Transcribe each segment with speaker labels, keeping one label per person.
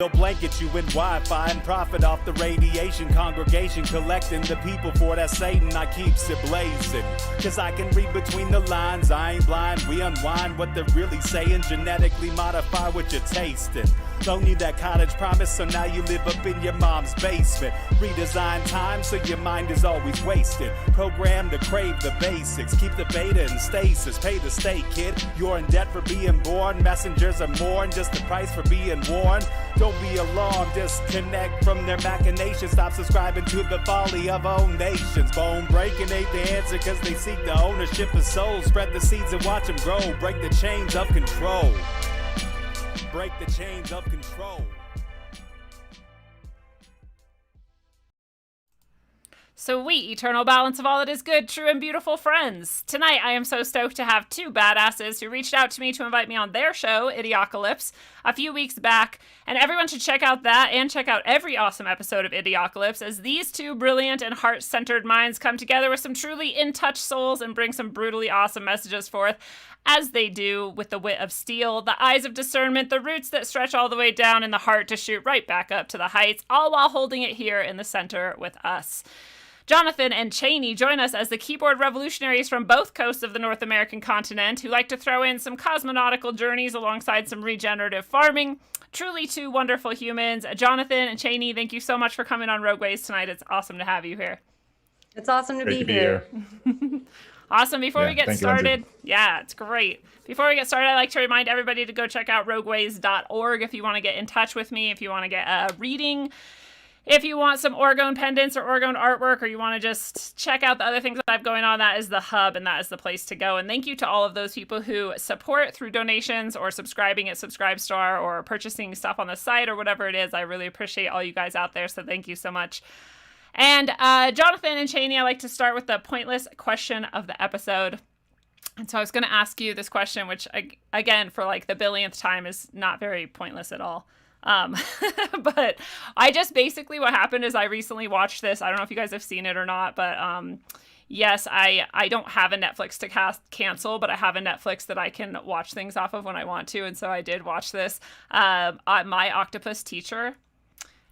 Speaker 1: They'll blanket you in Wi-Fi and profit off the radiation. Congregation collecting the people for that Satan. I keeps it blazing, cause I can read between the lines. I ain't blind, we unwind what they're really saying. Genetically modify what you're tasting. Don't need that cottage promise, so now you live up in your mom's basement. Redesign time so your mind is always wasted. Programmed to crave the basics. Keep the beta in stasis. Pay the state, kid. You're in debt for being born. Messengers are more than just the price for being warned. Don't be alarmed, disconnect from their machinations. Stop subscribing to the folly of own nations. Bone breaking ain't the answer, cause they seek the ownership of souls. Spread the seeds and watch them grow. Break the chains of control. Break the chains of control.
Speaker 2: Sweet eternal balance of all that is good, true, and beautiful, friends. Tonight, I am so stoked to have two badasses who reached out to me to invite me on their show, Idiocalypse, a few weeks back, and everyone should check out that and check out every awesome episode of Idiocalypse as these two brilliant and heart-centered minds come together with some truly in-touch souls and bring some brutally awesome messages forth, as they do with the wit of steel, the eyes of discernment, the roots that stretch all the way down, and the heart to shoot right back up to the heights, all while holding it here in the center with us. Jonathan and Chaney join us as the keyboard revolutionaries from both coasts of the North American continent who like to throw in some cosmonautical journeys alongside some regenerative farming. Truly two wonderful humans. Jonathan and Chaney, thank you so much for coming on Rogueways tonight. It's awesome to have you here.
Speaker 3: It's awesome to be here.
Speaker 2: Awesome. Before we get started, it's great. Before we get started, I'd like to remind everybody to go check out rogueways.org if you want to get in touch with me, if you want to get a reading, if you want some orgone pendants or orgone artwork, or you want to just check out the other things that I have going on, that is the hub and that is the place to go. And thank you to all of those people who support through donations or subscribing at Subscribestar or purchasing stuff on the site or whatever it is. I really appreciate all you guys out there, so thank you so much. And Jonathan and Chaney, I like to start with the pointless question of the episode. And so I was going to ask you this question, which, again, for like the billionth time is not very pointless at all. But I just basically what happened is I recently watched this. I don't know if you guys have seen it or not, but yes, I don't have a Netflix to cancel, but I have a Netflix that I can watch things off of when I want to. And so I did watch this, My Octopus Teacher,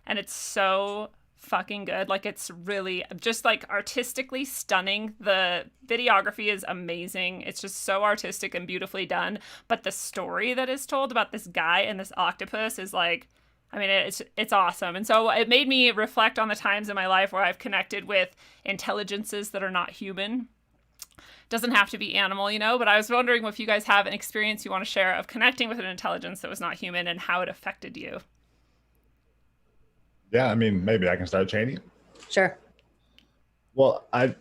Speaker 2: and it's so fucking good. Like, it's really just like artistically stunning. The videography is amazing. It's just so artistic and beautifully done. But the story that is told about this guy and this octopus is like, I mean, it's awesome. And so it made me reflect on the times in my life where I've connected with intelligences that are not human. Doesn't have to be animal, you know, but I was wondering if you guys have an experience you want to share of connecting with an intelligence that was not human and how it affected you.
Speaker 4: Yeah, I mean, maybe I can start, Chaney.
Speaker 3: Sure.
Speaker 4: Well, I've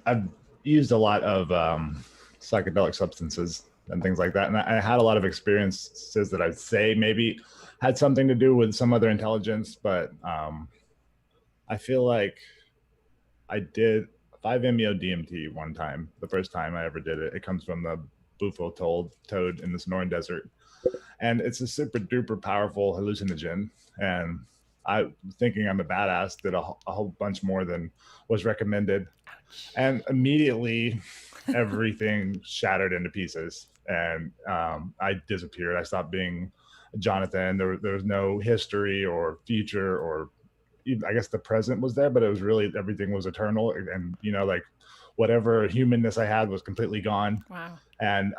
Speaker 4: used a lot of psychedelic substances and things like that, and I had a lot of experiences that I'd say maybe had something to do with some other intelligence, but I feel like I did 5-MeO-DMT one time, the first time I ever did it. It comes from the bufo toad in the Sonoran Desert, and it's a super duper powerful hallucinogen, and I thinking I'm a badass, did a whole bunch more than was recommended. And immediately everything shattered into pieces, and I disappeared. I stopped being Jonathan. There was no history or future, or even, I guess the present was there, but it was really, everything was eternal. And, you know, like whatever humanness I had was completely gone.
Speaker 2: Wow.
Speaker 4: And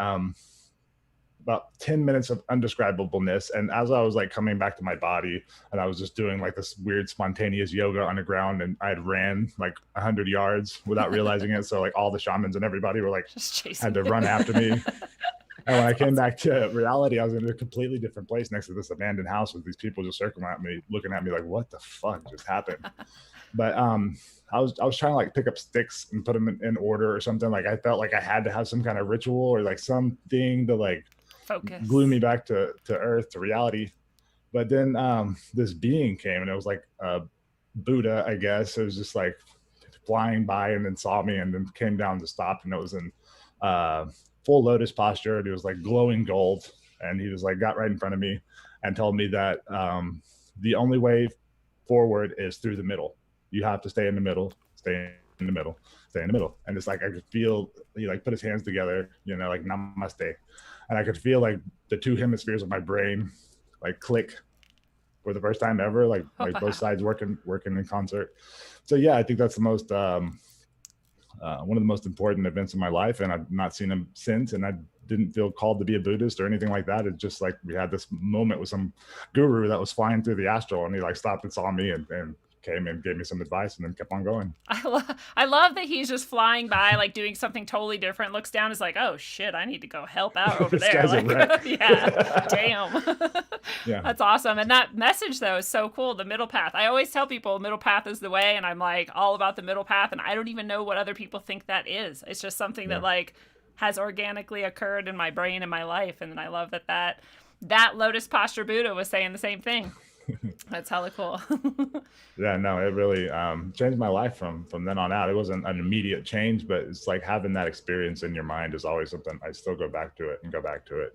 Speaker 4: about 10 minutes of undescribableness. And as I was like coming back to my body, and I was just doing like this weird spontaneous yoga on the ground, and I had ran like 100 yards without realizing it. So like all the shamans and everybody were like, had to run after me. And when I came back to reality, I was in a completely different place next to this abandoned house with these people just circling at me, looking at me like, what the fuck just happened? But I was trying to like pick up sticks and put them in order or something. Like I felt like I had to have some kind of ritual or like something to like
Speaker 2: focus,
Speaker 4: glue me back to earth, to reality. But then this being came, and it was like Buddha, I guess. It was just like flying by and then saw me and then came down to stop, and it was in full lotus posture, and it was like glowing gold, and he was like got right in front of me and told me that the only way forward is through the middle. You have to stay in the middle, stay in the middle, stay in the middle. And it's like I could feel he like put his hands together, you know, like namaste. And I could feel like the two hemispheres of my brain like click. for the first time ever, like both sides working in concert. So yeah, I think that's the most one of the most important events in my life, and I've not seen him since, and I didn't feel called to be a Buddhist or anything like that. It's just like we had this moment with some guru that was flying through the astral, and he like stopped and saw me and came and gave me some advice and then kept on going.
Speaker 2: I love that he's just flying by, like doing something totally different, looks down, is like, oh shit, I need to go help out over there. Like, yeah, damn.
Speaker 4: Yeah.
Speaker 2: That's awesome. And that message though is so cool, the middle path. I always tell people middle path is the way, and I'm like all about the middle path, and I don't even know what other people think that is. It's just something that like has organically occurred in my brain and my life, and I love that Lotus Posture Buddha was saying the same thing. That's hella cool.
Speaker 4: Yeah, no, it really changed my life from then on out. It wasn't an immediate change, but it's like having that experience in your mind is always something I still go back to it. And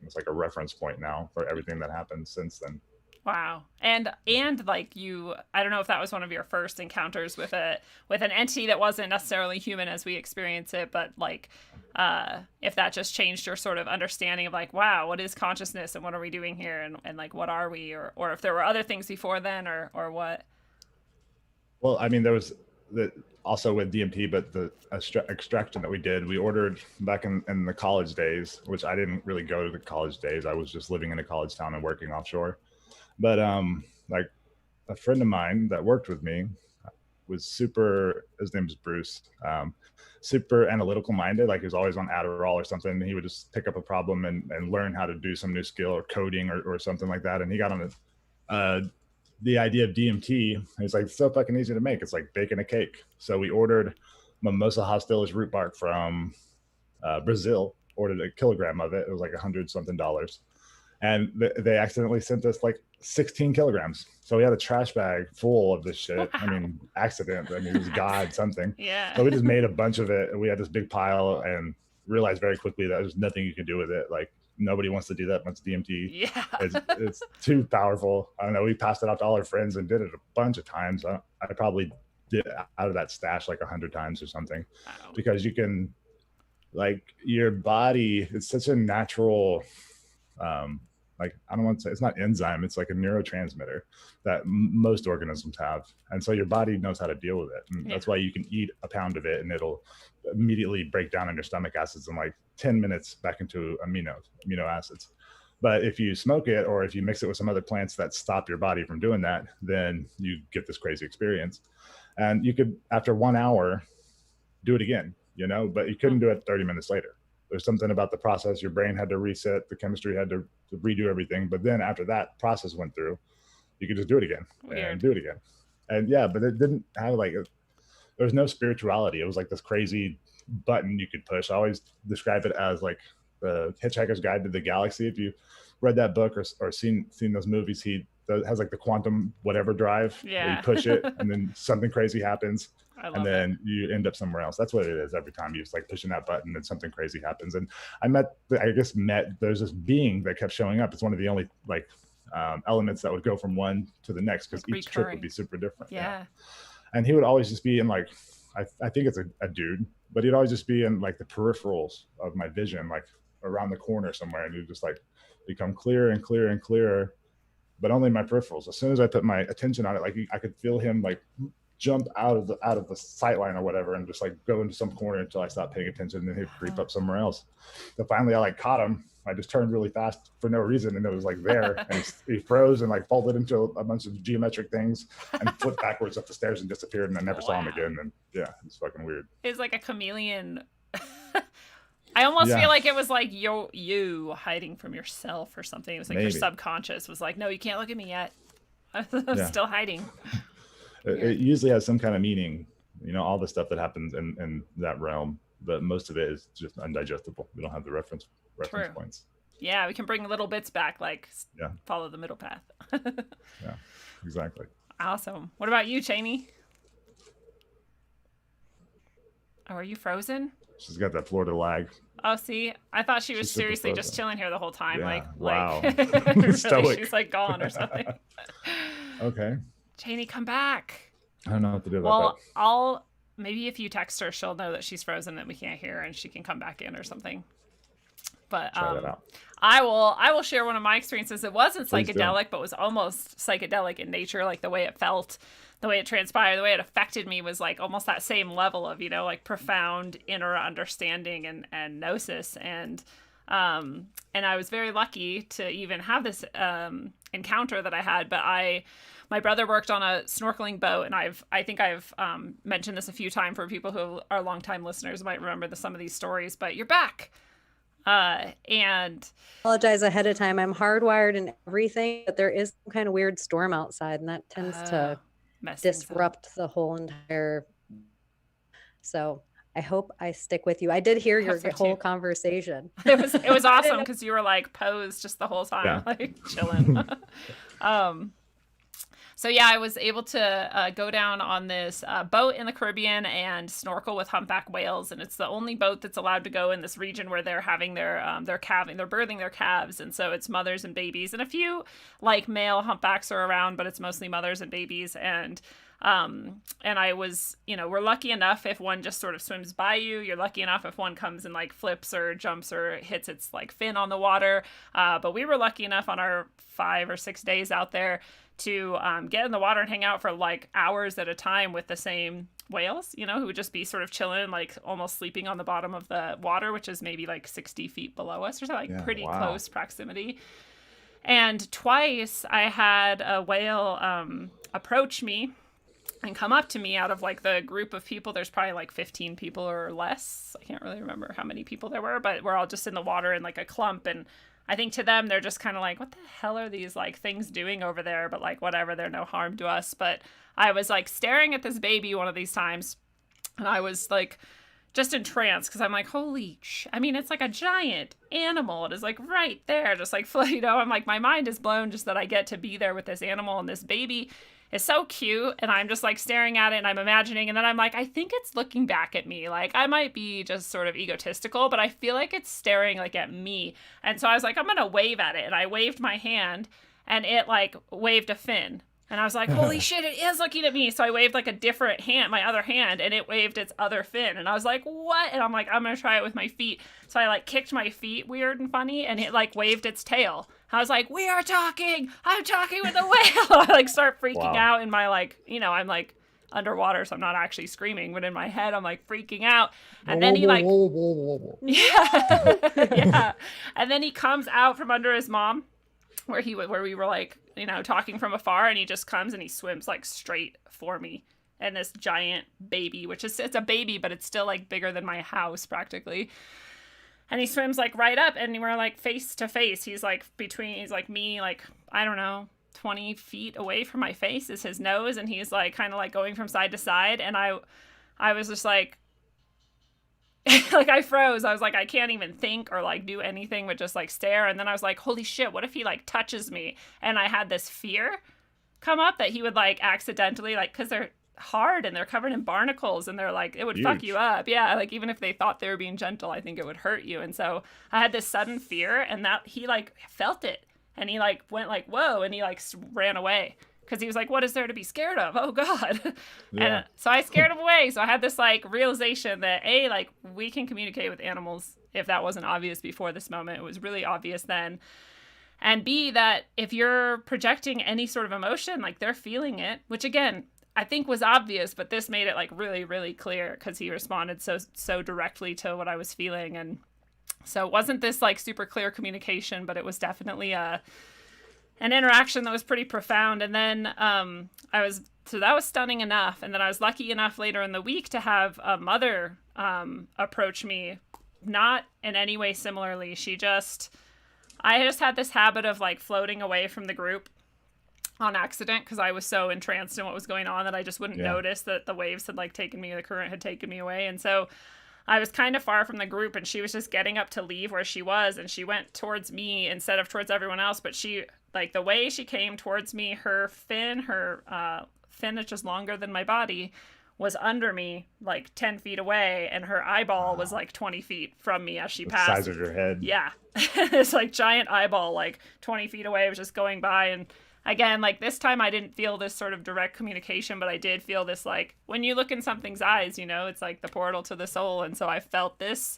Speaker 4: it's like a reference point now for everything that happened since then. Wow.
Speaker 2: And like I don't know if that was one of your first encounters with an entity that wasn't necessarily human as we experience it, but like if that just changed your sort of understanding of like, wow, what is consciousness and what are we doing here, and like what are we, or if there were other things before then, or what?
Speaker 4: Well, I mean, there was also with DMT, but the extraction that we did, we ordered back in the college days, which I didn't really go to the college days. I was just living in a college town and working offshore. But like a friend of mine that worked with me was his name is Bruce, super analytical minded. Like he was always on Adderall or something. He would just pick up a problem and learn how to do some new skill or coding or something like that. And he got on the idea of DMT. He's like, it's so fucking easy to make. It's like baking a cake. So we ordered Mimosa hostilis root bark from Brazil, ordered a kilogram of it. It was like $100-something. And they accidentally sent us like 16 kilograms. So we had a trash bag full of this shit. Wow. I mean, accident. I mean, it was God, something.
Speaker 2: Yeah.
Speaker 4: So we just made a bunch of it. And we had this big pile and realized very quickly that there's nothing you can do with it. Like nobody wants to do that much DMT.
Speaker 2: Yeah.
Speaker 4: It's too powerful. I don't know. We passed it out to all our friends and did it a bunch of times. I probably did out of that stash like 100 times or something. Wow. Because you can, like, your body, it's such a natural, like, I don't want to say, it's not enzyme, it's like a neurotransmitter that most organisms have. And so your body knows how to deal with it. And that's why you can eat a pound of it and it'll immediately break down in your stomach acids in like 10 minutes back into amino acids. But if you smoke it, or if you mix it with some other plants that stop your body from doing that, then you get this crazy experience. And you could, after 1 hour, do it again, but you couldn't do it 30 minutes later. There's something about the process. Your brain had to reset, the chemistry had to redo everything. But then after that process went through, you could just do it again.
Speaker 2: Weird.
Speaker 4: And do it again. And yeah, but it didn't have there was no spirituality. It was like this crazy button you could push. I always describe it as like the Hitchhiker's Guide to the Galaxy. If you read that book or seen those movies, he has like the quantum whatever drive.
Speaker 2: Yeah.
Speaker 4: You push it and then something crazy happens. And then
Speaker 2: it.
Speaker 4: You end up somewhere else. That's what it is every time. You just like pushing that button and something crazy happens. And there's this being that kept showing up. It's one of the only like elements that would go from one to the next, because each trip would be super different.
Speaker 2: Yeah.
Speaker 4: And he would always just be in like, I think it's a dude, but he'd always just be in like the peripherals of my vision, like around the corner somewhere. And he'd just like become clearer and clearer and clearer, but only my peripherals. As soon as I put my attention on it, like I could feel him like jump out of the sight line or whatever and just like go into some corner until I stopped paying attention, and then he'd creep up somewhere else. So finally I like caught him. I just turned really fast for no reason, and it was like there, and he froze and like folded into a bunch of geometric things and flipped backwards up the stairs and disappeared, and I never saw him again. And yeah, it's fucking weird.
Speaker 2: It's like a chameleon. I almost feel like it was like you hiding from yourself or something. It was like your subconscious was like, no, you can't look at me yet. I'm still hiding.
Speaker 4: It usually has some kind of meaning, all the stuff that happens in that realm, but most of it is just undigestible. We don't have the reference points.
Speaker 2: Yeah, we can bring little bits back, like follow the middle path.
Speaker 4: Yeah, exactly.
Speaker 2: Awesome. What about you, Chaney? Oh, are you frozen?
Speaker 4: She's got that Florida lag.
Speaker 2: Oh, see, I thought she was seriously just chilling here the whole time.
Speaker 4: Yeah.
Speaker 2: Wow.
Speaker 4: Really,
Speaker 2: she's like gone or something.
Speaker 4: Okay.
Speaker 2: Chaney, come back.
Speaker 4: I don't know what to do about that.
Speaker 2: Maybe if you text her, she'll know that she's frozen and we can't hear her, and she can come back in or something. But
Speaker 4: try that out.
Speaker 2: I will share one of my experiences. It wasn't psychedelic, but was almost psychedelic in nature, like the way it felt, the way it transpired, the way it affected me was like almost that same level of, like profound inner understanding and gnosis. And I was very lucky to even have this encounter that I had. But my brother worked on a snorkeling boat, and I think I've mentioned this a few times for people who are longtime listeners might remember some of these stories. But you're back. And
Speaker 3: apologize ahead of time. I'm hardwired and everything, but there is some kind of weird storm outside, and that tends to disrupt the whole entire. So I hope I stick with you. I did hear your whole conversation.
Speaker 2: It was awesome because you were like posed just the whole time, like chilling. So yeah, I was able to go down on this boat in the Caribbean and snorkel with humpback whales, and it's the only boat that's allowed to go in this region where they're having their calving, they're birthing their calves, and so it's mothers and babies, and a few like male humpbacks are around, but it's mostly mothers and babies. And I was, we're lucky enough if one just sort of swims by you. You're lucky enough if one comes and like flips or jumps or hits its like fin on the water. But we were lucky enough on our 5 or 6 days out there to get in the water and hang out for like hours at a time with the same whales, who would just be sort of chilling, like almost sleeping on the bottom of the water, which is maybe like 60 feet below us or something, like pretty close proximity. And twice I had a whale approach me and come up to me out of like the group of people. There's probably like 15 people or less. I can't really remember how many people there were, but we're all just in the water in like a clump. And I think to them, they're just kind of like, what the hell are these like things doing over there? But like, whatever, they're no harm to us. But I was like staring at this baby one of these times, and I was like just entranced because I'm like, it's like a giant animal. It is like right there, just like, I'm like, my mind is blown just that I get to be there with this animal, and this baby is so cute, and I'm just like staring at it and I'm imagining, and then I'm like, I think it's looking back at me. Like I might be just sort of egotistical, but I feel like it's staring like at me. And so I was like, I'm gonna wave at it, and I waved my hand, and it like waved a fin, and I was like, holy shit, it is looking at me. So I waved like a different hand, my other hand, and it waved its other fin, and I was like, what? And I'm like, I'm gonna try it with my feet. So I like kicked my feet weird and funny, and it like waved its tail. I was like, we are talking. I'm talking with a whale. I like start freaking out in my like, I'm like underwater, so I'm not actually screaming, but in my head I'm like freaking out. And then he like, yeah. And then he comes out from under his mom, where we were like, talking from afar, and he just comes and he swims like straight for me. And this giant baby, it's a baby, but it's still like bigger than my house practically. And he swims like right up, and we're like face to face. He's like me, like, I don't know, 20 feet away from my face is his nose. And he's like kind of like going from side to side. And I was just like, like I froze. I was like, I can't even think or like do anything but just like stare. And then I was like, holy shit, what if he like touches me? And I had this fear come up that he would like accidentally, like, because they're hard and they're covered in barnacles, and they're like, it would fuck you up. Yeah, like even if they thought they were being gentle, I think it would hurt you. And so I had this sudden fear, and that he like felt it, and he like went like, whoa, and he like ran away because he was like, what is there to be scared of? Oh god. And so I scared him away. So I had this like realization that A, like we can communicate with animals. If that wasn't obvious before this moment, it was really obvious then. And B, that if you're projecting any sort of emotion, like they're feeling it, which again I think was obvious, but this made it like really, really clear because he responded so directly to what I was feeling. And so it wasn't this like super clear communication, but it was definitely an interaction that was pretty profound. And then that was stunning enough. And then I was lucky enough later in the week to have a mother approach me, not in any way similarly. I just had this habit of like floating away from the group on accident because I was so entranced in what was going on that I just wouldn't notice that the waves had like taken me, the current had taken me away. And so I was kind of far from the group, and she was just getting up to leave where she was, and she went towards me instead of towards everyone else. But she, like the way she came towards me, her fin is just longer than my body, was under me like 10 feet away, and her eyeball was like 20 feet from me as she passed.
Speaker 4: The size of your head.
Speaker 2: Yeah. This like giant eyeball like 20 feet away was just going by. And again, like this time I didn't feel this sort of direct communication, but I did feel this like when you look in something's eyes, it's like the portal to the soul. And so I felt this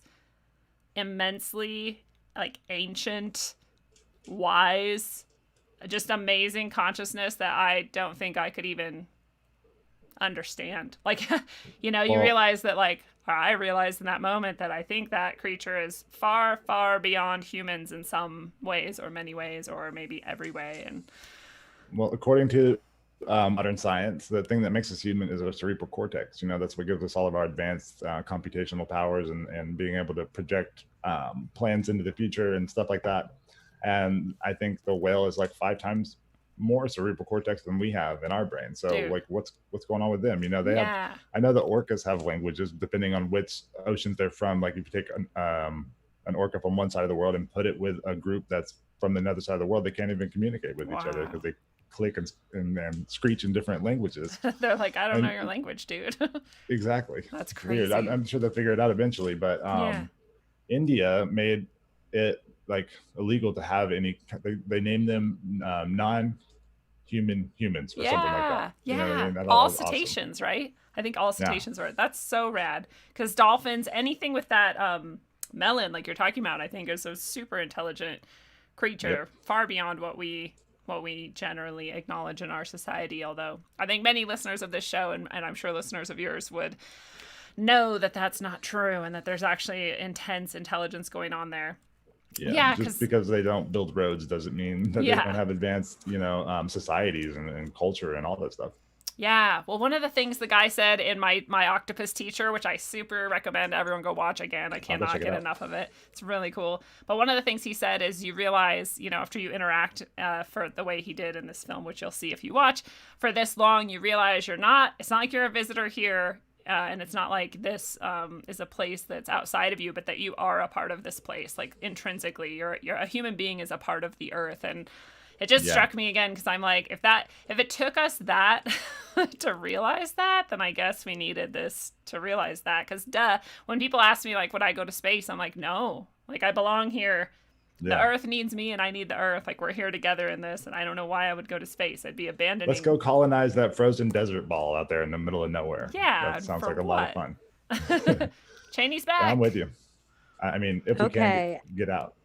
Speaker 2: immensely like ancient, wise, just amazing consciousness that I don't think I could even understand. Like, you know, you realize that, like, I realized in that moment that I think that creature is far, far beyond humans in some ways, or many ways, or maybe every way. And
Speaker 4: well, according to modern science, the thing that makes us human is our cerebral cortex. You know, that's what gives us all of our advanced computational powers and being able to project plans into the future and stuff like that. And I think the whale is like 5 times more cerebral cortex than we have in our brain. So like what's going on with them? You know, they have, I know the orcas have languages depending on which oceans they're from. Like if you take an orca from one side of the world and put it with a group that's from another side of the world, they can't even communicate with each other because they click and screech in different languages.
Speaker 2: They're like, I don't know your language, dude.
Speaker 4: Exactly.
Speaker 2: That's crazy.
Speaker 4: Weird. I'm sure they'll figure it out eventually, but India made it like illegal to have any, they named them non-human humans or something like that.
Speaker 2: Yeah.
Speaker 4: You know what I mean?
Speaker 2: All cetaceans, awesome. Right? I think all cetaceans are. That's so rad. Because dolphins, anything with that melon, like you're talking about, I think is a super intelligent creature, far beyond what we generally acknowledge in our society. Although I think many listeners of this show, and I'm sure listeners of yours, would know that that's not true and that there's actually intense intelligence going on there.
Speaker 4: Yeah, just because they don't build roads doesn't mean that they don't have advanced, you know, societies and culture and all that stuff.
Speaker 2: Yeah. Well, one of the things the guy said in my Octopus Teacher, which I super recommend everyone go watch again. I cannot get enough of it. It's really cool. But one of the things he said is you realize, you know, after you interact for the way he did in this film, which you'll see if you watch, for this long, you realize it's not like you're a visitor here. And it's not like this is a place that's outside of you, but that you are a part of this place. Like intrinsically, you're a human being is a part of the earth. And it just struck me again because I'm like, if it took us that to realize that, then I guess we needed this to realize that. Because when people ask me like, would I go to space? I'm like, no, like I belong here. The earth needs me and I need the earth. Like we're here together in this. And I don't know why I would go to space. I'd be abandoning.
Speaker 4: Let's go colonize that frozen desert ball out there in the middle of nowhere.
Speaker 2: Yeah.
Speaker 4: That sounds like a lot of fun.
Speaker 2: Chaney's back.
Speaker 4: I'm with you. I mean, if we can get out.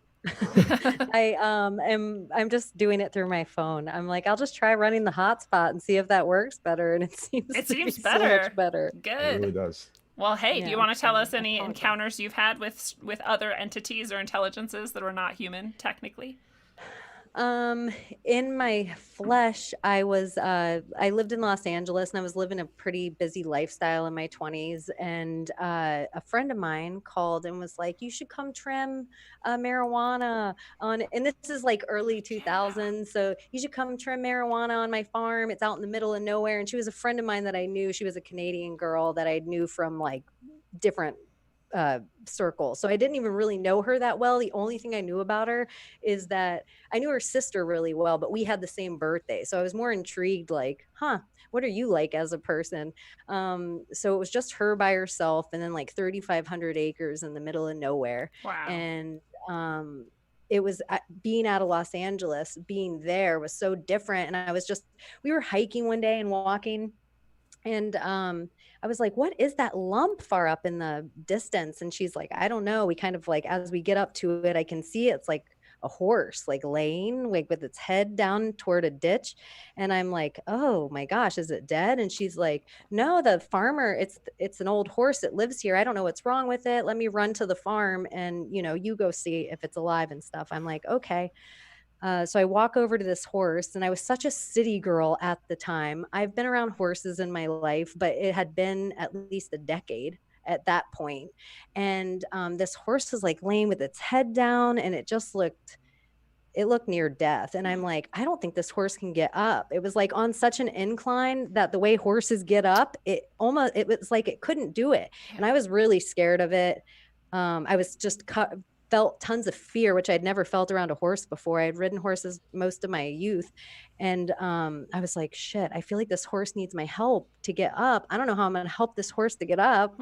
Speaker 3: I'm just doing it through my phone. I'm like, I'll just try running the hotspot and see if that works better. And it seems better. So much better.
Speaker 2: Good.
Speaker 4: It really does.
Speaker 2: Well, hey, do you want to tell us any encounters you've had with other entities or intelligences that are not human, technically?
Speaker 3: In my flesh, I lived in Los Angeles and I was living a pretty busy lifestyle in my 20s. And a friend of mine called and was like, you should come trim marijuana and this is like early 2000s. So you should come trim marijuana on my farm. It's out in the middle of nowhere. And she was a friend of mine that I knew. She was a Canadian girl that I knew from like different circle. So I didn't even really know her that well. The only thing I knew about her is that I knew her sister really well, but we had the same birthday. So I was more intrigued, like, what are you like as a person? So it was just her by herself and then like 3,500 acres in the middle of nowhere.
Speaker 2: Wow.
Speaker 3: And it was being out of Los Angeles, being there was so different. And we were hiking one day and walking. And I was like, what is that lump far up in the distance? And she's like, I don't know. We kind of like, as we get up to it, I can see it's like a horse, like laying like with its head down toward a ditch. And I'm like, oh my gosh, is it dead? And she's like, no, the farmer, it's an old horse that lives here. I don't know what's wrong with it. Let me run to the farm and, you know, you go see if it's alive and stuff. I'm like, okay. So I walk over to this horse and I was such a city girl at the time. I've been around horses in my life, but it had been at least a decade at that point. And this horse was like laying with its head down and it looked near death. And I'm like, I don't think this horse can get up. It was like on such an incline that the way horses get up, it was like it couldn't do it. And I was really scared of it. I was just felt tons of fear, which I'd never felt around a horse before. I had ridden horses most of my youth. And I was like, shit, I feel like this horse needs my help to get up. I don't know how I'm going to help this horse to get up.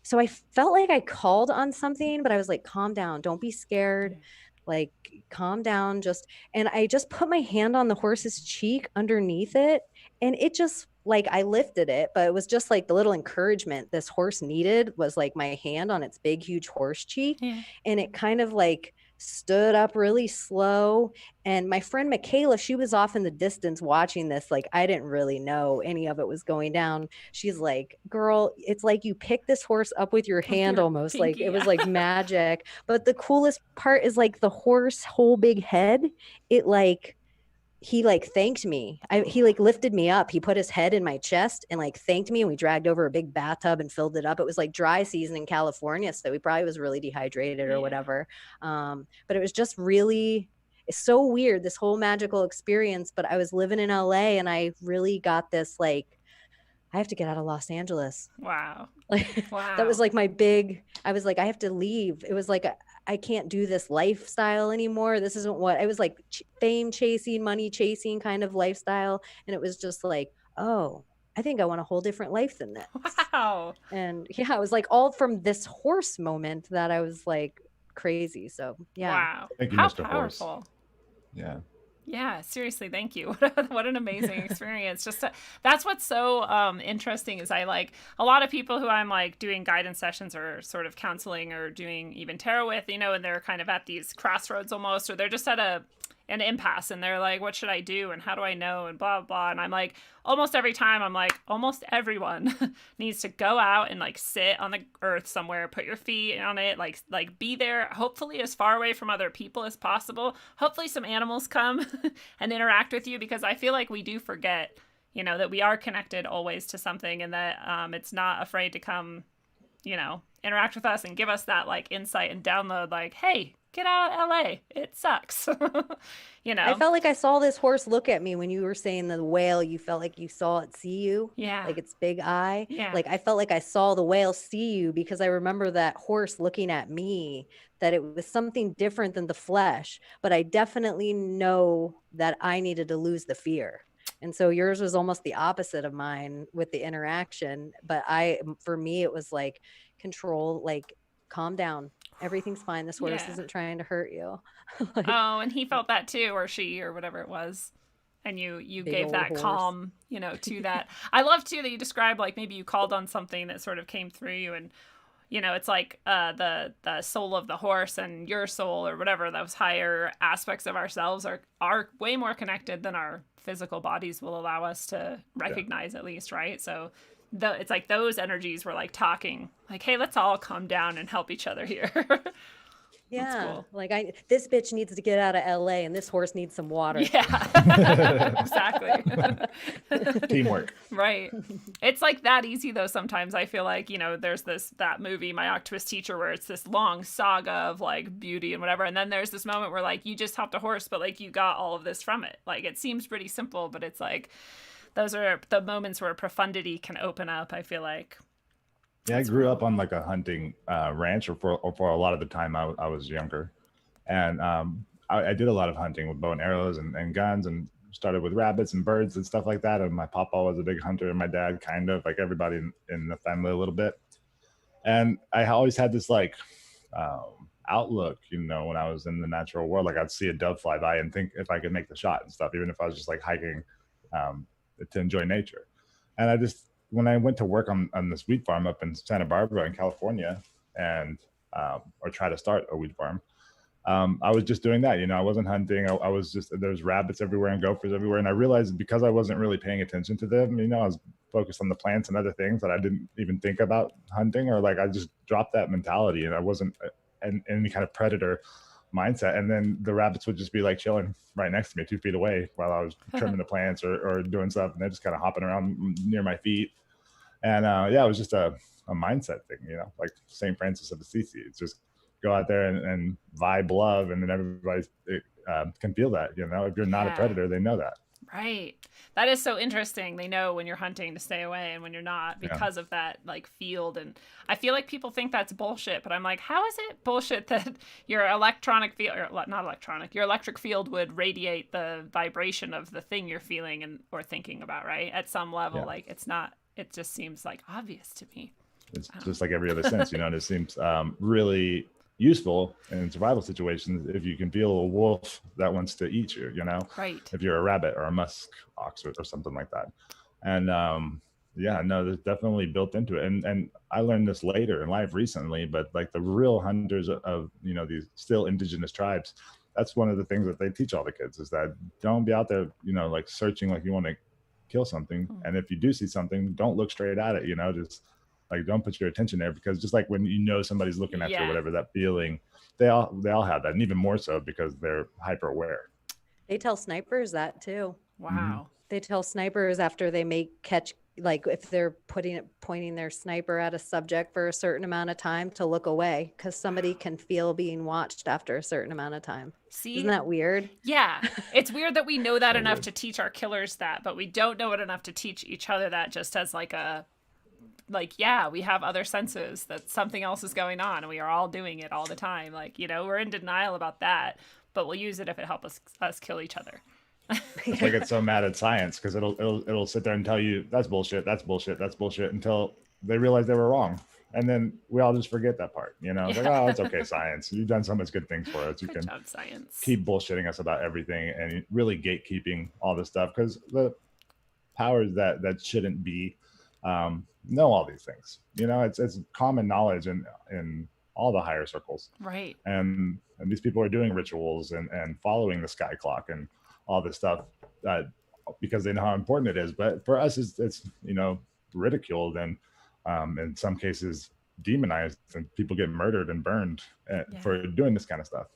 Speaker 3: So I felt like I called on something, but I was like, calm down. Don't be scared. Like, calm down. And I just put my hand on the horse's cheek underneath it. And it just like I lifted it, but it was just like the little encouragement this horse needed was like my hand on its big, huge horse cheek.
Speaker 2: Yeah.
Speaker 3: And it kind of like stood up really slow. And my friend Michaela, she was off in the distance watching this. Like, I didn't really know any of it was going down. She's like, girl, it's like you pick this horse up with your hand almost.
Speaker 2: Pinky,
Speaker 3: like it was like magic. But the coolest part is like the horse whole big head. It like, he like thanked me. He like lifted me up. He put his head in my chest and like thanked me. And we dragged over a big bathtub and filled it up. It was like dry season in California. So he probably was really dehydrated or whatever. But it was just really, it's so weird, this whole magical experience. But I was living in LA and I really got this like, I have to get out of Los Angeles.
Speaker 2: Wow.
Speaker 3: Like, that was like my big, I was like, I have to leave. It was like, I can't do this lifestyle anymore. This isn't what I was like, fame chasing, money chasing kind of lifestyle. And it was just like, oh, I think I want a whole different life than this.
Speaker 2: Wow.
Speaker 3: And yeah, it was like all from this horse moment that I was like crazy. So yeah.
Speaker 2: Wow.
Speaker 4: Thank you,
Speaker 2: How
Speaker 4: Mr.
Speaker 2: powerful.
Speaker 4: Horse. Yeah.
Speaker 2: Yeah, seriously, thank you. What an amazing experience. That's what's so interesting is I like a lot of people who I'm like doing guidance sessions or sort of counseling or doing even tarot with, you know, and they're kind of at these crossroads almost, or they're just at an impasse and they're like, what should I do? And how do I know? And blah, blah. And I'm like, almost every time I'm like, almost everyone needs to go out and like sit on the earth somewhere, put your feet on it, like be there, hopefully as far away from other people as possible. Hopefully some animals come and interact with you, because I feel like we do forget, you know, that we are connected always to something, and that it's not afraid to come, you know, interact with us and give us that like insight and download like, hey, get out of LA. It sucks. You know,
Speaker 3: I felt like I saw this horse look at me when you were saying the whale, you felt like you saw it see you.
Speaker 2: Yeah.
Speaker 3: Like its big eye.
Speaker 2: Yeah.
Speaker 3: Like I felt like I saw the whale see you, because I remember that horse looking at me, that it was something different than the flesh, but I definitely know that I needed to lose the fear. And so yours was almost the opposite of mine with the interaction. But for me, it was like control, like calm down. Everything's fine. This horse isn't trying to hurt you.
Speaker 2: Like, oh, and he felt that too, or she, or whatever it was. And you gave that horse. Calm, you know, to that. I love too that you described like maybe you called on something that sort of came through you, and you know, it's like the soul of the horse and your soul or whatever, those higher aspects of ourselves are way more connected than our physical bodies will allow us to recognize, at least, right? So it's like those energies were like talking like, hey, let's all calm down and help each other here.
Speaker 3: Yeah,
Speaker 2: cool.
Speaker 3: Like this bitch needs to get out of LA and this horse needs some water.
Speaker 2: Yeah, exactly.
Speaker 4: Teamwork.
Speaker 2: Right. It's like that easy though. Sometimes I feel like, you know, there's that movie, My Octopus Teacher, where it's this long saga of like beauty and whatever. And then there's this moment where like you just helped a horse, but like you got all of this from it. Like it seems pretty simple, but it's like, those are the moments where profundity can open up, I feel like.
Speaker 4: Yeah, I grew up on like a hunting ranch, or for a lot of the time I was younger. And I did a lot of hunting with bow and arrows and guns, and started with rabbits and birds and stuff like that. And my papa was a big hunter, and my dad kind of, like everybody in the family a little bit. And I always had this like outlook, you know, when I was in the natural world, like I'd see a dove fly by and think if I could make the shot and stuff, even if I was just like hiking to enjoy nature. And I just, when I went to work on this wheat farm up in Santa Barbara in California, and or try to start a wheat farm, I was just doing that. You know, I wasn't hunting. I was just, there's rabbits everywhere and gophers everywhere. And I realized because I wasn't really paying attention to them, you know, I was focused on the plants and other things that I didn't even think about hunting, or like I just dropped that mentality, and I wasn't in any kind of predator mindset. And then the rabbits would just be like chilling right next to me 2 feet away while I was trimming the plants or doing stuff, and they're just kind of hopping around near my feet. And yeah, it was just a mindset thing, you know, like St. Francis of Assisi. It's just go out there and vibe love, and then everybody can feel that, you know. If you're not a predator, they know that.
Speaker 2: Right. That is so interesting. They know when you're hunting to stay away and when you're not, because of that like field. And I feel like people think that's bullshit, but I'm like, how is it bullshit that your electronic field, or not electronic, your electric field would radiate the vibration of the thing you're feeling and or thinking about, right? At some level, like it's not, it just seems like obvious to me.
Speaker 4: It's just like every other sense, you know. And it seems really useful in survival situations if you can feel a wolf that wants to eat you, you know.
Speaker 2: Right.
Speaker 4: If you're a rabbit or a musk ox or something like that. And yeah, no, there's definitely built into it. And I learned this later in life recently, but like the real hunters of these still indigenous tribes, that's one of the things that they teach all the kids is that don't be out there, like searching like you want to kill something. And if you do see something, don't look straight at it, just like don't put your attention there, because just like when somebody's looking at you or whatever, that feeling, they all have that, and even more so because they're hyper aware.
Speaker 3: They tell snipers that too.
Speaker 2: Wow. Mm-hmm.
Speaker 3: They tell snipers after they make catch, like if they're pointing their sniper at a subject for a certain amount of time, to look away, because somebody can feel being watched after a certain amount of time.
Speaker 2: See?
Speaker 3: Isn't that weird?
Speaker 2: Yeah. It's weird that we know that enough to teach our killers that, but we don't know it enough to teach each other that, just as we have other senses, that something else is going on and we are all doing it all the time. We're in denial about that, but we'll use it if it helps us kill each other.
Speaker 4: It's like it's so mad at science because it'll sit there and tell you that's bullshit, that's bullshit, that's bullshit, until they realize they were wrong. And then we all just forget that part, It's like, oh, it's okay, science. You've done so much good things for us. You
Speaker 2: Good
Speaker 4: can
Speaker 2: job, science.
Speaker 4: keep bullshitting us about everything and really gatekeeping all this stuff, because the powers that shouldn't be know all these things. It's common knowledge in all the higher circles.
Speaker 2: Right.
Speaker 4: And these people are doing rituals and following the sky clock and all this stuff because they know how important it is. But for us, it's ridiculed and in some cases demonized, and people get murdered and burned for doing this kind of stuff.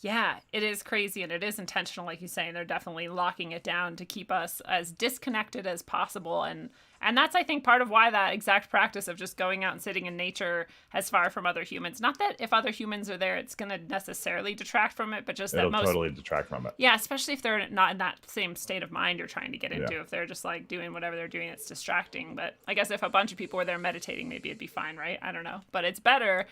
Speaker 2: Yeah, it is crazy, and it is intentional, like you say, and they're definitely locking it down to keep us as disconnected as possible. And that's, I think, part of why that exact practice of just going out and sitting in nature as far from other humans. Not that if other humans are there, it's going to necessarily detract from it, but just
Speaker 4: it'll
Speaker 2: that
Speaker 4: totally detract from it.
Speaker 2: Yeah, especially if they're not in that same state of mind you're trying to get into. If they're just like doing whatever they're doing, it's distracting. But I guess if a bunch of people were there meditating, maybe it'd be fine, right? I don't know. But it's better.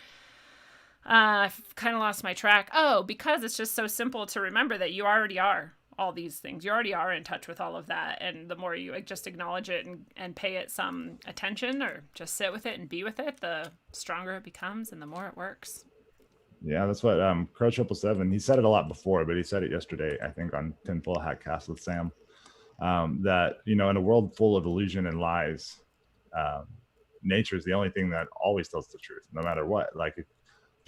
Speaker 2: I've kind of lost my track. Oh, because it's just so simple to remember that you already are all these things. You already are in touch with all of that. And the more you just acknowledge it and pay it some attention, or just sit with it and be with it, the stronger it becomes and the more it works.
Speaker 4: Yeah, that's what Crow 777, he said it a lot before, but he said it yesterday, I think, on Tinfoil Hat Cast with Sam, that, in a world full of illusion and lies, nature is the only thing that always tells the truth, no matter what. Like, if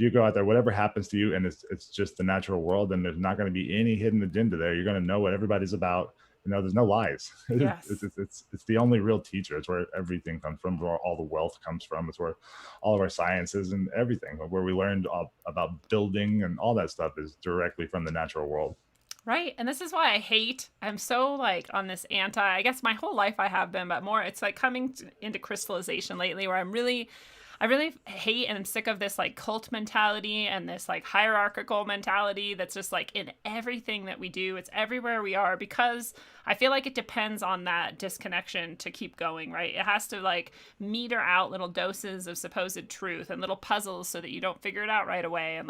Speaker 4: you go out there, whatever happens to you, and it's just the natural world, and there's not going to be any hidden agenda there. You're going to know what everybody's about. There's no lies.
Speaker 2: Yes.
Speaker 4: It's the only real teacher. It's where everything comes from, where all the wealth comes from. It's where all of our sciences and everything, where we learned about building and all that stuff, is directly from the natural world.
Speaker 2: Right. And this is why I'm so on this I guess my whole life I have been, but more it's coming into crystallization lately, where I really hate and I'm sick of this cult mentality and this hierarchical mentality that's just in everything that we do. It's everywhere we are, because I feel like it depends on that disconnection to keep going, right? It has to meter out little doses of supposed truth and little puzzles so that you don't figure it out right away. And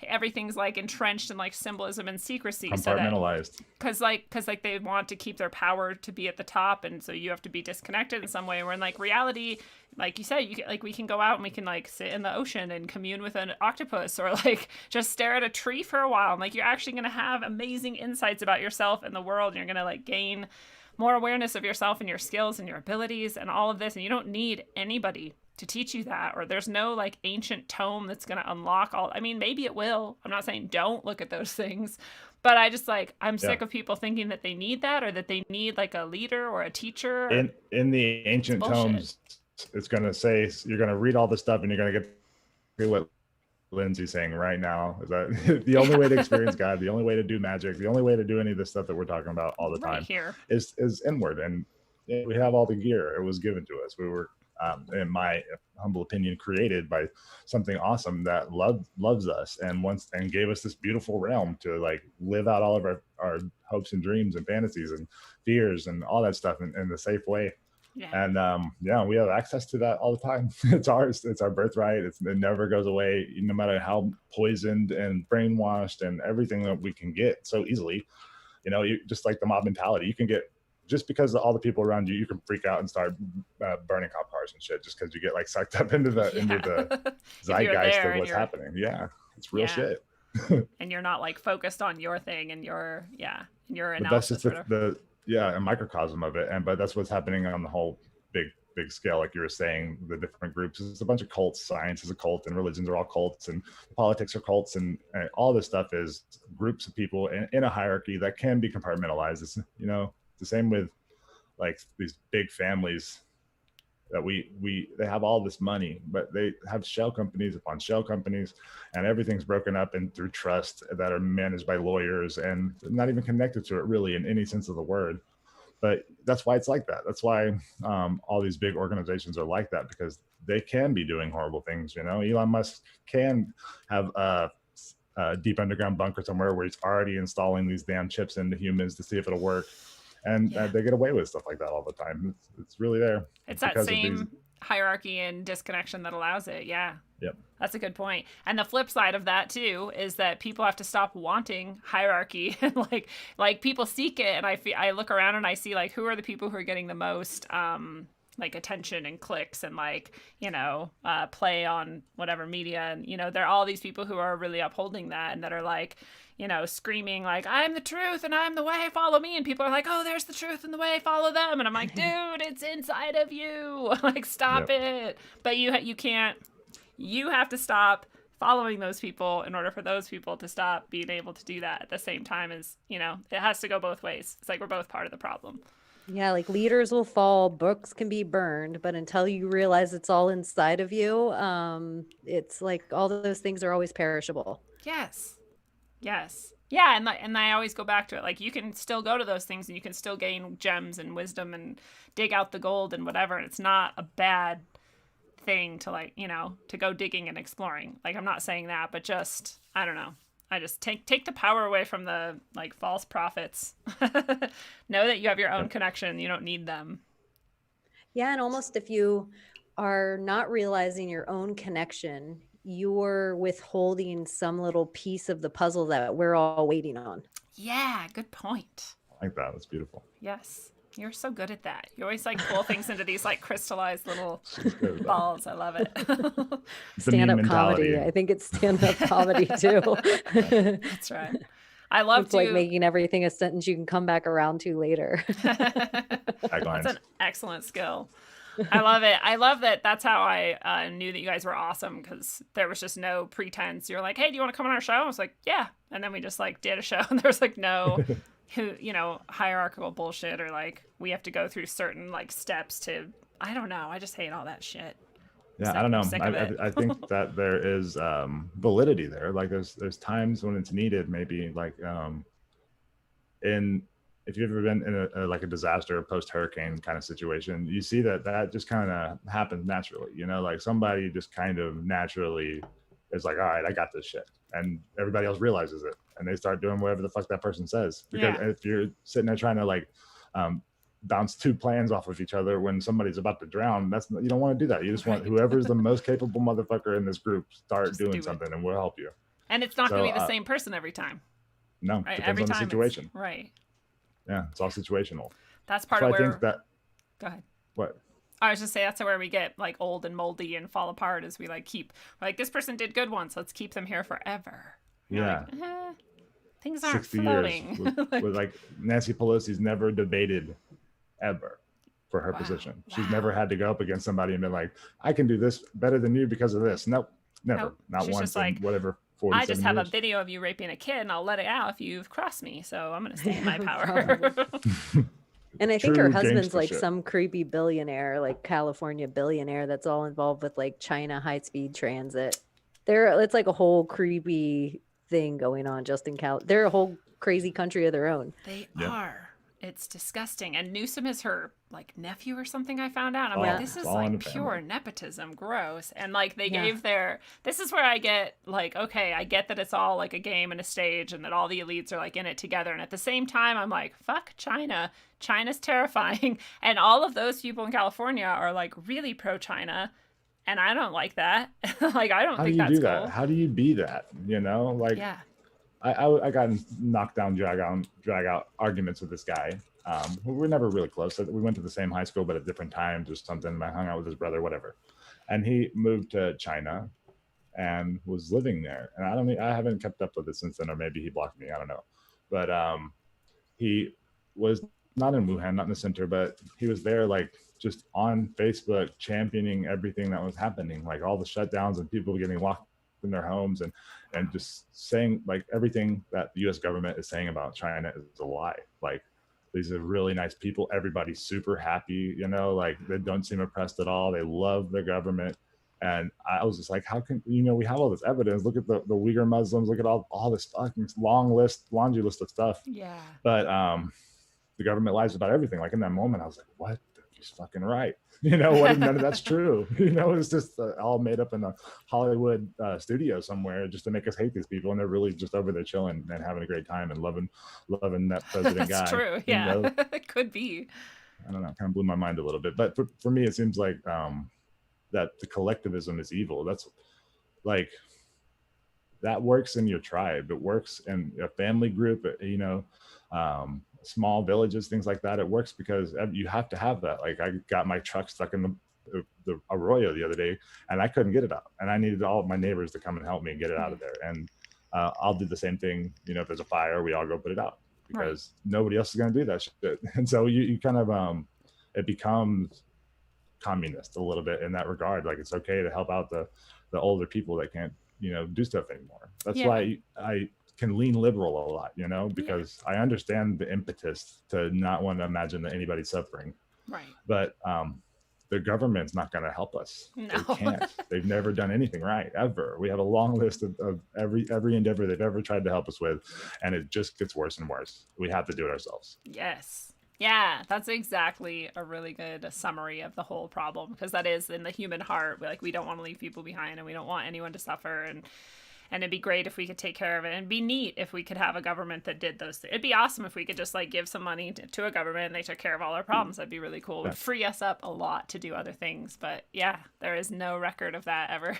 Speaker 2: everything's entrenched in symbolism and secrecy,
Speaker 4: compartmentalized,
Speaker 2: because they want to keep their power to be at the top, and so you have to be disconnected in some way. Where in reality, like you said, we can go out and we can sit in the ocean and commune with an octopus, or just stare at a tree for a while, and you're actually going to have amazing insights about yourself and the world, and you're going to gain more awareness of yourself and your skills and your abilities and all of this, and you don't need anybody to teach you that, or there's no ancient tome that's going to unlock all. I mean, maybe it will. I'm not saying don't look at those things, but I just I'm sick of people thinking that they need that, or that they need a leader or a teacher.
Speaker 4: In the ancient tomes, it's going to say you're going to read all this stuff and you're going to get what Lindsay's saying right now, is that the only way to experience God, the only way to do magic, the only way to do any of this stuff that we're talking about all the time is inward. And we have all the gear. It was given to us. We were, in my humble opinion, created by something awesome that loves us and gave us this beautiful realm to live out all of our hopes and dreams and fantasies and fears and all that stuff in a safe way.
Speaker 2: Yeah.
Speaker 4: And we have access to that all the time. It's ours. It's our birthright. It never goes away, no matter how poisoned and brainwashed and everything that we can get so easily. You just like the mob mentality. You can get, just because of all the people around you, you can freak out and start burning cop cars and shit, just because you get sucked up into the zeitgeist of what's happening. Yeah, it's real shit.
Speaker 2: And you're not focused on your thing and your analysis.
Speaker 4: But that's just a microcosm of it. But that's what's happening on the whole big scale. Like you were saying, the different groups, it's a bunch of cults. Science is a cult, and religions are all cults, and politics are cults, and all this stuff is groups of people in a hierarchy that can be compartmentalized. It's, the same with like these big families that they have all this money, but they have shell companies upon shell companies, and everything's broken up and through trust that are managed by lawyers and not even connected to it really in any sense of the word. But that's why it's like that. That's why all these big organizations are like that, because they can be doing horrible things. Elon Musk can have a deep underground bunker somewhere where he's already installing these damn chips into humans to see if it'll work. And they get away with stuff like that all the time. It's really there.
Speaker 2: It's that same hierarchy and disconnection that allows it. Yeah.
Speaker 4: Yep.
Speaker 2: That's a good point. And the flip side of that too is that people have to stop wanting hierarchy. like people seek it, and I look around and I see like who are the people who are getting the most like attention and clicks and play on whatever media, and there are all these people who are really upholding that and that are like screaming like, I'm the truth and I'm the way, follow me. And people are like, oh, there's the truth and the way, follow them. And I'm like, dude, it's inside of you. Like, stop it. But you can't, you have to stop following those people in order for those people to stop being able to do that at the same time. As, it has to go both ways. It's like we're both part of the problem.
Speaker 3: Yeah, like leaders will fall, books can be burned, but until you realize it's all inside of you, it's like all those things are always perishable.
Speaker 2: Yes. Yeah, and I always go back to it. Like, you can still go to those things and you can still gain gems and wisdom and dig out the gold and whatever. And it's not a bad thing to to go digging and exploring. Like, I'm not saying that, but just, I don't know. I just take the power away from the false prophets. Know that you have your own connection. You don't need them.
Speaker 3: Yeah, and almost if you are not realizing your own connection, you're withholding some little piece of the puzzle that we're all waiting on.
Speaker 2: Yeah, good point.
Speaker 4: I like that. That's beautiful.
Speaker 2: Yes. You're so good at that. You always pull things into these crystallized little balls. I love it.
Speaker 3: Stand-up comedy. I think it's stand-up comedy too.
Speaker 2: That's right. I love
Speaker 3: it's like making everything a sentence you can come back around to later.
Speaker 2: That's an excellent skill. I love it. I love that. That's how I knew that you guys were awesome, because there was just no pretense. You're like, hey, do you want to come on our show? I was like, yeah. And then we just did a show, and there was no hierarchical bullshit, or we have to go through certain steps to, I don't know. I just hate all that shit.
Speaker 4: Yeah, I don't know. I think that there is validity there. There's times when it's needed, maybe if you've ever been in a disaster, post-hurricane kind of situation, you see that just kind of happens naturally. Somebody just kind of naturally is like, all right, I got this shit. And everybody else realizes it. And they start doing whatever the fuck that person says. Because if you're sitting there trying to bounce two plans off of each other when somebody's about to drown, you don't want to do that. You just want whoever's the most capable motherfucker in this group start doing something, and we'll help you.
Speaker 2: And it's not going to be the same person every time.
Speaker 4: No,
Speaker 2: right?
Speaker 4: Depends on the situation.
Speaker 2: Right.
Speaker 4: Yeah, it's all situational.
Speaker 2: That's part of where...
Speaker 4: I think that...
Speaker 2: Go ahead.
Speaker 4: What?
Speaker 2: I was just saying that's where we get old and moldy and fall apart, as we keep... this person did good once, let's keep them here forever.
Speaker 4: Yeah.
Speaker 2: Things aren't
Speaker 4: 60
Speaker 2: flowing.
Speaker 4: Years with Nancy Pelosi's never debated ever for her position. She's never had to go up against somebody and been like, I can do this better than you because of this. Nope. Never. Nope. Not
Speaker 2: She's
Speaker 4: once
Speaker 2: just
Speaker 4: in whatever 47
Speaker 2: I just have
Speaker 4: years.
Speaker 2: A video of you raping a kid, and I'll let it out if you've crossed me, so I'm going to stay in my power.
Speaker 3: And I think her husband's
Speaker 4: shit.
Speaker 3: some creepy billionaire, California billionaire that's all involved with China high-speed transit. It's a whole creepy thing going on just in Cal. They're a whole crazy country of their own.
Speaker 2: They are. It's disgusting. And Newsom is her nephew or something, I found out. I'm this is pure nepotism. Gross. And they gave this is where I get okay, I get that it's all a game and a stage, and that all the elites are in it together. And at the same time, I'm fuck China. China's terrifying. And all of those people in California are really pro-China. And I don't like that. I don't think that's cool.
Speaker 4: How do you be that?
Speaker 2: Yeah.
Speaker 4: I got knocked down, drag out arguments with this guy. We were never really close. We went to the same high school, but at different times or something. I hung out with his brother, whatever. And he moved to China and was living there. And I haven't kept up with it since then, or maybe he blocked me. I don't know. But he was not in Wuhan, not in the center, but he was there like just on Facebook championing everything that was happening, like all the shutdowns and people getting locked in their homes, and just saying like everything that the US government is saying about China is a lie. Like, these are really nice people. Everybody's super happy, you know, like they don't seem oppressed at all. They love their government. And I was just like, how can, you know, we have all this evidence. Look at the Uyghur Muslims, look at all this fucking laundry list of stuff.
Speaker 2: Yeah.
Speaker 4: But the government lies about everything. Like in that moment, I was like, what? He's fucking right. You know, what if none of that's true? You know, it's just all made up in a Hollywood studio somewhere just to make us hate these people. And they're really just over there chilling and having a great time and loving that president
Speaker 2: that's
Speaker 4: guy.
Speaker 2: True. Yeah.
Speaker 4: You know?
Speaker 2: It could be.
Speaker 4: I don't know, kind of blew my mind a little bit. But for me, it seems like that the collectivism is evil. That's like, that works in your tribe. It works in a family group, you know, small villages, things like that. It works because you have to have that. Like, I got my truck stuck in the arroyo the other day and I couldn't get it out, and I needed all of my neighbors to come and help me get it out of there. And I'll do the same thing, you know, if there's a fire, we all go put it out, because nobody else is going to do that shit. And so you kind of it becomes communist a little bit in that regard. Like, it's okay to help out the older people that can't, you know, do stuff anymore. That's why I can lean liberal a lot, you know, because I understand the impetus to not want to imagine that anybody's suffering.
Speaker 2: Right.
Speaker 4: But the government's not going to help us.
Speaker 2: No.
Speaker 4: They can't. They've never done anything right, ever. We have a long list of every endeavor they've ever tried to help us with, and it just gets worse and worse. We have to do it ourselves.
Speaker 2: Yes. Yeah, that's exactly a really good summary of the whole problem, because that is in the human heart. We don't want to leave people behind, and we don't want anyone to suffer, and it'd be great if we could take care of it, and it'd be neat if we could have a government that did those things. It'd be awesome if we could just like give some money to a government and they took care of all our problems. That'd be really cool. It would free us up a lot to do other things. But yeah, there is no record of that ever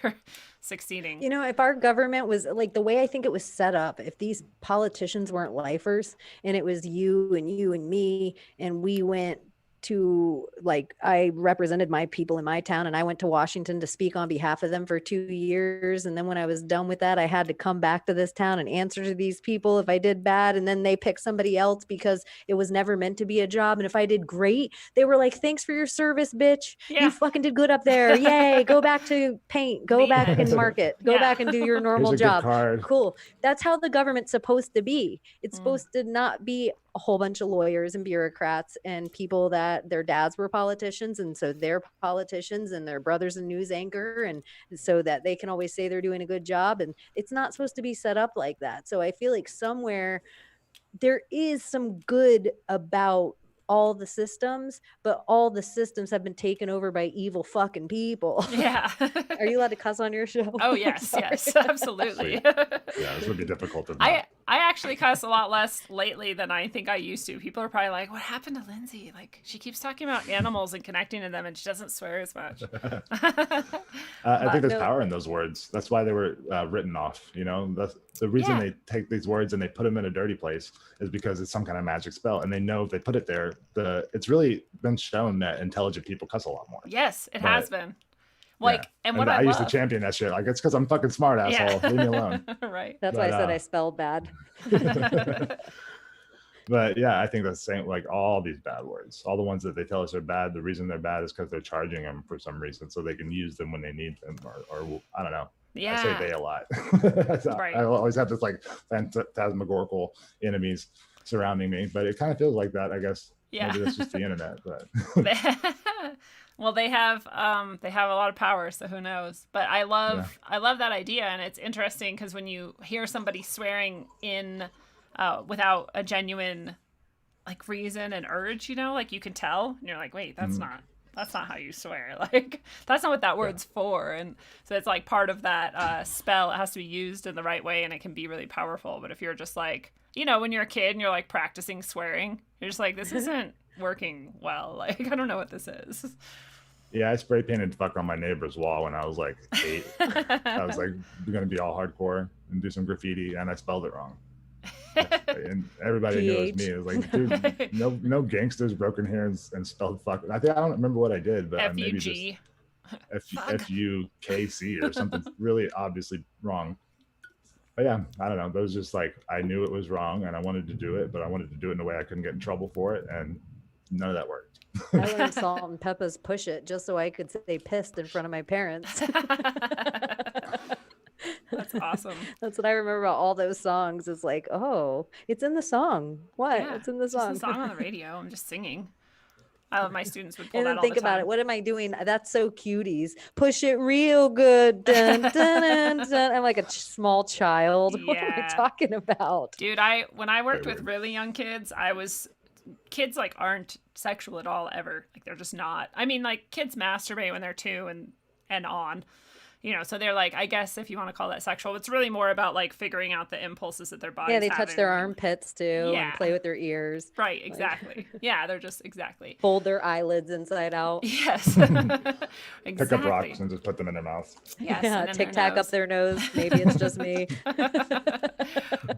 Speaker 2: succeeding.
Speaker 3: You know, if our government was like the way I think it was set up, if these politicians weren't lifers and it was you and me, and we went to, like, I represented my people in my town and I went to Washington to speak on behalf of them for 2 years. And then when I was done with that, I had to come back to this town and answer to these people if I did bad. And then they picked somebody else because it was never meant to be a job. And if I did great, they were like, thanks for your service, bitch. Yeah. You fucking did good up there. Yay. Go back to paint. Go back and market. Go back and do your normal job. Cool. That's how the government's supposed to be. It's supposed to not be a whole bunch of lawyers and bureaucrats and people that their dads were politicians, and so they're politicians, and their brother's a news anchor, and so that they can always say they're doing a good job. And it's not supposed to be set up like that. So I feel like somewhere there is some good about all the systems, but all the systems have been taken over by evil fucking people.
Speaker 2: Yeah.
Speaker 3: Are you allowed to cuss on your show?
Speaker 2: Oh, yes, yes, absolutely.
Speaker 4: Yeah, this would be difficult.
Speaker 2: I actually cuss a lot less lately than I think I used to. People are probably like, what happened to Lindsay? Like, she keeps talking about animals and connecting to them, and she doesn't swear as much.
Speaker 4: I think there's power in those words. That's why they were written off. You know, that's the reason they take these words and they put them in a dirty place is because it's some kind of magic spell, and they know if they put it there, it's really been shown that intelligent people cuss a lot more.
Speaker 2: Yes, it has been. Like, and what
Speaker 4: I used to champion that shit. Like, it's because I'm fucking smart, asshole. Leave me alone.
Speaker 2: Right.
Speaker 3: That's why I said I spelled bad.
Speaker 4: But yeah, I think that's the same. Like, all these bad words, all the ones that they tell us are bad, the reason they're bad is because they're charging them for some reason, so they can use them when they need them, or I don't know. Yeah. I say they a lot. Right. I always have this like phantasmagorical enemies surrounding me, but it kind of feels like that, I guess. Yeah. Maybe that's just the internet, but.
Speaker 2: Well, they have a lot of power, so who knows? But I love that idea, and it's interesting because when you hear somebody swearing in without a genuine like reason and urge, you know, like you can tell, and you're like, wait, that's not how you swear. Like, that's not what that word's for. And so it's like part of that spell. It has to be used in the right way, and it can be really powerful. But if you're just like, you know, when you're a kid and you're like practicing swearing, you're just like, this isn't working well. Like, I don't know what this is.
Speaker 4: Yeah, I spray painted fuck on my neighbor's wall when I was like 8. I was like, we're going to be all hardcore and do some graffiti, and I spelled it wrong. And everybody knew it was me. It was like, dude, no gangsters broke in here and spelled fuck. I don't remember what I did, but maybe just F-U-K-C or something really obviously wrong. But yeah, I don't know. That was just like, I knew it was wrong and I wanted to do it, but I wanted to do it in a way I couldn't get in trouble for it. And none of that worked.
Speaker 3: I learned Salt and Peppa's Push It just so I could say pissed in front of my parents.
Speaker 2: That's awesome.
Speaker 3: That's what I remember about all those songs is like, oh, it's in the song. What?
Speaker 2: Yeah,
Speaker 3: it's in the song.
Speaker 2: It's the song on the radio. I'm just singing. I love my students would pull
Speaker 3: and
Speaker 2: that
Speaker 3: then
Speaker 2: all
Speaker 3: think
Speaker 2: the time.
Speaker 3: about it. What am I doing? That's so cuties. Push it real good. Dun, dun, dun, dun. I'm like a small child.
Speaker 2: Yeah.
Speaker 3: What am I talking about?
Speaker 2: Dude, when I worked with really young kids, kids like aren't sexual at all ever. Like they're just not. I mean, like kids masturbate when they're 2 and on. You know, so they're like, I guess if you want to call that sexual, it's really more about like figuring out the impulses that their bodies
Speaker 3: Yeah, they touch their armpits too and play with their ears.
Speaker 2: Right, exactly. Yeah, they're just
Speaker 3: fold their eyelids inside out.
Speaker 2: Yes. Exactly.
Speaker 4: Pick up rocks and just put them in their mouth.
Speaker 2: Yes.
Speaker 3: Yeah, Tic Tac up their nose. Maybe it's just me.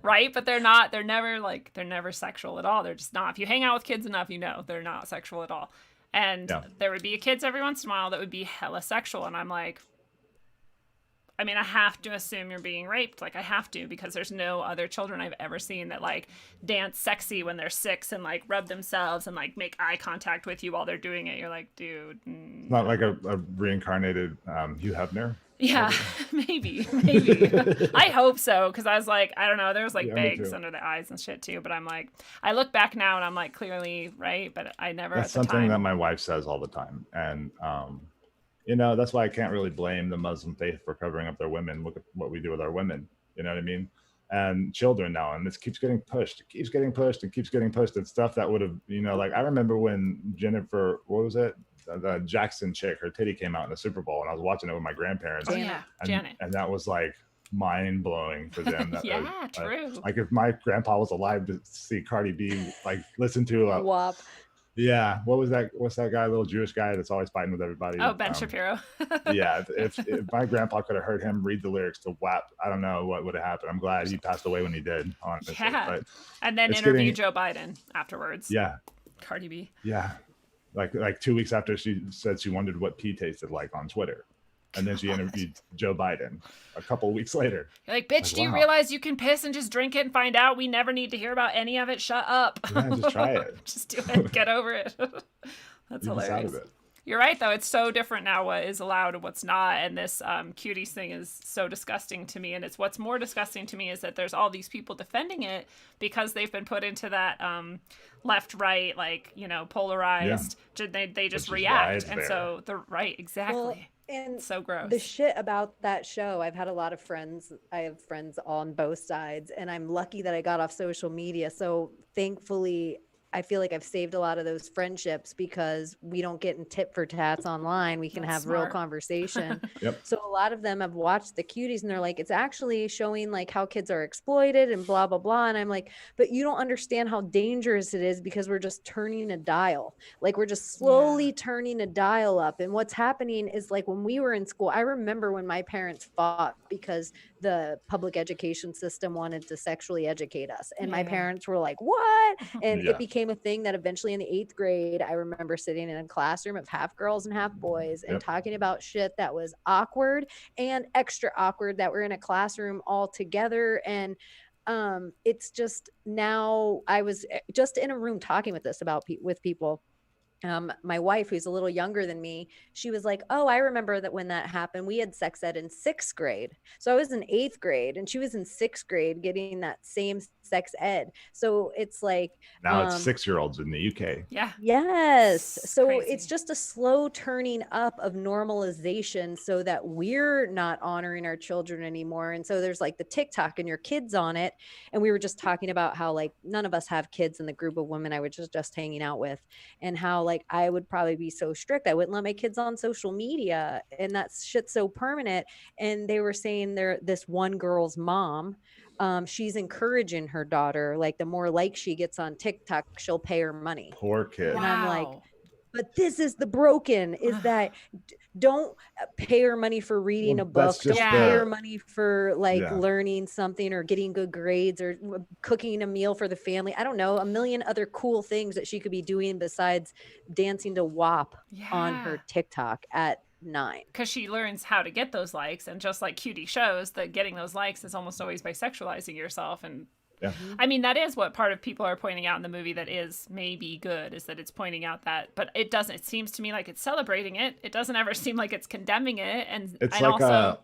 Speaker 2: Right, but they're never sexual at all. They're just not. If you hang out with kids enough, you know they're not sexual at all. And there would be kids every once in a while that would be hella sexual, and I'm like, I mean, I have to assume you're being raped. Like, I have to, because there's no other children I've ever seen that, like, dance sexy when they're 6 and, like, rub themselves and, like, make eye contact with you while they're doing it. You're like, dude.
Speaker 4: Not like a reincarnated Hugh Hefner?
Speaker 2: Yeah, maybe. I hope so, because I was like, I don't know. There was, like, bags under the eyes and shit, too. But I'm like, I look back now and I'm like, clearly, right? But I never
Speaker 4: That's
Speaker 2: at the time.
Speaker 4: something that my wife says all the time. And, you know, that's why I can't really blame the Muslim faith for covering up their women. Look at what we do with our women. You know what I mean? And children now. And this keeps getting pushed. It keeps getting pushed. It keeps getting pushed. And stuff that would have, you know, like I remember when Jennifer, what was it? The Jackson chick, her titty came out in the Super Bowl. And I was watching it with my grandparents.
Speaker 2: Oh, yeah. Janet.
Speaker 4: And that was like mind blowing for them.
Speaker 2: Yeah, true.
Speaker 4: Like if my grandpa was alive to see Cardi B, like listen to
Speaker 3: WAP.
Speaker 4: Yeah, what was that? What's that guy? Little Jewish guy that's always fighting with everybody.
Speaker 2: Oh, Ben Shapiro.
Speaker 4: Yeah, if my grandpa could have heard him read the lyrics to WAP, I don't know what would have happened. I'm glad he passed away when he did. Honestly,
Speaker 2: yeah, and then interview Joe Biden afterwards.
Speaker 4: Yeah,
Speaker 2: Cardi B.
Speaker 4: Yeah, like 2 weeks after she said she wondered what pee tasted like on Twitter. And then she interviewed Joe Biden a couple of weeks later.
Speaker 2: You're like, bitch, do you realize you can piss and just drink it and find out? We never need to hear about any of it. Shut up.
Speaker 4: Yeah, just try it.
Speaker 2: Just do it. Get over it. That's hilarious. You're right, though. It's so different now what is allowed and what's not. And this cuties thing is so disgusting to me. And it's what's more disgusting to me is that there's all these people defending it because they've been put into that left, right, like, you know, polarized. Yeah. They just react. And so the right, exactly.
Speaker 3: Well, and
Speaker 2: so gross.
Speaker 3: The shit about that show, I've had a lot of friends. I have friends on both sides, and I'm lucky that I got off social media. So thankfully, I feel like I've saved a lot of those friendships because we don't get in tit for tats online. We can have real conversation.
Speaker 4: Yep.
Speaker 3: So a lot of them have watched the cuties and they're like, it's actually showing like how kids are exploited and blah, blah, blah. And I'm like, but you don't understand how dangerous it is because we're just turning a dial. Like we're just slowly turning a dial up. And what's happening is like when we were in school, I remember when my parents fought because the public education system wanted to sexually educate us. And my parents were like, what? And it became a thing that eventually in the 8th grade, I remember sitting in a classroom of half girls and half boys and talking about shit that was awkward and extra awkward that we're in a classroom all together. And it's just now I was just in a room talking with this with people. My wife, who's a little younger than me, she was like, oh, I remember that when that happened, we had sex ed in 6th grade. So I was in 8th grade and she was in 6th grade getting that same sex ed. So it's like
Speaker 4: now it's 6-year-olds in the UK.
Speaker 2: Yeah.
Speaker 3: Yes. So it's just a slow turning up of normalization so that we're not honoring our children anymore. And so there's like the TikTok and your kids on it. And we were just talking about how like none of us have kids in the group of women I was just hanging out with, and how like I would probably be so strict. I wouldn't let my kids on social media, and that shit's so permanent. And they were saying this one girl's mom, she's encouraging her daughter, like the more likes she gets on TikTok, she'll pay her money.
Speaker 4: Poor kid.
Speaker 3: And I'm like, but this is the broken, is that don't pay her money for reading a book. Don't pay her money for like learning something or getting good grades or cooking a meal for the family. I don't know, a million other cool things that she could be doing besides dancing to WAP on her TikTok at 9.
Speaker 2: Because she learns how to get those likes, and just like Cutie shows, that getting those likes is almost always by sexualizing yourself. And
Speaker 4: yeah.
Speaker 2: I mean, that is what part of people are pointing out in the movie that is maybe good, is that it's pointing out that, but it doesn't, it seems to me like it's celebrating it. It doesn't ever seem like it's condemning it. And
Speaker 4: it's
Speaker 2: and
Speaker 4: like
Speaker 2: also,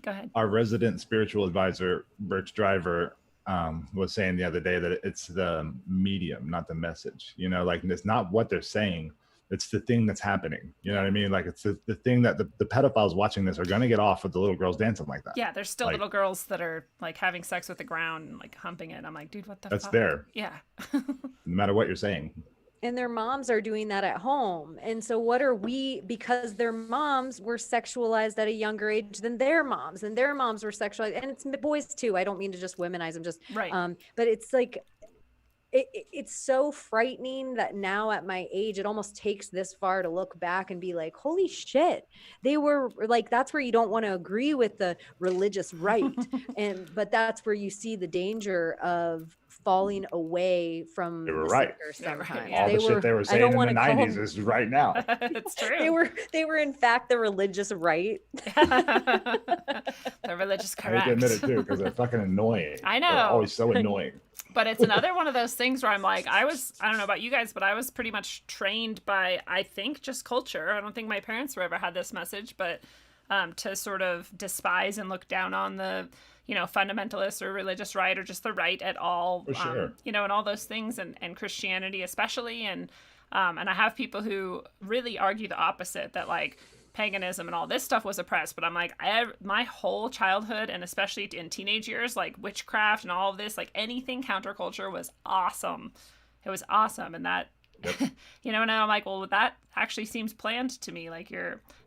Speaker 2: go ahead.
Speaker 4: Our resident spiritual advisor, Birch Driver, was saying the other day that it's the medium, not the message. You know, like it's not what they're saying. It's the thing that's happening. You know what I mean? Like it's the thing that the pedophiles watching this are going to get off with the little girls dancing like that.
Speaker 2: Yeah, there's still little girls that are like having sex with the ground and like humping it. I'm like, dude, what the
Speaker 4: That's
Speaker 2: fuck?
Speaker 4: there.
Speaker 2: Yeah.
Speaker 4: No matter what you're saying.
Speaker 3: And their moms are doing that at home. And so what are we, because their moms were sexualized at a younger age than their moms, and their moms were sexualized, and it's boys too. I don't mean to just womanize them, just
Speaker 2: right.
Speaker 3: But it's like, it's so frightening that now at my age, it almost takes this far to look back and be like, holy shit, they were like, that's where you don't want to agree with the religious right. But that's where you see the danger of falling away from
Speaker 4: they were right.
Speaker 3: Sometimes.
Speaker 2: Yeah.
Speaker 4: All the shit they were saying in the 90s is right now.
Speaker 2: It's true.
Speaker 3: They were in fact the religious right.
Speaker 2: The religious correct.
Speaker 4: I hate to admit it too, because they're fucking annoying.
Speaker 2: I know.
Speaker 4: They're always so annoying.
Speaker 2: But it's another one of those things where I'm like, I don't know about you guys, but I was pretty much trained by, I think, just culture. I don't think my parents were ever had this message, but to sort of despise and look down on the, you know, fundamentalists or religious right, or just the right at all,
Speaker 4: For sure.
Speaker 2: You know, and all those things, and Christianity especially. And I have people who really argue the opposite, that like paganism and all this stuff was oppressed. But I'm like, my whole childhood, and especially in teenage years, like witchcraft and all of this, like anything counterculture was awesome. It was awesome. And that, yep. You know, and I'm like, well, that actually seems planned to me. Like,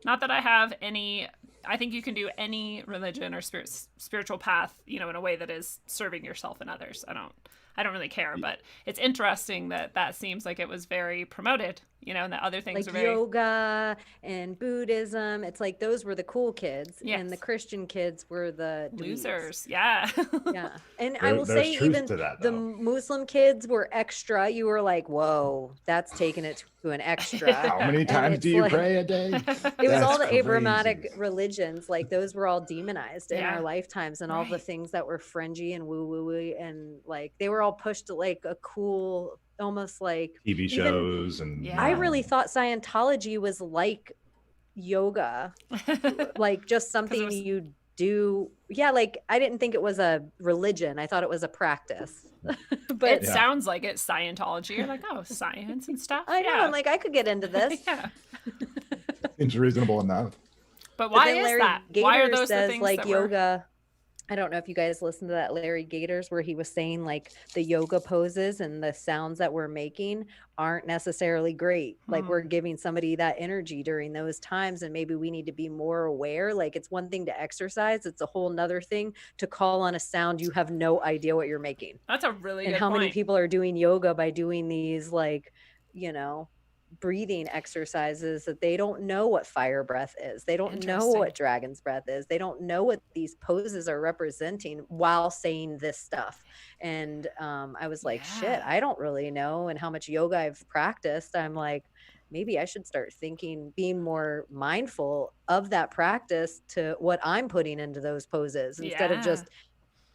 Speaker 2: not that I have any, I think you can do any religion or spiritual path, you know, in a way that is serving yourself and others. I don't really care, but it's interesting that seems like it was very promoted, you know, and the other things
Speaker 3: like
Speaker 2: are very
Speaker 3: yoga and Buddhism. It's like those were the cool kids,
Speaker 2: yes.
Speaker 3: And the Christian kids were the
Speaker 2: losers. Yeah.
Speaker 3: Yeah. And I will say even the Muslim kids were extra. You were like, whoa, that's taking it to an extra.
Speaker 4: How many times do you pray a day?
Speaker 3: It was all the Abrahamic religions. Like those were all demonized in our lifetimes, and all the things that were fringy and woo-woo-woo, and like they were all pushed to like a cool, almost like
Speaker 4: TV shows. And
Speaker 3: I really thought Scientology was like yoga, like just something you do. Yeah, like I didn't think it was a religion. I thought it was a practice. But
Speaker 2: it sounds like it's Scientology. You're like, oh, science and stuff.
Speaker 3: I know. I'm like, I could get into this.
Speaker 2: Yeah.
Speaker 4: It's reasonable enough.
Speaker 2: But why is
Speaker 3: Larry
Speaker 2: that?
Speaker 3: Gators
Speaker 2: why are those
Speaker 3: says,
Speaker 2: the things
Speaker 3: like
Speaker 2: that
Speaker 3: yoga? I don't know if you guys listened to that Larry Gators, where he was saying like the yoga poses and the sounds that we're making aren't necessarily great. Like we're giving somebody that energy during those times, and maybe we need to be more aware. Like it's one thing to exercise. It's a whole nother thing to call on a sound you have no idea what you're making.
Speaker 2: That's a really good
Speaker 3: point. And how many
Speaker 2: point.
Speaker 3: people are doing yoga by doing these, like, you know, breathing exercises that they don't know what fire breath is. They don't know what dragon's breath is. They don't know what these poses are representing while saying this stuff. And I was like, shit, I don't really know. And how much yoga I've practiced, I'm like, maybe I should start thinking, being more mindful of that practice to what I'm putting into those poses instead of just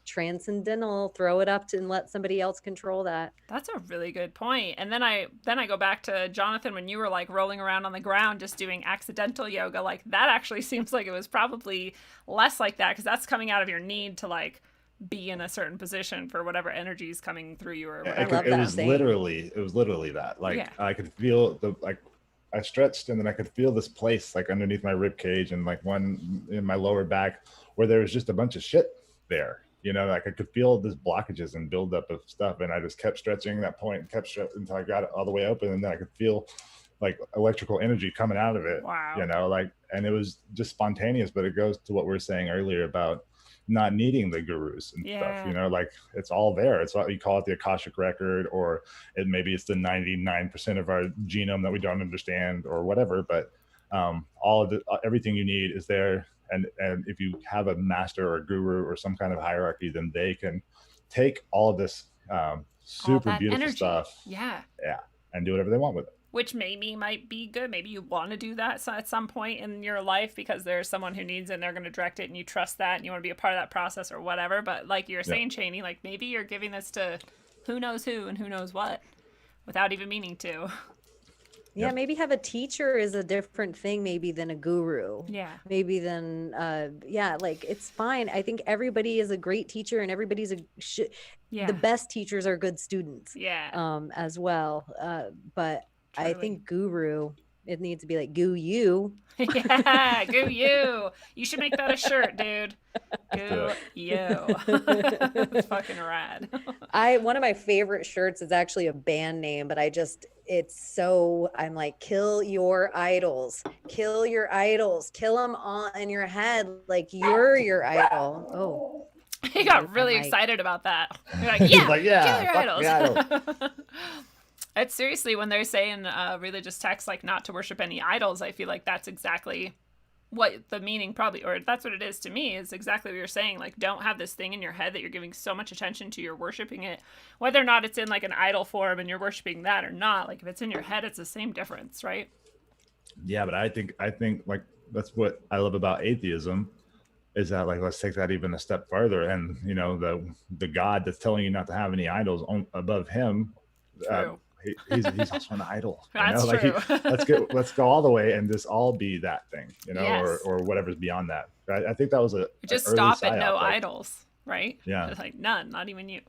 Speaker 3: transcendental, throw it up and let somebody else control that.
Speaker 2: That's a really good point. And then I go back to Jonathan, when you were like rolling around on the ground just doing accidental yoga, like that actually seems like it was probably less like that, because that's coming out of your need to like be in a certain position for whatever energy is coming through you or whatever.
Speaker 4: It was literally that. Like I could feel I stretched, and then I could feel this place like underneath my rib cage and like one in my lower back where there was just a bunch of shit there. You know, like I could feel these blockages and buildup of stuff, and I just kept stretching that point, kept stretching until I got it all the way open, and then I could feel like electrical energy coming out of it.
Speaker 2: Wow.
Speaker 4: You know, like, and it was just spontaneous, but it goes to what we were saying earlier about not needing the gurus and stuff. You know, like it's all there. It's what we call it, the Akashic record, or maybe it's the 99% of our genome that we don't understand or whatever. But all of everything you need is there. And if you have a master or a guru or some kind of hierarchy, then they can take all of this super beautiful stuff, and do whatever they want with it.
Speaker 2: which maybe might be good. Maybe you want to do that at some point in your life because there's someone who needs it and they're going to direct it and you trust that and you want to be a part of that process or whatever. But like you're saying, Chaney, like maybe you're giving this to who knows who and who knows what without even meaning to.
Speaker 3: Yeah, maybe have a teacher is a different thing maybe than a guru.
Speaker 2: Yeah.
Speaker 3: Maybe than, like it's fine. I think everybody is a great teacher and everybody's the best teachers are good students.
Speaker 2: Yeah.
Speaker 3: As well. But
Speaker 2: Totally.
Speaker 3: I think guru, it needs to be like goo you.
Speaker 2: Yeah, goo you. You should make that a shirt, dude. Goo you. It's fucking rad.
Speaker 3: One of my favorite shirts is actually a band name, but I'm like, kill your idols, kill them all in your head. Like you're your idol. Oh,
Speaker 2: he got really excited about that. You're like, kill your idols. It's seriously, when they're saying religious texts like not to worship any idols, I feel like that's exactly what the meaning probably, or that's what it is to me, is exactly what you're saying. Like, don't have this thing in your head that you're giving so much attention to, you're worshiping it, whether or not it's in like an idol form and you're worshiping that or not. Like if it's in your head, it's the same difference, right?
Speaker 4: Yeah, but I think like that's what I love about atheism, is that like, let's take that even a step further. And you know, the God that's telling you not to have any idols above him, he's also an idol.
Speaker 2: That's true.
Speaker 4: Let's go all the way and just all be that thing, you know,
Speaker 2: yes.
Speaker 4: or whatever's beyond that. I think that was
Speaker 2: just stop at no idols, right?
Speaker 4: Yeah,
Speaker 2: just like none, not even you.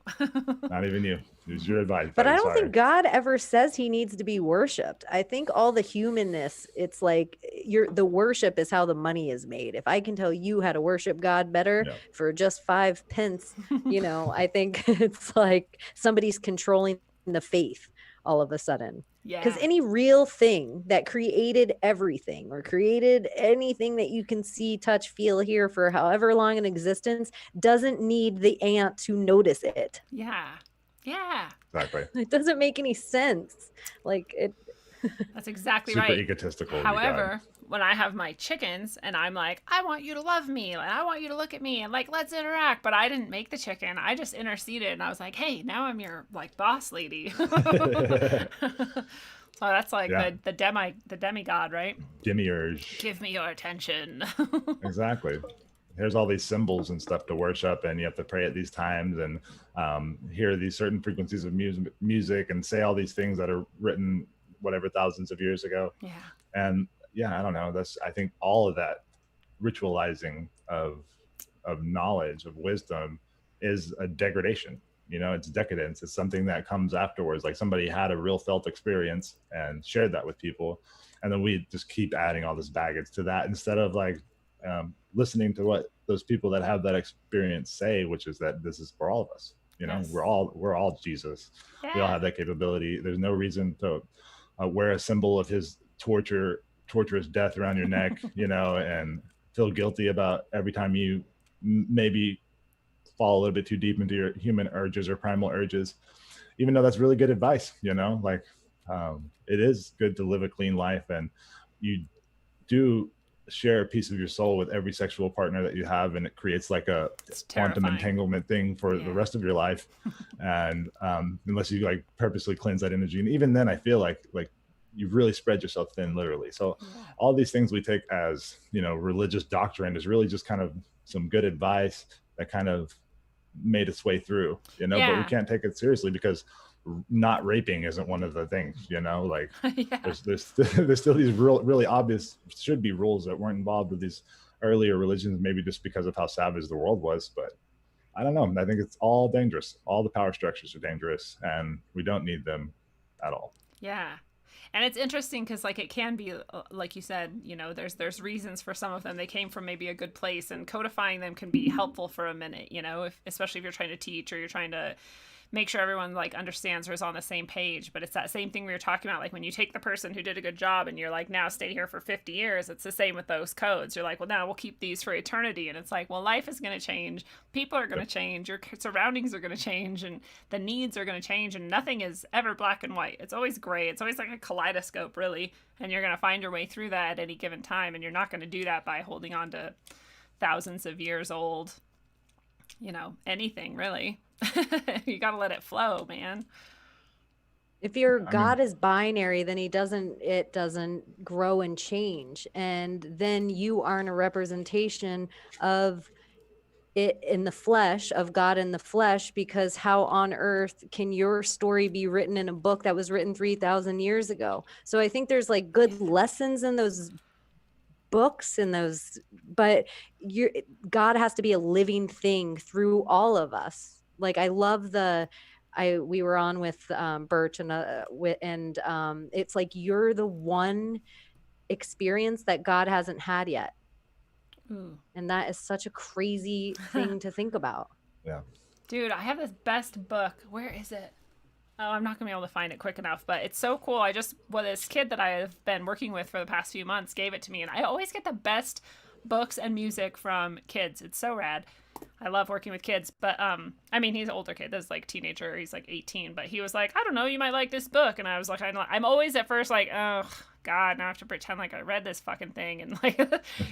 Speaker 4: Not even you. It's your advice.
Speaker 3: But I don't think God ever says he needs to be worshipped. I think all the humanness, it's like the worship is how the money is made. If I can tell you how to worship God better for just 5 pence, you know, I think it's like somebody's controlling the faith all of a sudden. Because any real thing that created everything or created anything that you can see, touch, feel, hear for however long in existence doesn't need the ant to notice it.
Speaker 2: Yeah.
Speaker 4: Exactly.
Speaker 3: It doesn't make any sense. Like it.
Speaker 2: That's exactly
Speaker 4: Super
Speaker 2: right.
Speaker 4: egotistical.
Speaker 2: However, when I have my chickens and I'm like, I want you to love me and I want you to look at me and like, let's interact. But I didn't make the chicken. I just interceded and I was like, hey, now I'm your like boss lady. So that's like the demigod, right?
Speaker 4: Demiurge.
Speaker 2: Give me your attention.
Speaker 4: Exactly. Here's all these symbols and stuff to worship, and you have to pray at these times and hear these certain frequencies of music and say all these things that are written whatever thousands of years ago.
Speaker 2: Yeah.
Speaker 4: And I don't know. I think all of that ritualizing of knowledge, of wisdom, is a degradation. You know, it's decadence. It's something that comes afterwards. Like somebody had a real felt experience and shared that with people, and then we just keep adding all this baggage to that instead of like listening to what those people that have that experience say, which is that this is for all of us. You know, we're all Jesus. Yeah. We all have that capability. There's no reason to wear a symbol of his torturous death around your neck, you know, and feel guilty about every time you maybe fall a little bit too deep into your human urges or primal urges, even though that's really good advice, you know, like it is good to live a clean life, and you do share a piece of your soul with every sexual partner that you have, and it creates like a quantum entanglement thing for the rest of your life. And unless you like purposely cleanse that energy, and even then I feel like you've really spread yourself thin, literally. So all these things we take as, you know, religious doctrine is really just kind of some good advice that kind of made its way through, you know. But we can't take it seriously because not raping isn't one of the things, you know, like there's still these really obvious should be rules that weren't involved with these earlier religions, maybe just because of how savage the world was. But I don't know, I think it's all dangerous. All the power structures are dangerous, and we don't need them at all.
Speaker 2: And it's interesting because like it can be like you said, you know, there's reasons for some of them. They came from maybe a good place, and codifying them can be helpful for a minute, you know, especially if you're trying to teach or you're trying to make sure everyone like understands or is on the same page. But it's that same thing we were talking about. Like when you take the person who did a good job and you're like, now stay here for 50 years. It's the same with those codes. You're like, well, now we'll keep these for eternity. And it's like, well, life is going to change. People are going to change. Your surroundings are going to change, and the needs are going to change, and nothing is ever black and white. It's always gray. It's always like a kaleidoscope, really. And you're going to find your way through that at any given time. And you're not going to do that by holding on to thousands of years old, you know, anything really. You got to let it flow, man.
Speaker 3: If your God is binary, then it doesn't grow and change. And then you aren't a representation of it in the flesh, of God in the flesh, because how on earth can your story be written in a book that was written 3,000 years ago? So I think there's like good lessons in those books and those, but God has to be a living thing through all of us. Like I love we were on with Birch and it's like you're the one experience that God hasn't had yet. Ooh. And that is such a crazy thing to think about.
Speaker 4: Yeah.
Speaker 2: Dude, I have this best book. Where is it? Oh, I'm not gonna be able to find it quick enough, but it's so cool. This kid that I have been working with for the past few months gave it to me, and I always get the best books and music from kids. It's so rad. I love working with kids, but I mean, he's an older kid. This is like teenager. He's like 18, but he was like, I don't know, you might like this book, and I was like, I'm always at first like, oh God, now I have to pretend like I read this fucking thing and like,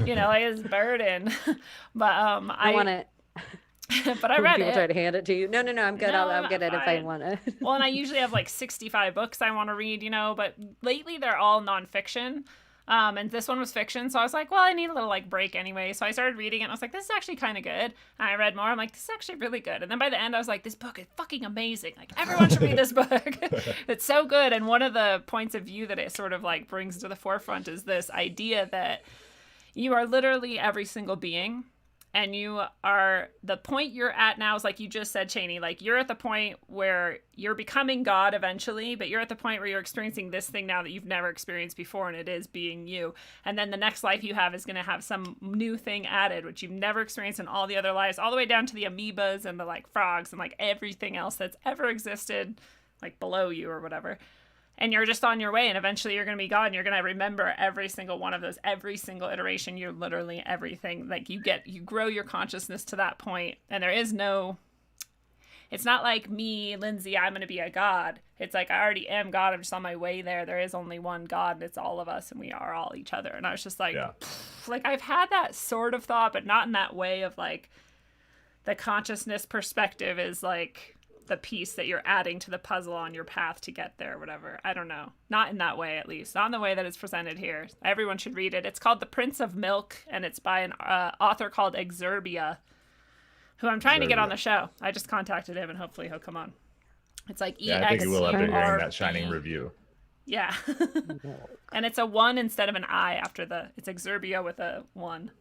Speaker 2: you know, like it's burden. But
Speaker 3: I want it.
Speaker 2: But I read
Speaker 3: People
Speaker 2: it.
Speaker 3: try to hand it to you. No, I'm good.
Speaker 2: No,
Speaker 3: I'll get it if I want it.
Speaker 2: Well, and I usually have like 65 books I want to read, you know, but lately they're all nonfiction. And this one was fiction. So I was like, well, I need a little like break anyway. So I started reading it and I was like, this is actually kind of good. And I read more. I'm like, this is actually really good. And then by the end, I was like, this book is fucking amazing. Like everyone should read this book. It's so good. And one of the points of view that it sort of like brings to the forefront is this idea that you are literally every single being. And the point you're at now is like you just said, Chaney, like you're at the point where you're becoming God eventually, but you're at the point where you're experiencing this thing now that you've never experienced before, and it is being you. And then the next life you have is going to have some new thing added, which you've never experienced in all the other lives, all the way down to the amoebas and the like frogs and like everything else that's ever existed, like below you or whatever. And you're just on your way, and eventually you're going to be God, and you're going to remember every single one of those, every single iteration. You're literally everything. Like you grow your consciousness to that point, and it's not like me, Lindsay, I'm going to be a God. It's like I already am God. I'm just on my way there. There is only one God, and it's all of us, and we are all each other. And I was just like, like I've had that sort of thought, but not in that way of like the consciousness perspective is like the piece that you're adding to the puzzle on your path to get there or whatever. I don't know. Not in that way, at least. Not in the way that it's presented here. Everyone should read it. It's called The Prince of Milk, and it's by an author called Exerbia, who I'm trying to get on the show. I just contacted him, and hopefully he'll come on. It's like
Speaker 4: I think you will after hearing that shining review.
Speaker 2: Yeah. And it's a 1 instead of an I after it's Exerbia with a 1.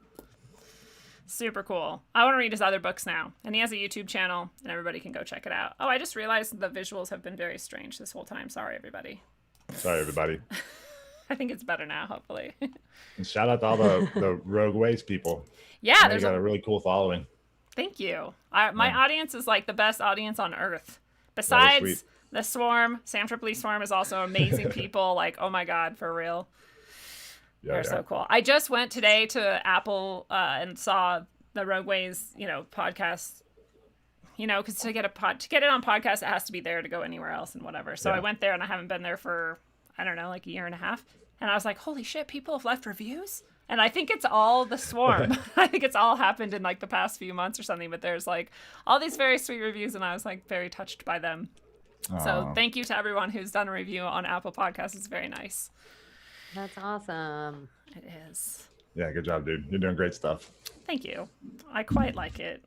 Speaker 2: Super cool. I want to read his other books now. And he has a YouTube channel, and everybody can go check it out. Oh, I just realized the visuals have been very strange this whole time. Sorry, everybody. I think it's better now, hopefully.
Speaker 4: And shout out to all the Rogue Ways people.
Speaker 2: Yeah,
Speaker 4: there's got a really cool following.
Speaker 2: Thank you. My audience is like the best audience on earth. Besides the Swarm, Sam Tripoli Swarm is also amazing people. Like, oh my God, for real. They're so cool. I just went today to Apple and saw the Rogue Ways, podcast, because to get it on podcast, it has to be there to go anywhere else and whatever. So I went there and I haven't been there for, I don't know, like a year and a half. And I was like, holy shit, people have left reviews. And I think it's all the Swarm. I think it's all happened in like the past few months or something, but there's like all these very sweet reviews and I was like very touched by them. Aww. So thank you to everyone who's done a review on Apple Podcasts. It's very nice.
Speaker 3: That's awesome.
Speaker 2: It is.
Speaker 4: Yeah, good job, dude. You're doing great stuff.
Speaker 2: Thank you. I quite like it.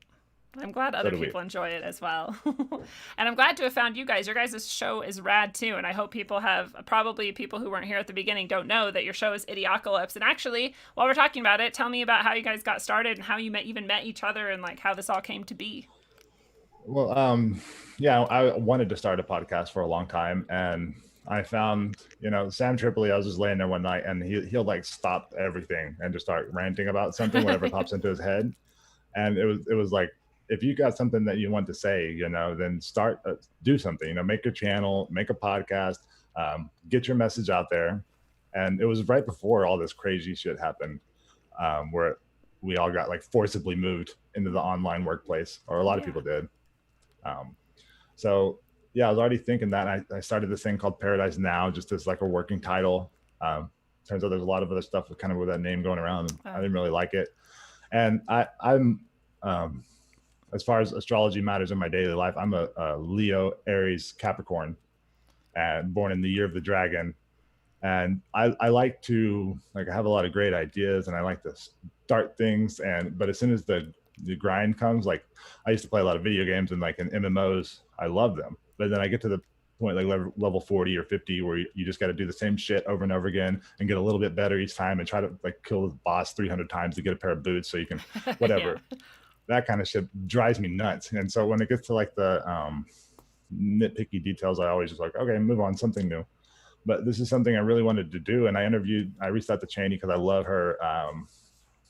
Speaker 2: I'm glad other people enjoy it as well. And I'm glad to have found you guys. Your guys' show is rad too. And I hope people who weren't here at the beginning don't know that your show is Idiocalypse. And actually, while we're talking about it, tell me about how you guys got started and how you even met each other and like how this all came to be.
Speaker 4: Well, I wanted to start a podcast for a long time, and I found, Sam Tripoli, I was just laying there one night and he'll like stop everything and just start ranting about something, whatever pops into his head. And it was like, if you got something that you want to say, then start, do something, make a channel, make a podcast, get your message out there. And it was right before all this crazy shit happened, where we all got like forcibly moved into the online workplace, or a lot of people did. So I was already thinking that. I started this thing called Paradise Now, just as like a working title. Turns out there's a lot of other stuff with that name going around. I didn't really like it. And I'm as far as astrology matters in my daily life, I'm a Leo, Aries, Capricorn. and born in the year of the dragon. And I like to, like, I have a lot of great ideas and I like to start things. But as soon as the grind comes, like I used to play a lot of video games and like in MMOs, I love them. But then I get to the point like level 40 or 50 where you just got to do the same shit over and over again and get a little bit better each time and try to like kill the boss 300 times to get a pair of boots so you can whatever. That kind of shit drives me nuts. And so when it gets to like the nitpicky details, I always just like, okay, move on, something new. But this is something I really wanted to do. And I reached out to Chaney because I love her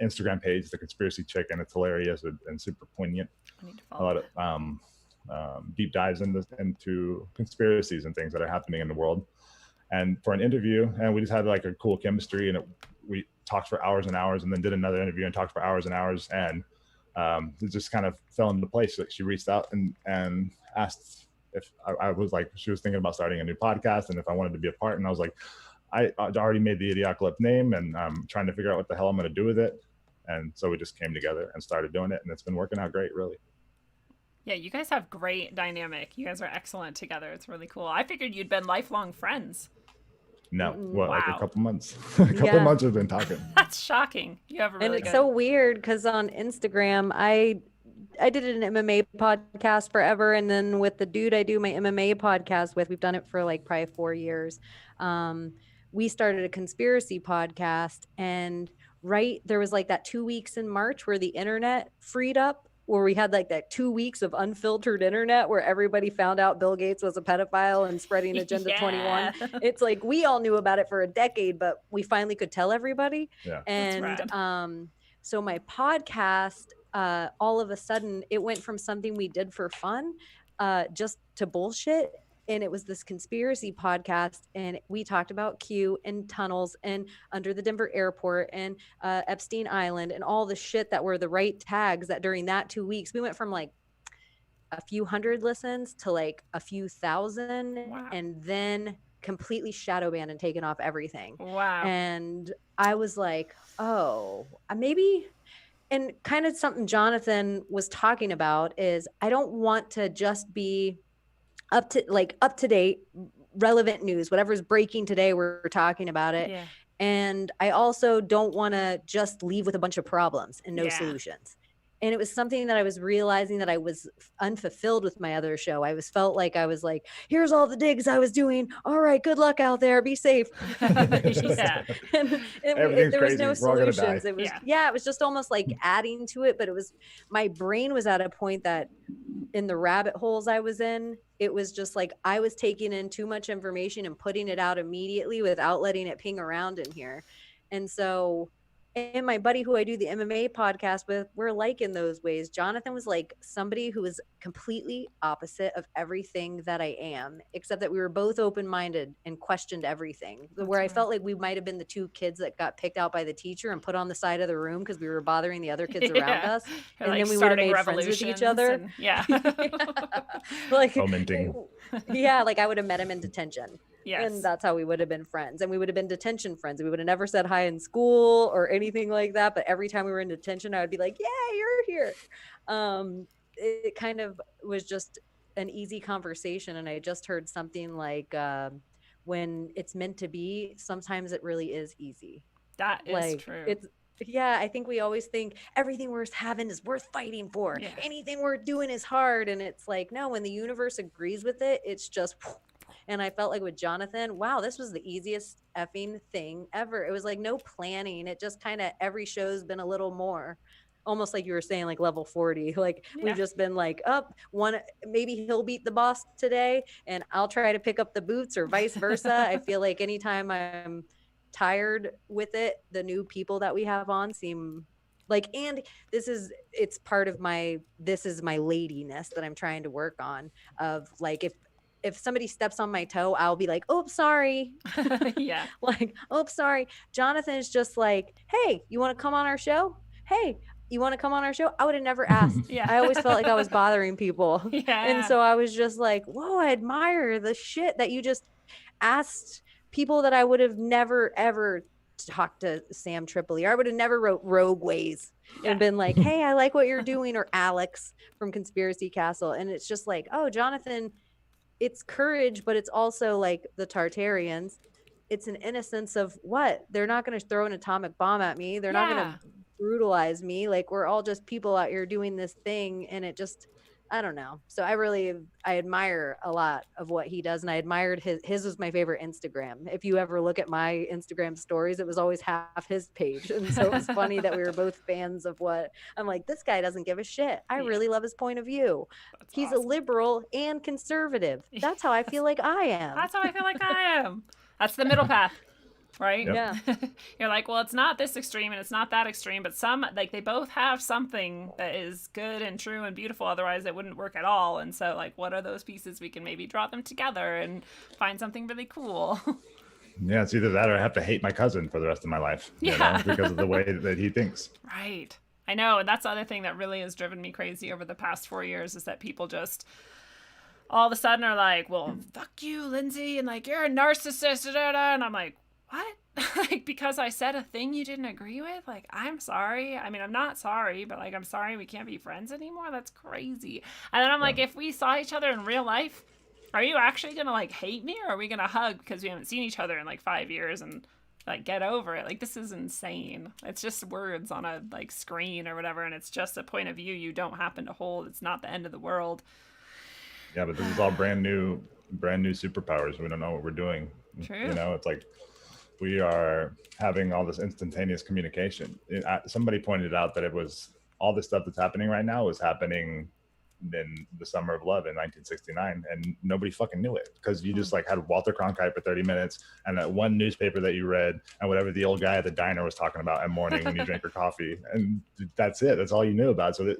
Speaker 4: Instagram page, The Conspiracy Chick, and it's hilarious and super poignant.
Speaker 2: I need to
Speaker 4: follow a lot of deep dives into conspiracies and things that are happening in the world. And for an interview, and we just had like a cool chemistry, and we talked for hours and hours, and then did another interview and talked for hours and hours, and it just kind of fell into place. Like she reached out and asked if I was like, she was thinking about starting a new podcast and if I wanted to be a part. And I was like, I'd already made the Idiocalypse name and I'm trying to figure out what the hell I'm going to do with it. And so we just came together and started doing it, and it's been working out great, really.
Speaker 2: Yeah, you guys have great dynamic. You guys are excellent together. It's really cool. I figured you'd been lifelong friends.
Speaker 4: No, well,
Speaker 2: wow.
Speaker 4: Like a couple months. A couple months we've been talking.
Speaker 2: That's shocking. You have a really
Speaker 3: And it's so weird because on Instagram, I did an MMA podcast forever, and then with the dude I do my MMA podcast with, we've done it for like probably 4 years. We started a conspiracy podcast, and there was like that 2 weeks in March where the internet freed up, where we had like that 2 weeks of unfiltered internet where everybody found out Bill Gates was a pedophile and spreading Agenda 21. It's like we all knew about it for a decade, but we finally could tell everybody.
Speaker 4: Yeah.
Speaker 3: And so my podcast, all of a sudden it went from something we did for fun just to bullshit. And it was this conspiracy podcast, and we talked about Q and tunnels and under the Denver airport and Epstein Island and all the shit that were the right tags. That during that 2 weeks, we went from like a few hundred listens to like a few thousand.
Speaker 2: Wow.
Speaker 3: And then completely shadow banned and taken off everything.
Speaker 2: Wow.
Speaker 3: And I was like, oh, maybe. And kind of something Jonathan was talking about is I don't want to just be up to date, relevant news, whatever's breaking today, we're talking about it.
Speaker 2: Yeah.
Speaker 3: And I also don't want to just leave with a bunch of problems and no solutions. And it was something that I was realizing that I was unfulfilled with my other show. I felt like I was like, here's all the digs I was doing. All right, good luck out there. Be safe.
Speaker 2: Yeah.
Speaker 3: and there was no solutions. It was, it was just almost like adding to it. But my brain was at a point that in the rabbit holes I was in, it was just like I was taking in too much information and putting it out immediately without letting it ping around in here. And so, and my buddy who I do the MMA podcast with, we're like in those ways. Jonathan was like somebody who was completely opposite of everything that I am, except that we were both open-minded and questioned everything. Where I felt like we might have been the two kids that got picked out by the teacher and put on the side of the room because we were bothering the other kids around us.
Speaker 2: And
Speaker 3: then we would have made friends with each other. Like,
Speaker 4: commenting.
Speaker 3: Like I would have met him in detention.
Speaker 2: Yes.
Speaker 3: And that's how we would have been friends. And we would have been detention friends. We would have never said hi in school or anything like that. But every time we were in detention, I would be like, yeah, you're here. It kind of was just an easy conversation. And I just heard something like, when it's meant to be, sometimes it really is easy.
Speaker 2: That is true.
Speaker 3: I think we always think everything we're having is worth fighting for. Yeah. Anything we're doing is hard. And it's like, no, when the universe agrees with it, it's just... And I felt like with Jonathan, wow, this was the easiest effing thing ever. It was like no planning. It just kind of every show's been a little more, almost like you were saying, like level 40. Like we've just been like maybe he'll beat the boss today and I'll try to pick up the boots or vice versa. I feel like anytime I'm tired with it, the new people that we have on seem like, and it's part of this is my ladiness that I'm trying to work on of like, if somebody steps on my toe, I'll be like, oh, sorry.
Speaker 2: Yeah.
Speaker 3: Like, oh, sorry. Jonathan is just like, hey, you want to come on our show? Hey, you want to come on our show? I would have never asked. I always felt like I was bothering people.
Speaker 2: Yeah.
Speaker 3: And so I was just like, whoa, I admire the shit that you just asked people that I would have never, ever talked to Sam Tripoli. Or I would have never wrote Rogue Ways and been like, hey, I like what you're doing. Or Alex from Conspiracy Castle. And it's just like, oh, Jonathan it's courage, but it's also like the Tartarians. It's an innocence of what? They're not going to throw an atomic bomb at me. They're not going to brutalize me. Like, we're all just people out here doing this thing, and it just, I don't know. So I admire a lot of what he does, and I admired his was my favorite Instagram. If you ever look at my Instagram stories, it was always half his page. And so it was funny that we were both fans of what I'm like, this guy doesn't give a shit. I really love his point of view. He's awesome. A liberal and conservative. That's how I feel like I am.
Speaker 2: That's how I feel like I am. That's the middle path. Right?
Speaker 3: Yep.
Speaker 2: Yeah. You're like, well, it's not this extreme and it's not that extreme, but they both have something that is good and true and beautiful. Otherwise, it wouldn't work at all. And so, like, what are those pieces? We can maybe draw them together and find something really cool.
Speaker 4: Yeah, it's either that or I have to hate my cousin for the rest of my life. You know, because of the way that he thinks.
Speaker 2: Right. I know. And that's the other thing that really has driven me crazy over the past 4 years is that people just all of a sudden are like, well, fuck you, Lindsay. And like, you're a narcissist. And I'm like, what? Like, because I said a thing you didn't agree with? Like, I'm sorry. I mean, I'm not sorry, but like, I'm sorry we can't be friends anymore. That's crazy. And then I'm like, if we saw each other in real life, are you actually going to like hate me, or are we going to hug because we haven't seen each other in like 5 years and like get over it? Like, this is insane. It's just words on a like screen or whatever. And it's just a point of view you don't happen to hold. It's not the end of the world.
Speaker 4: Yeah, but this is all brand new superpowers. We don't know what we're doing.
Speaker 2: True.
Speaker 4: You know, it's like, we are having all this instantaneous communication. Somebody pointed out that it was all this stuff that's happening right now was happening in the summer of love in 1969, and nobody fucking knew it because you just like had Walter Cronkite for 30 minutes and that one newspaper that you read and whatever the old guy at the diner was talking about in the morning when you drank your coffee, and that's it. That's all you knew about. So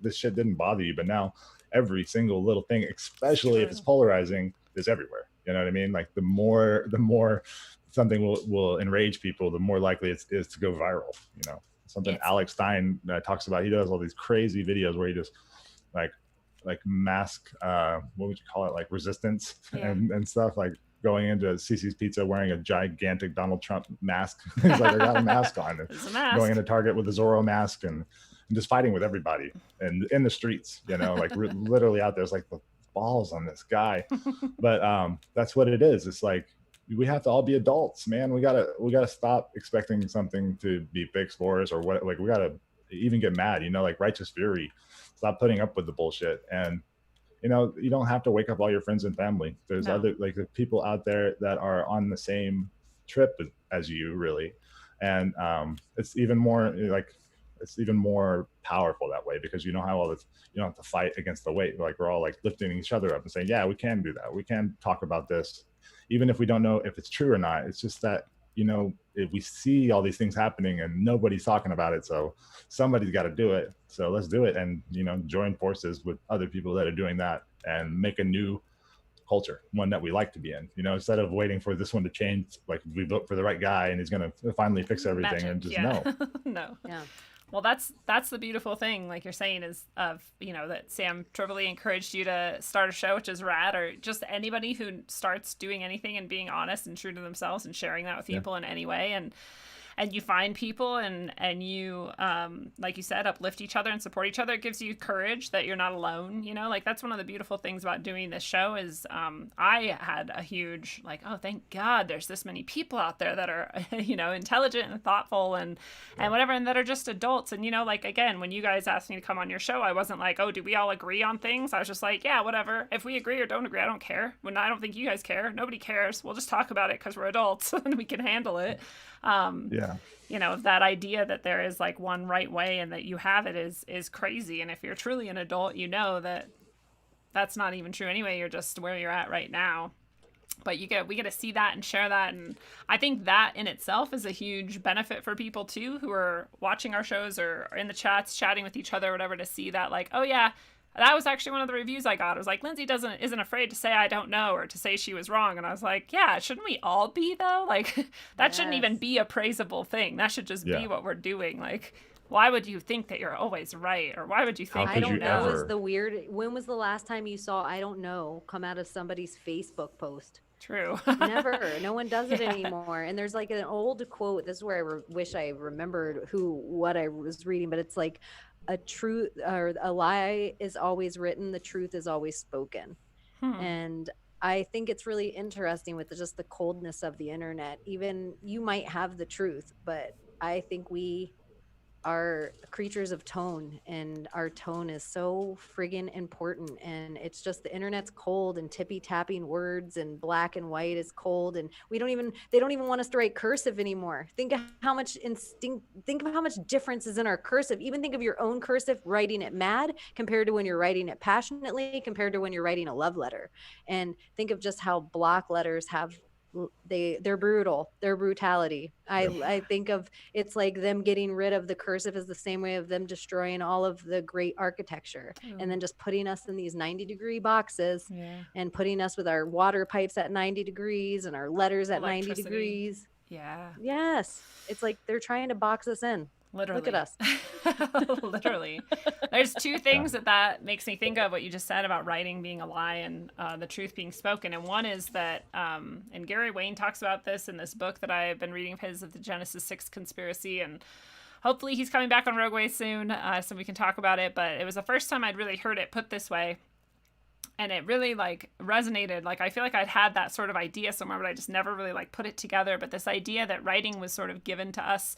Speaker 4: this shit didn't bother you, but now every single little thing, especially if it's polarizing, is everywhere. You know what I mean? Like the more something will enrage people, the more likely it is to go viral. You know, something Alex Stein talks about. He does all these crazy videos where he just like mask, what would you call it? Like resistance and stuff, like going into CC's Pizza wearing a gigantic Donald Trump mask. He's like, I got a mask on. Going into Target with a Zorro mask and just fighting with everybody and in the streets, you know, like literally out there. It's like the balls on this guy. But that's what it is. It's like, we have to all be adults, man. We gotta stop expecting something to be fixed for us or what. Like, we gotta even get mad, you know, like righteous fury. Stop putting up with the bullshit. And you know, you don't have to wake up all your friends and family. There's other like the people out there that are on the same trip as you, really. And it's even more powerful that way because you know how all this, you don't have to fight against the weight. Like, we're all like lifting each other up and saying, yeah, we can do that. We can talk about this. Even if we don't know if it's true or not, it's just that, you know, if we see all these things happening and nobody's talking about it, so somebody's got to do it. So let's do it and, you know, join forces with other people that are doing that and make a new culture, one that we like to be in, you know, instead of waiting for this one to change. Like, we vote for the right guy and he's going to finally fix everything. And just
Speaker 2: no. Well, that's the beautiful thing, like you're saying, is of, you know, that Sam Tripoli encouraged you to start a show, which is rad, or just anybody who starts doing anything and being honest and true to themselves and sharing that with people in any way. And you find people and you, like you said, uplift each other and support each other. It gives you courage that you're not alone. You know, like that's one of the beautiful things about doing this show is I had a huge like, oh, thank God there's this many people out there that are, you know, intelligent and thoughtful and whatever, and that are just adults. And, you know, like, again, when you guys asked me to come on your show, I wasn't like, oh, do we all agree on things? I was just like, yeah, whatever. If we agree or don't agree, I don't care. When I don't think you guys care. Nobody cares. We'll just talk about it because we're adults and we can handle it. You know, that idea that there is like one right way and that you have it is crazy. And if you're truly an adult, you know that that's not even true anyway. You're just where you're at right now. But we get to see that and share that. And I think that in itself is a huge benefit for people too, who are watching our shows or in the chats, chatting with each other or whatever, to see that like, oh yeah, that was actually one of the reviews I got. It was like, Lindsay isn't afraid to say I don't know or to say she was wrong. And I was like, yeah, shouldn't we all be though? Like that shouldn't even be a praisable thing. That should just be what we're doing. Like, why would you think that you're always right? Or why would you think
Speaker 3: I don't know is the weird. When was the last time you saw I don't know come out of somebody's Facebook post?
Speaker 2: True.
Speaker 3: Never. No one does it anymore. And there's like an old quote. This is where I wish I remembered what I was reading, but it's like, a truth or a lie is always written, the truth is always spoken. And I think it's really interesting with just the coldness of the internet. Even you might have the truth, but I think we are creatures of tone, and our tone is so friggin' important. And it's just the internet's cold, and tippy tapping words and black and white is cold, and they don't even want us to write cursive anymore. Think of how much think of how much difference is in our cursive. Even think of your own cursive, writing it mad compared to when you're writing it passionately, compared to when you're writing a love letter. And think of just how block letters have, they're brutal, their brutality. I think of, it's like them getting rid of the cursive is the same way of them destroying all of the great architecture, and then just putting us in these 90-degree boxes, and putting us with our water pipes at 90 degrees and our letters at 90 degrees. Yes, it's like they're trying to box us in.
Speaker 2: Literally.
Speaker 3: Look at us.
Speaker 2: Literally. There's two things that makes me think of what you just said about writing being a lie and the truth being spoken. And one is that, and Gary Wayne talks about this in this book that I've been reading of his, of the Genesis 6 conspiracy. And hopefully he's coming back on Rogueways soon, so we can talk about it. But it was the first time I'd really heard it put this way. And it really like resonated. Like, I feel like I'd had that sort of idea somewhere, but I just never really like put it together. But this idea that writing was sort of given to us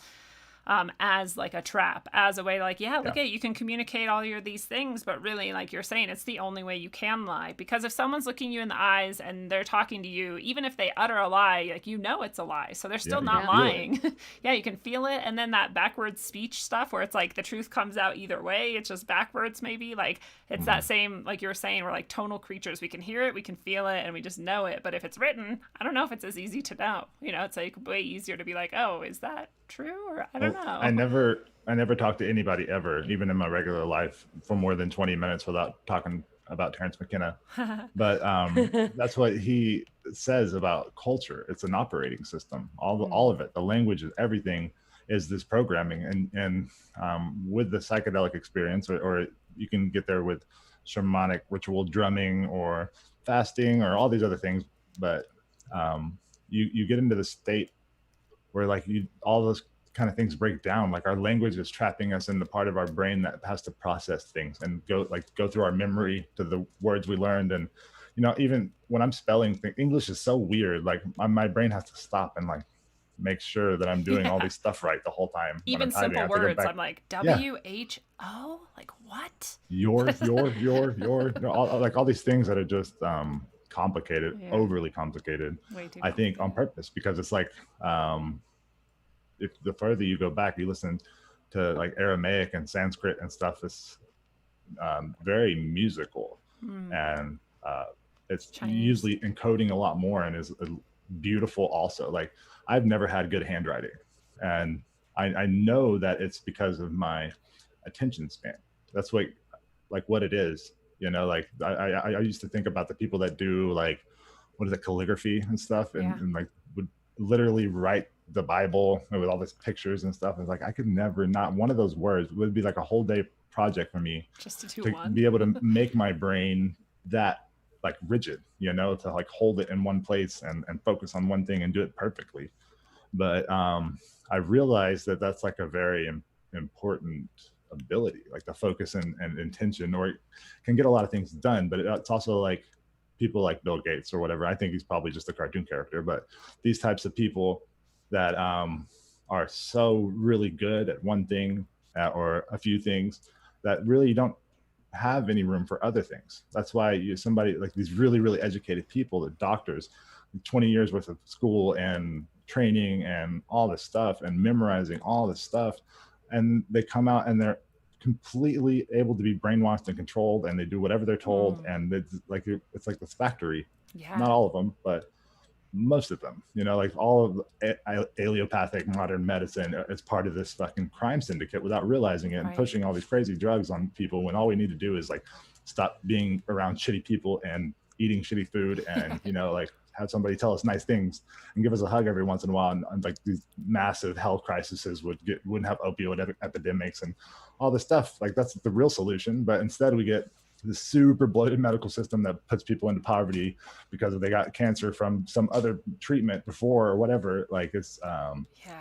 Speaker 2: as like a trap, as a way to like, look at, you can communicate all these things, but really, like you're saying, it's the only way you can lie. Because if someone's looking you in the eyes and they're talking to you, even if they utter a lie, like, you know it's a lie, so they're still not lying. You can feel it. And then that backwards speech stuff where it's like the truth comes out either way, it's just backwards maybe, like it's that same, like you were saying, we're like tonal creatures, we can hear it, we can feel it, and we just know it. But if it's written, I don't know if it's as easy to know. It's like way easier to be like, oh, is that true? Or I don't know.
Speaker 4: I never talk to anybody ever, even in my regular life, for more than 20 minutes without talking about Terrence McKenna. But that's what he says about culture. It's an operating system. All of it, the language, everything is this programming. And with the psychedelic experience, or you can get there with shamanic ritual drumming or fasting or all these other things. But you get into the state where like all those kind of things break down. Like our language is trapping us in the part of our brain that has to process things and go through our memory to the words we learned. And even when I'm spelling things, English is so weird. Like my brain has to stop and like make sure that I'm doing all these stuff right the whole time.
Speaker 2: Even simple words, I'm like WHO, like what?
Speaker 4: Your, like all these things that are just complicated, overly complicated. I think on purpose, because it's like if the further you go back, you listen to like Aramaic and Sanskrit and stuff, it's very musical, and it's Chinese. Usually encoding a lot more and is beautiful also. Like I've never had good handwriting, and I know that it's because of my attention span. That's what it is. Like I used to think about the people that do like, what is it, calligraphy and stuff, and like would literally write the Bible with all these pictures and stuff. It's like I could never, not one of those words would be like a whole day project for me
Speaker 2: just to
Speaker 4: be able to make my brain that like rigid, to like hold it in one place and focus on one thing and do it perfectly. But I realized that that's like a very important ability, like the focus and intention, or it can get a lot of things done. But it's also like people like Bill Gates or whatever. I think he's probably just a cartoon character, but these types of people that are so really good at one thing or a few things that really don't have any room for other things. That's why somebody like these really, really educated people, the doctors, 20 years worth of school and training and all this stuff and memorizing all this stuff, and they come out and they're completely able to be brainwashed and controlled, and they do whatever they're told. And it's like this factory. Not all of them, but most of them, like all of allopathic modern medicine is part of this fucking crime syndicate without realizing it, and pushing all these crazy drugs on people when all we need to do is like stop being around shitty people and eating shitty food and like have somebody tell us nice things and give us a hug every once in a while, and like these massive health crises wouldn't have opioid epidemics and all this stuff. Like that's the real solution. But instead we get this super bloated medical system that puts people into poverty because they got cancer from some other treatment before or whatever. Like it's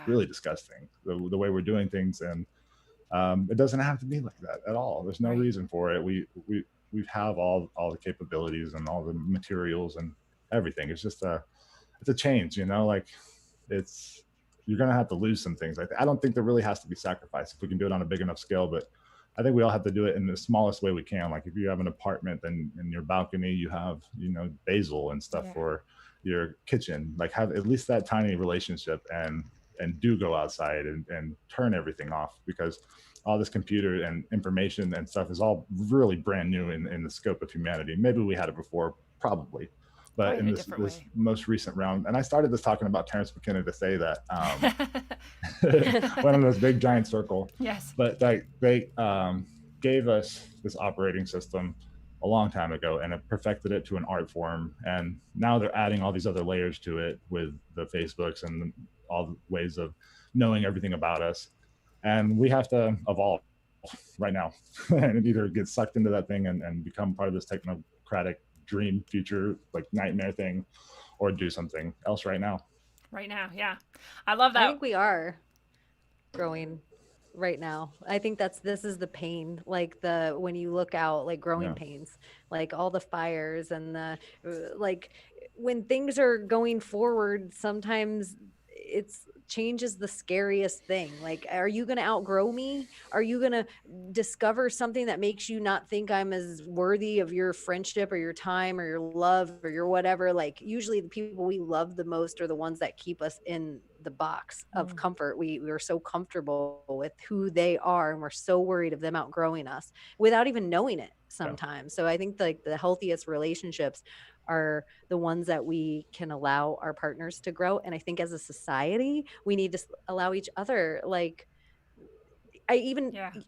Speaker 4: really disgusting the way we're doing things. And it doesn't have to be like that at all. There's no reason for it. We have all the capabilities and all the materials, and everything. It's just it's a change, you know, like you're going to have to lose some things. I don't think there really has to be sacrifice if we can do it on a big enough scale, but I think we all have to do it in the smallest way we can. Like if you have an apartment, then in your balcony, you have, you know, basil and stuff for your kitchen, like have at least that tiny relationship, and do go outside and turn everything off, because all this computer and information and stuff is all really brand new in the scope of humanity. Maybe we had it before, probably. But in this most recent round, and I started this talking about Terrence McKenna to say that went on this big giant circle.
Speaker 2: Yes.
Speaker 4: But they gave us this operating system a long time ago, and it perfected it to an art form. And now they're adding all these other layers to it with the Facebooks and all the ways of knowing everything about us. And we have to evolve right now and either get sucked into that thing and become part of this technocratic dream future, like nightmare thing, or do something else right now.
Speaker 2: Yeah, I love that.
Speaker 3: I think we are growing right now. I think this is the pain, like when you look out, like growing pains, like all the fires and the like when things are going forward, sometimes change is the scariest thing. Like, are you going to outgrow me? Are you going to discover something that makes you not think I'm as worthy of your friendship or your time or your love or your whatever? Like, usually the people we love the most are the ones that keep us in the box of comfort. We're so comfortable with who they are, and we're so worried of them outgrowing us without even knowing it sometimes. So I think like the healthiest relationships are the ones that we can allow our partners to grow. And I think as a society, we need to allow each other. Like,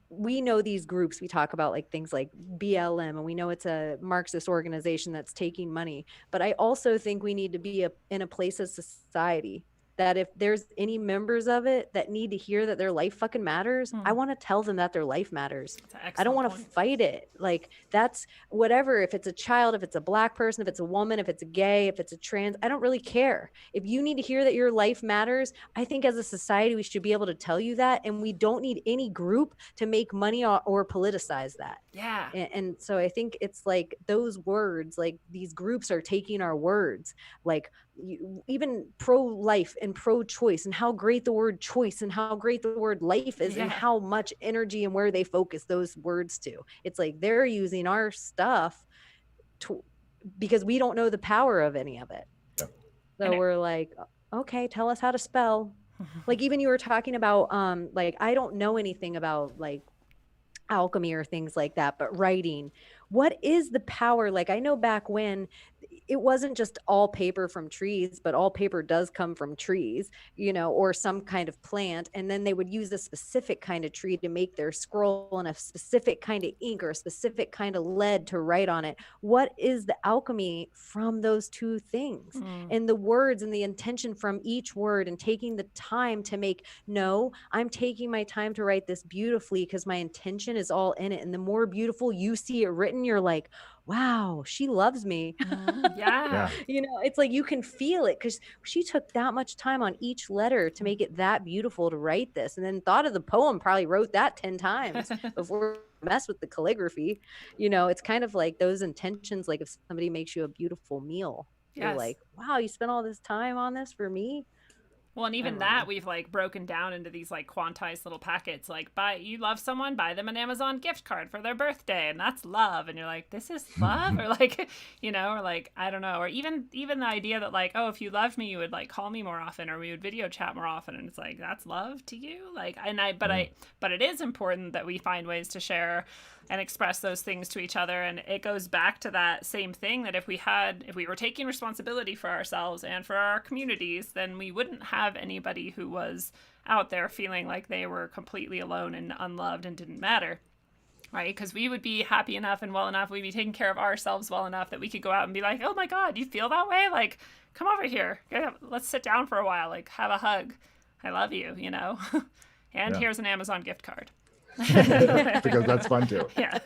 Speaker 3: we know these groups, we talk about like things like BLM, and we know it's a Marxist organization that's taking money. But I also think we need to be in a place of society that if there's any members of it that need to hear that their life fucking matters, I want to tell them that their life matters. I don't want to fight it. Like, that's whatever, if it's a child, if it's a Black person, if it's a woman, if it's a gay, if it's a trans, I don't really care. If you need to hear that your life matters, I think as a society, we should be able to tell you that. And we don't need any group to make money or politicize that.
Speaker 2: Yeah.
Speaker 3: And so I think it's like those words, like these groups are taking our words, like even pro-life and pro-choice, and how great the word choice and how great the word life is, and how much energy and where they focus those words to. It's like they're using our stuff because we don't know the power of any of it. So we're like, okay, tell us how to spell. Like, even you were talking about like, I don't know anything about like alchemy or things like that, but writing, what is the power? Like, I know back when it wasn't just all paper from trees, but all paper does come from trees, you know, or some kind of plant. And then they would use a specific kind of tree to make their scroll, and a specific kind of ink or a specific kind of lead to write on it. What is the alchemy from those two things? And the words and the intention from each word, and taking the time to make, no, I'm taking my time to write this beautifully because my intention is all in it. And the more beautiful you see it written, you're like, wow, she loves me.
Speaker 2: Yeah.
Speaker 3: You know, it's like you can feel it because she took that much time on each letter to make it that beautiful to write this, and then thought of the poem, probably wrote that 10 times before mess with the calligraphy. You know, it's kind of like those intentions. Like if somebody makes you a beautiful meal, you're like, wow, you spent all this time on this for me.
Speaker 2: Well, and even that we've like broken down into these like quantized little packets. Like, you love someone, buy them an Amazon gift card for their birthday, and that's love. And you're like, this is love, or like, you know, or like, I don't know, or even the idea that like, oh, if you loved me, you would like call me more often, or we would video chat more often, and it's like, that's love to you, like, but it is important that we find ways to share and express those things to each other. And it goes back to that same thing, that if we were taking responsibility for ourselves and for our communities, then we wouldn't have anybody who was out there feeling like they were completely alone and unloved and didn't matter, right? Because we would be happy enough and well enough, we'd be taking care of ourselves well enough that we could go out and be like, oh my God, you feel that way? Like, come over here, let's sit down for a while, like have a hug, I love you, you know. And here's an Amazon gift card.
Speaker 4: Because that's fun too.
Speaker 2: Yeah.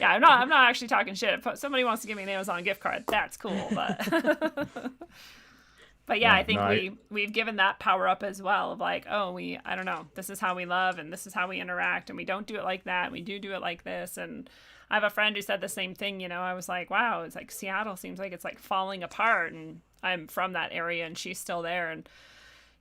Speaker 2: I'm not actually talking shit. If somebody wants to give me an Amazon gift card, that's cool, but yeah, I think we've given that power up as well, of like, oh, I don't know, this is how we love, and this is how we interact, and we don't do it like that, we do it like this. And I have a friend who said the same thing. I was like, wow, it's like Seattle seems like it's like falling apart, and I'm from that area and she's still there. And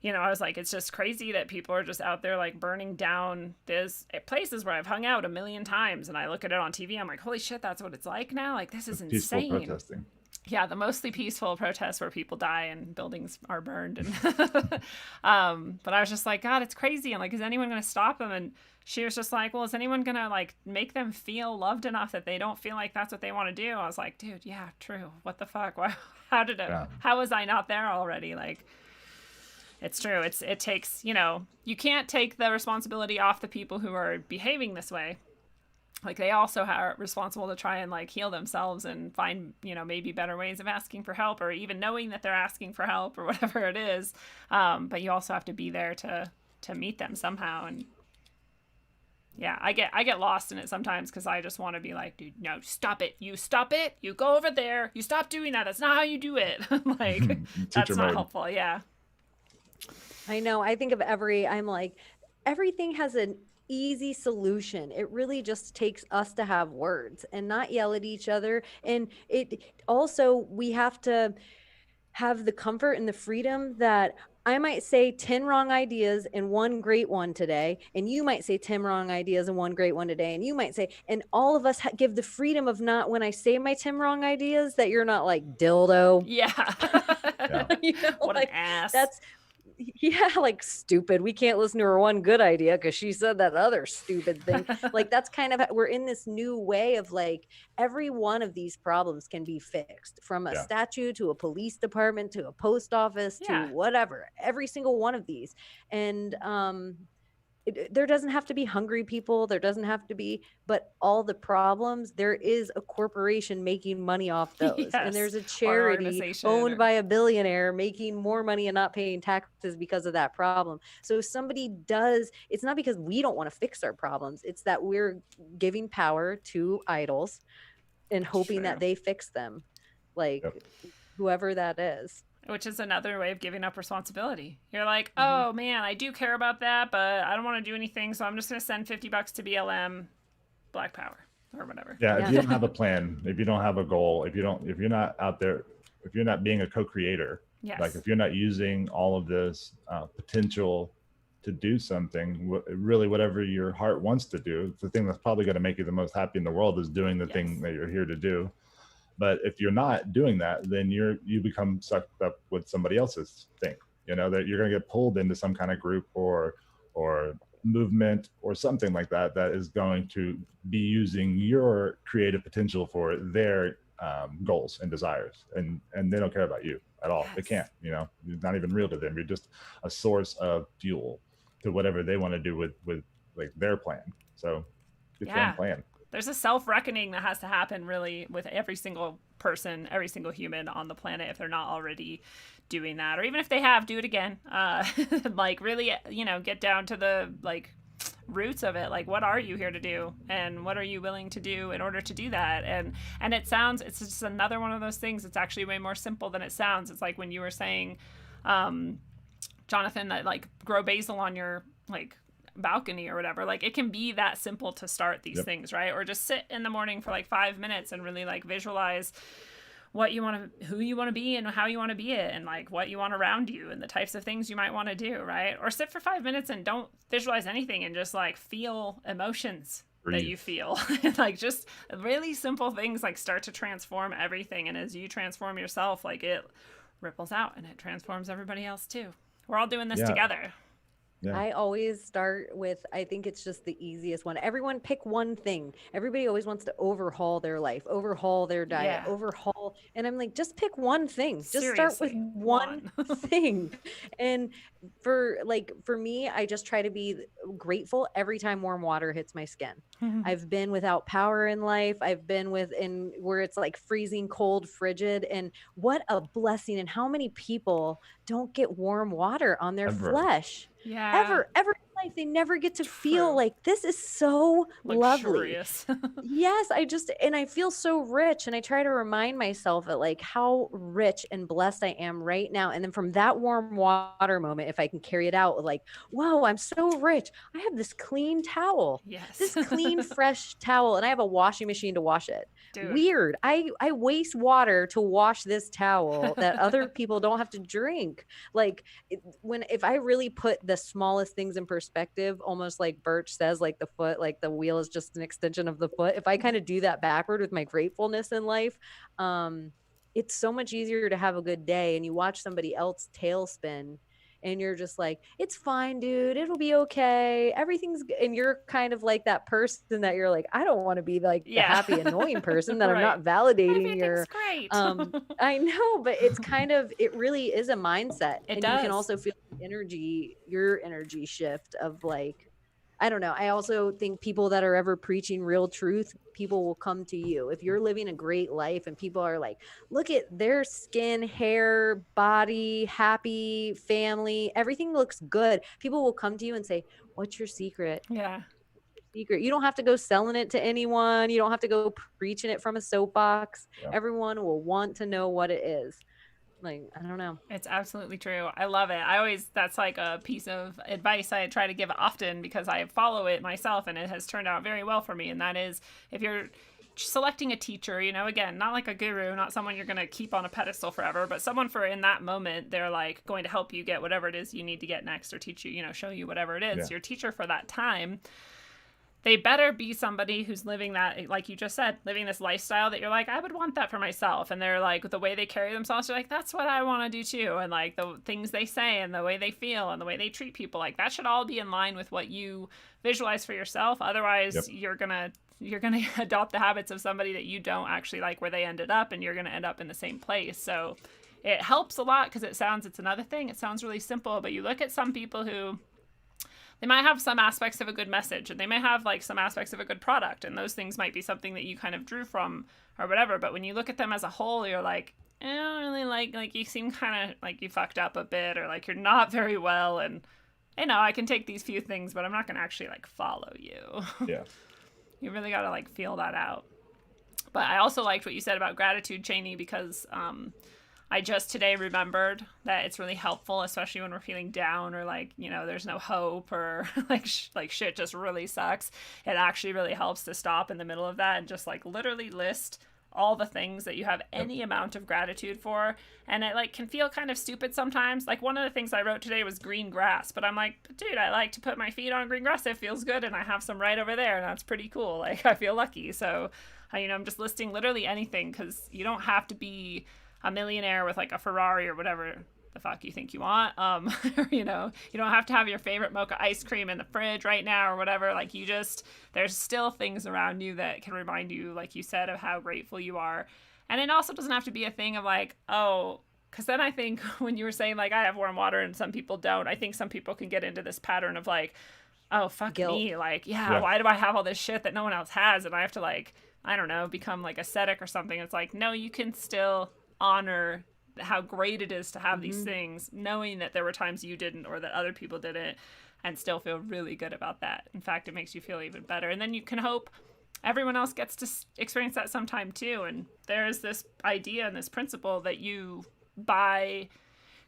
Speaker 2: I was like, it's just crazy that people are just out there like burning down these places where I've hung out a million times, and I look at it on TV, I'm like, holy shit, that's what it's like now. Like, this is insane.
Speaker 4: Peaceful protesting.
Speaker 2: Yeah, the mostly peaceful protests where people die and buildings are burned. And but I was just like, God, it's crazy. And like, is anyone going to stop them? And she was just like, well, is anyone going to like make them feel loved enough that they don't feel like that's what they want to do? I was like, dude, yeah, true. What the fuck? How was I not there already? Like, it's true. It takes, you can't take the responsibility off the people who are behaving this way. Like, they also are responsible to try and like heal themselves and find, maybe better ways of asking for help, or even knowing that they're asking for help or whatever it is. But you also have to be there to meet them somehow. And yeah, I get lost in it sometimes because I just want to be like, dude, no, stop it. You stop it. You go over there. You stop doing that. That's not how you do it. Like, that's not helpful. Yeah.
Speaker 3: I know. I think of I'm like, everything has an easy solution. It really just takes us to have words and not yell at each other. And it also, we have to have the comfort and the freedom that I might say 10 wrong ideas and one great one today, and you might say 10 wrong ideas and one great one today, and you might say, and all of us give the freedom of not, when I say my 10 wrong ideas, that you're not like dildo.
Speaker 2: Yeah. What
Speaker 3: like,
Speaker 2: an ass.
Speaker 3: That's, yeah, like stupid. We can't listen to her one good idea because she said that other stupid thing. Like, that's kind of, we're in this new way of like, every one of these problems can be fixed, from a statue to a police department to a post office to whatever, every single one of these. And there doesn't have to be hungry people. There doesn't have to be, but all the problems, there is a corporation making money off those. Yes. And there's a charity owned by a billionaire making more money and not paying taxes because of that problem. So if somebody does, it's not because we don't want to fix our problems. It's that we're giving power to idols and hoping that they fix them. Like whoever that is.
Speaker 2: Which is another way of giving up responsibility. You're like, oh man, I do care about that, but I don't want to do anything, so I'm just going to send $50 to BLM, Black Power, or whatever.
Speaker 4: Yeah, if you don't have a plan, if you don't have a goal, if you're not out there, if you're not being a co-creator, like if you're not using all of this potential to do something, really whatever your heart wants to do, the thing that's probably going to make you the most happy in the world is doing the thing that you're here to do. But if you're not doing that, then you become sucked up with somebody else's thing, that you're going to get pulled into some kind of group or movement or something like that is going to be using your creative potential for their goals and desires. And they don't care about you at all. They can't, you're not even real to them. You're just a source of fuel to whatever they want to do with like their plan. So get your own plan.
Speaker 2: There's a self-reckoning that has to happen really with every single person, every single human on the planet, if they're not already doing that, or even if they have, do it again. Like really, get down to the like roots of it. Like, what are you here to do, and what are you willing to do in order to do that? And it's just another one of those things. It's actually way more simple than it sounds. It's like when you were saying, Jonathan, that like grow basil on your like balcony or whatever. Like, it can be that simple to start these things, right? Or just sit in the morning for like 5 minutes and really like visualize what you want to, who you want to be and how you want to be it, and like what you want around you and the types of things you might want to do, right? Or sit for 5 minutes and don't visualize anything and just like feel emotions that you feel. Like, just really simple things like start to transform everything. And as you transform yourself, like it ripples out and it transforms everybody else too. We're all doing this together.
Speaker 3: Yeah. I always start with, I think it's just the easiest one. Everyone pick one thing. Everybody always wants to overhaul their life, overhaul their diet, overhaul. And I'm like, just pick one thing. Just start with one thing. And for me, I just try to be grateful every time warm water hits my skin. I've been without power in life. I've been where it's like freezing cold, frigid. And what a blessing. And how many people don't get warm water on their flesh?
Speaker 2: Yeah.
Speaker 3: Ever. life. They never get to feel like this is so
Speaker 2: luxurious.
Speaker 3: Lovely. Yes, and I feel so rich, and I try to remind myself that like how rich and blessed I am right now. And then from that warm water moment, if I can carry it out, like, whoa, I'm so rich. I have this clean towel.
Speaker 2: Yes.
Speaker 3: This clean, fresh towel, and I have a washing machine to wash it.
Speaker 2: Dude.
Speaker 3: Weird. I waste water to wash this towel that other people don't have to drink. Like if I really put the smallest things in perspective, almost like Birch says, like the foot, like the wheel is just an extension of the foot. If I kind of do that backward with my gratefulness in life, it's so much easier to have a good day. And you watch somebody else tailspin and you're just like, it's fine, dude. It'll be okay. Everything's good. And you're kind of like that person that you're like, I don't want to be like the happy, annoying person that I'm not validating your,
Speaker 2: great.
Speaker 3: I know, but it's kind of, it really is a mindset.
Speaker 2: You
Speaker 3: can also feel your energy shift of like, I don't know. I also think people that are ever preaching real truth, people will come to you. If you're living a great life and people are like, look at their skin, hair, body, happy, family, everything looks good. People will come to you and say, what's your secret?
Speaker 2: Yeah.
Speaker 3: Secret. You don't have to go selling it to anyone. You don't have to go preaching it from a soapbox. Yeah. Everyone will want to know what it is. Like, I don't know.
Speaker 2: It's absolutely true. I love it. That's like a piece of advice I try to give often because I follow it myself and it has turned out very well for me. And that is, if you're selecting a teacher, again, not like a guru, not someone you're going to keep on a pedestal forever, but someone for in that moment, they're like going to help you get whatever it is you need to get next or teach you, show you whatever it is. Your teacher for that time. They better be somebody who's living that, like you just said, living this lifestyle that you're like, I would want that for myself. And they're like, the way they carry themselves, you're like, that's what I want to do too. And like the things they say and the way they feel and the way they treat people, like that should all be in line with what you visualize for yourself. Otherwise, you're going to adopt the habits of somebody that you don't actually like where they ended up, and you're going to end up in the same place. So it helps a lot because it's another thing. It sounds really simple, but you look at some people who, they might have some aspects of a good message and they may have like some aspects of a good product, and those things might be something that you kind of drew from or whatever. But when you look at them as a whole, you're like, I don't really like you seem kind of like you fucked up a bit, or like you're not very well. And I can take these few things, but I'm not going to actually like follow you.
Speaker 4: Yeah.
Speaker 2: You really got to like feel that out. But I also liked what you said about gratitude, Chaney, because, I just today remembered that it's really helpful, especially when we're feeling down or like, there's no hope or like shit just really sucks. It actually really helps to stop in the middle of that and just like literally list all the things that you have any amount of gratitude for. And it like can feel kind of stupid sometimes. Like one of the things I wrote today was green grass, but I'm like, dude, I like to put my feet on green grass. It feels good. And I have some right over there, and that's pretty cool. Like I feel lucky. So, I'm just listing literally anything, because you don't have to be a millionaire with like a Ferrari or whatever the fuck you think you want. You don't have to have your favorite mocha ice cream in the fridge right now or whatever. Like there's still things around you that can remind you, like you said, of how grateful you are. And it also doesn't have to be a thing of like, oh, because then I think when you were saying like I have warm water and some people don't, I think some people can get into this pattern of like, oh, fuck guilt. Me. Like, why do I have all this shit that no one else has? And I have to like, I don't know, become like ascetic or something. It's like, no, you can still honor how great it is to have these things, knowing that there were times you didn't or that other people didn't, and still feel really good about that. In fact, it makes you feel even better. And then you can hope everyone else gets to experience that sometime too. And there's this idea and this principle that you, by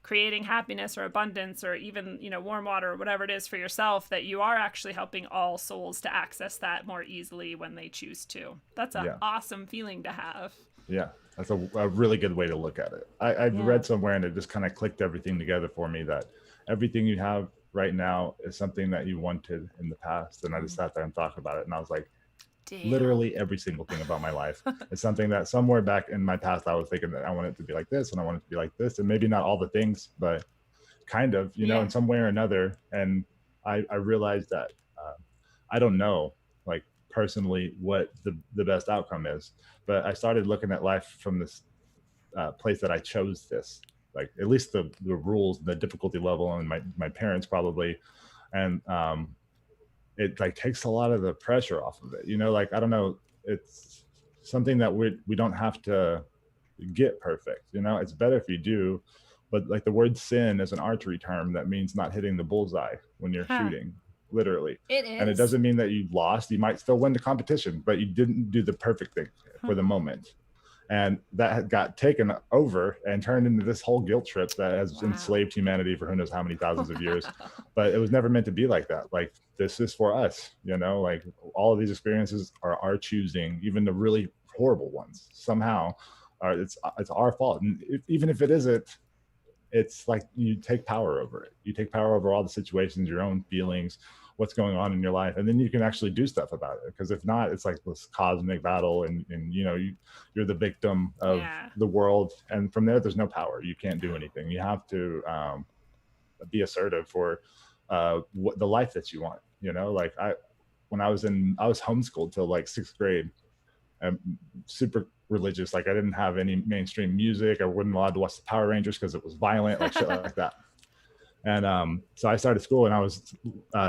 Speaker 2: creating happiness or abundance or even, warm water or whatever it is for yourself, that you are actually helping all souls to access that more easily when they choose to. That's an awesome feeling to have.
Speaker 4: Yeah. That's a really good way to look at it. I read somewhere and it just kind of clicked everything together for me, that everything you have right now is something that you wanted in the past. And I just sat there and thought about it. And I was like, damn. Literally every single thing about my life is something that somewhere back in my past, I was thinking that I want it to be like this and I want it to be like this. And maybe not all the things, but kind of, in some way or another. And I realized that I don't know, like personally, what the best outcome is. But I started looking at life from this place that I chose this, like at least the rules, the difficulty level, and my parents probably, and it like takes a lot of the pressure off of it. Like I don't know, it's something that we don't have to get perfect. It's better if you do, but like the word sin is an archery term that means not hitting the bullseye when you're shooting. literally.
Speaker 2: It is.
Speaker 4: And it doesn't mean that you lost. You might still win the competition, but you didn't do the perfect thing for the moment. And that got taken over and turned into this whole guilt trip that has enslaved humanity for who knows how many thousands of years. But it was never meant to be like that. Like, this is for us, you know, like all of these experiences are our choosing, even the really horrible ones somehow it's our fault. And even if it isn't, it's like you take power over it. You take power over all the situations, your own feelings, what's going on in your life, and then you can actually do stuff about it. Because if not, it's like this cosmic battle, and you know, you're the victim of the world, and from there, there's no power. You can't do anything. You have to be assertive for what the life that you want. You know, like I was homeschooled till like 6th grade. I'm super religious. Like, I didn't have any mainstream music. I wasn't allowed to watch the Power Rangers because it was violent, like shit like that. And so I started school and I was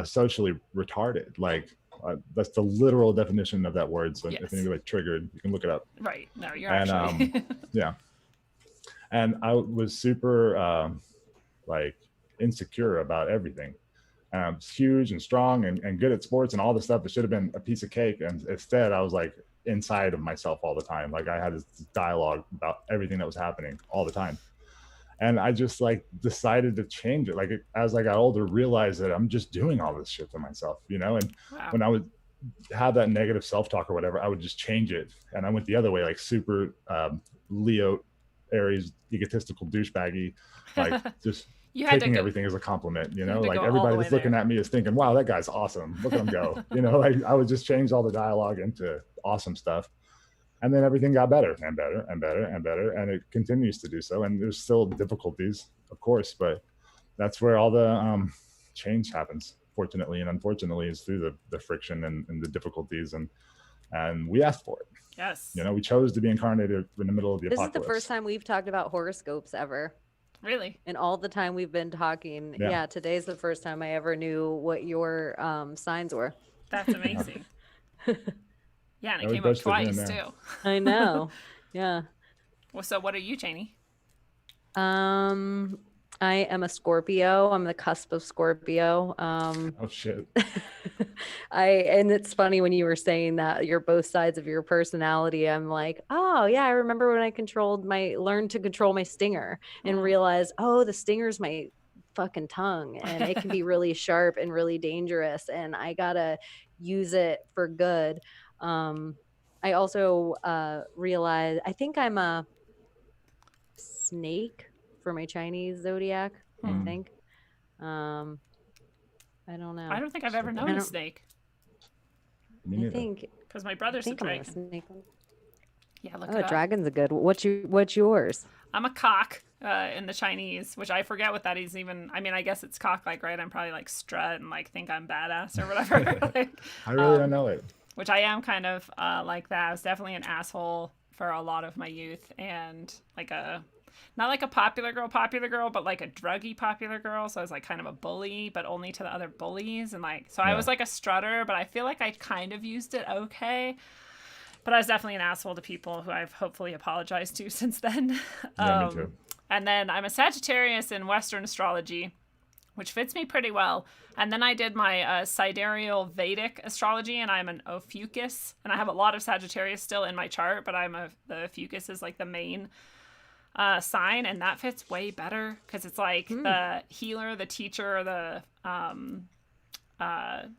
Speaker 4: socially retarded. Like, that's the literal definition of that word. So if anybody triggered, you can look it up.
Speaker 2: Right. No, you're actually.
Speaker 4: Yeah. And I was super like insecure about everything. I was huge and strong and good at sports and all the stuff that should have been a piece of cake. And instead, I was like inside of myself all the time. Like, I had this dialogue about everything that was happening all the time. And I just like decided to change it. Like, as I got older, realized that I'm just doing all this shit to myself, you know? And when I would have that negative self-talk or whatever, I would just change it. And I went the other way, like super Leo, Aries, egotistical douchebaggy, like just taking everything as a compliment, you know? Like, everybody that's looking at me is thinking, wow, that guy's awesome. Look at him go. You know, like, I would just change all the dialogue into awesome stuff. And then everything got better and better and better and better. And it continues to do so. And there's still difficulties, of course, but that's where all the change happens, fortunately and unfortunately, is through the friction and the difficulties. And we asked for it.
Speaker 2: Yes.
Speaker 4: You know, we chose to be incarnated in the middle of the apocalypse.
Speaker 3: This is the first time we've talked about horoscopes ever.
Speaker 2: Really?
Speaker 3: In all the time we've been talking. Yeah, today's the first time I ever knew what your signs were.
Speaker 2: That's amazing. Yeah, and it came up twice too.
Speaker 3: I know. Yeah.
Speaker 2: Well, so what are you, Chaney?
Speaker 3: I am a Scorpio. I'm the cusp of Scorpio.
Speaker 4: Oh shit.
Speaker 3: And it's funny when you were saying that you're both sides of your personality. I'm like, oh yeah, I remember when I learned to control my stinger and realized, oh, the stinger's my fucking tongue, and it can be really sharp and really dangerous, and I gotta use it for good. I also realized I think I'm a snake for my Chinese zodiac. I think. I don't know.
Speaker 2: I don't think I've ever known a snake.
Speaker 3: I think
Speaker 2: because my brother's a dragon. Yeah, look.
Speaker 3: Oh, dragon's a good. What's yours?
Speaker 2: I'm a cock in the Chinese, which I forget what that is even. I mean, I guess it's cock-like, right? I'm probably like strut and like think I'm badass or whatever. Like,
Speaker 4: I really don't know it.
Speaker 2: Which I am kind of like that. I was definitely an asshole for a lot of my youth, and like not like a popular girl, but like a druggy popular girl. So I was like kind of a bully, but only to the other bullies. And like, so I was like a strutter, but I feel like I kind of used it okay. But I was definitely an asshole to people who I've hopefully apologized to since then.
Speaker 4: Yeah, me too.
Speaker 2: And then I'm a Sagittarius in Western astrology, which fits me pretty well. And then I did my sidereal Vedic astrology, and I'm an Ophiuchus. And I have a lot of Sagittarius still in my chart, but the Ophiuchus is like the main sign, and that fits way better because it's like the healer, the teacher, the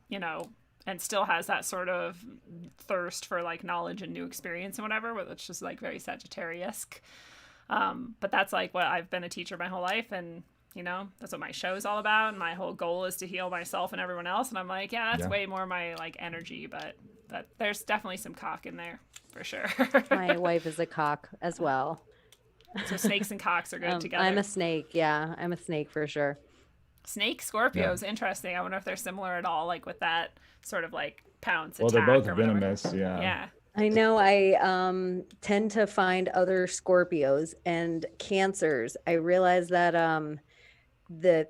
Speaker 2: you know, and still has that sort of thirst for like knowledge and new experience and whatever, which is like very Sagittarius-esque. But that's like what I've been a teacher my whole life, and you know, that's what my show is all about, and my whole goal is to heal myself and everyone else. And I'm like, that's way more my like energy, but there's definitely some cock in there for sure.
Speaker 3: My wife is a cock as well.
Speaker 2: So snakes and cocks are good together.
Speaker 3: I'm a snake. Yeah, I'm a snake for sure.
Speaker 2: Snake Scorpio is interesting. I wonder if they're similar at all, like with that sort of like pounce attack.
Speaker 4: Well, they're both venomous. Yeah.
Speaker 3: I know. I tend to find other Scorpios and Cancers. I realize that the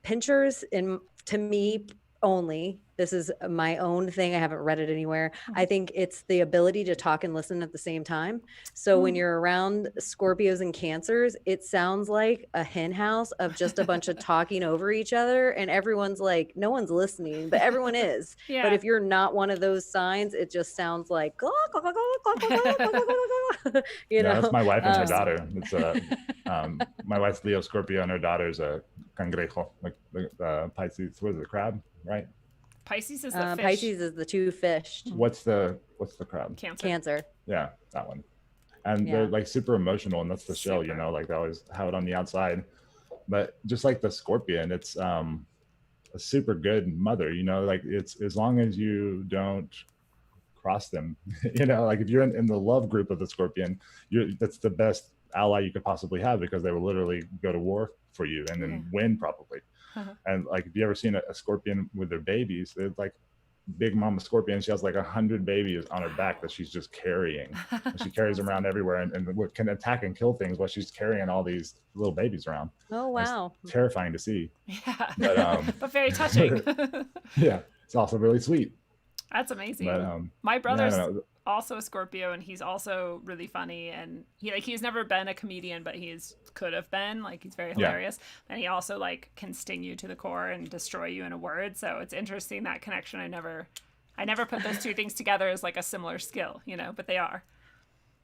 Speaker 3: pinchers, to me only, this is my own thing. I haven't read it anywhere. I think it's the ability to talk and listen at the same time. So when you're around Scorpios and Cancers, it sounds like a hen house of just a bunch of talking over each other, and everyone's like, no one's listening, but everyone is.
Speaker 2: Yeah.
Speaker 3: But if you're not one of those signs, it just sounds like you know.
Speaker 4: That's my wife and her daughter. It's my wife's Leo Scorpio and her daughter's a cangrejo, like the Pisces. What is it, crab, right?
Speaker 2: Pisces is the fish.
Speaker 3: Pisces is the two fish.
Speaker 4: What's the crab?
Speaker 3: Cancer.
Speaker 4: Yeah, that one. And they're like super emotional, and that's the shell, you know, like they always have it on the outside. But just like the Scorpion, it's a super good mother, you know, like it's as long as you don't cross them, you know, like if you're in the love group of the Scorpion, that's the best ally you could possibly have, because they will literally go to war for you and then win probably. And like, if you ever seen a Scorpion with their babies, they're like big mama Scorpion. She has like 100 babies on her back that she's just carrying. She carries them around everywhere and can attack and kill things while she's carrying all these little babies around.
Speaker 3: Oh, wow.
Speaker 4: It's terrifying to see.
Speaker 2: Yeah.
Speaker 4: But
Speaker 2: very touching.
Speaker 4: Yeah. It's also really sweet.
Speaker 2: That's amazing.
Speaker 4: But,
Speaker 2: my brother's also a Scorpio, and he's also really funny, and he's never been a comedian, but could have been, like, he's very hilarious. And he also like can sting you to the core and destroy you in a word. So it's interesting, that connection. I never put those two things together as like a similar skill, you know, but they are.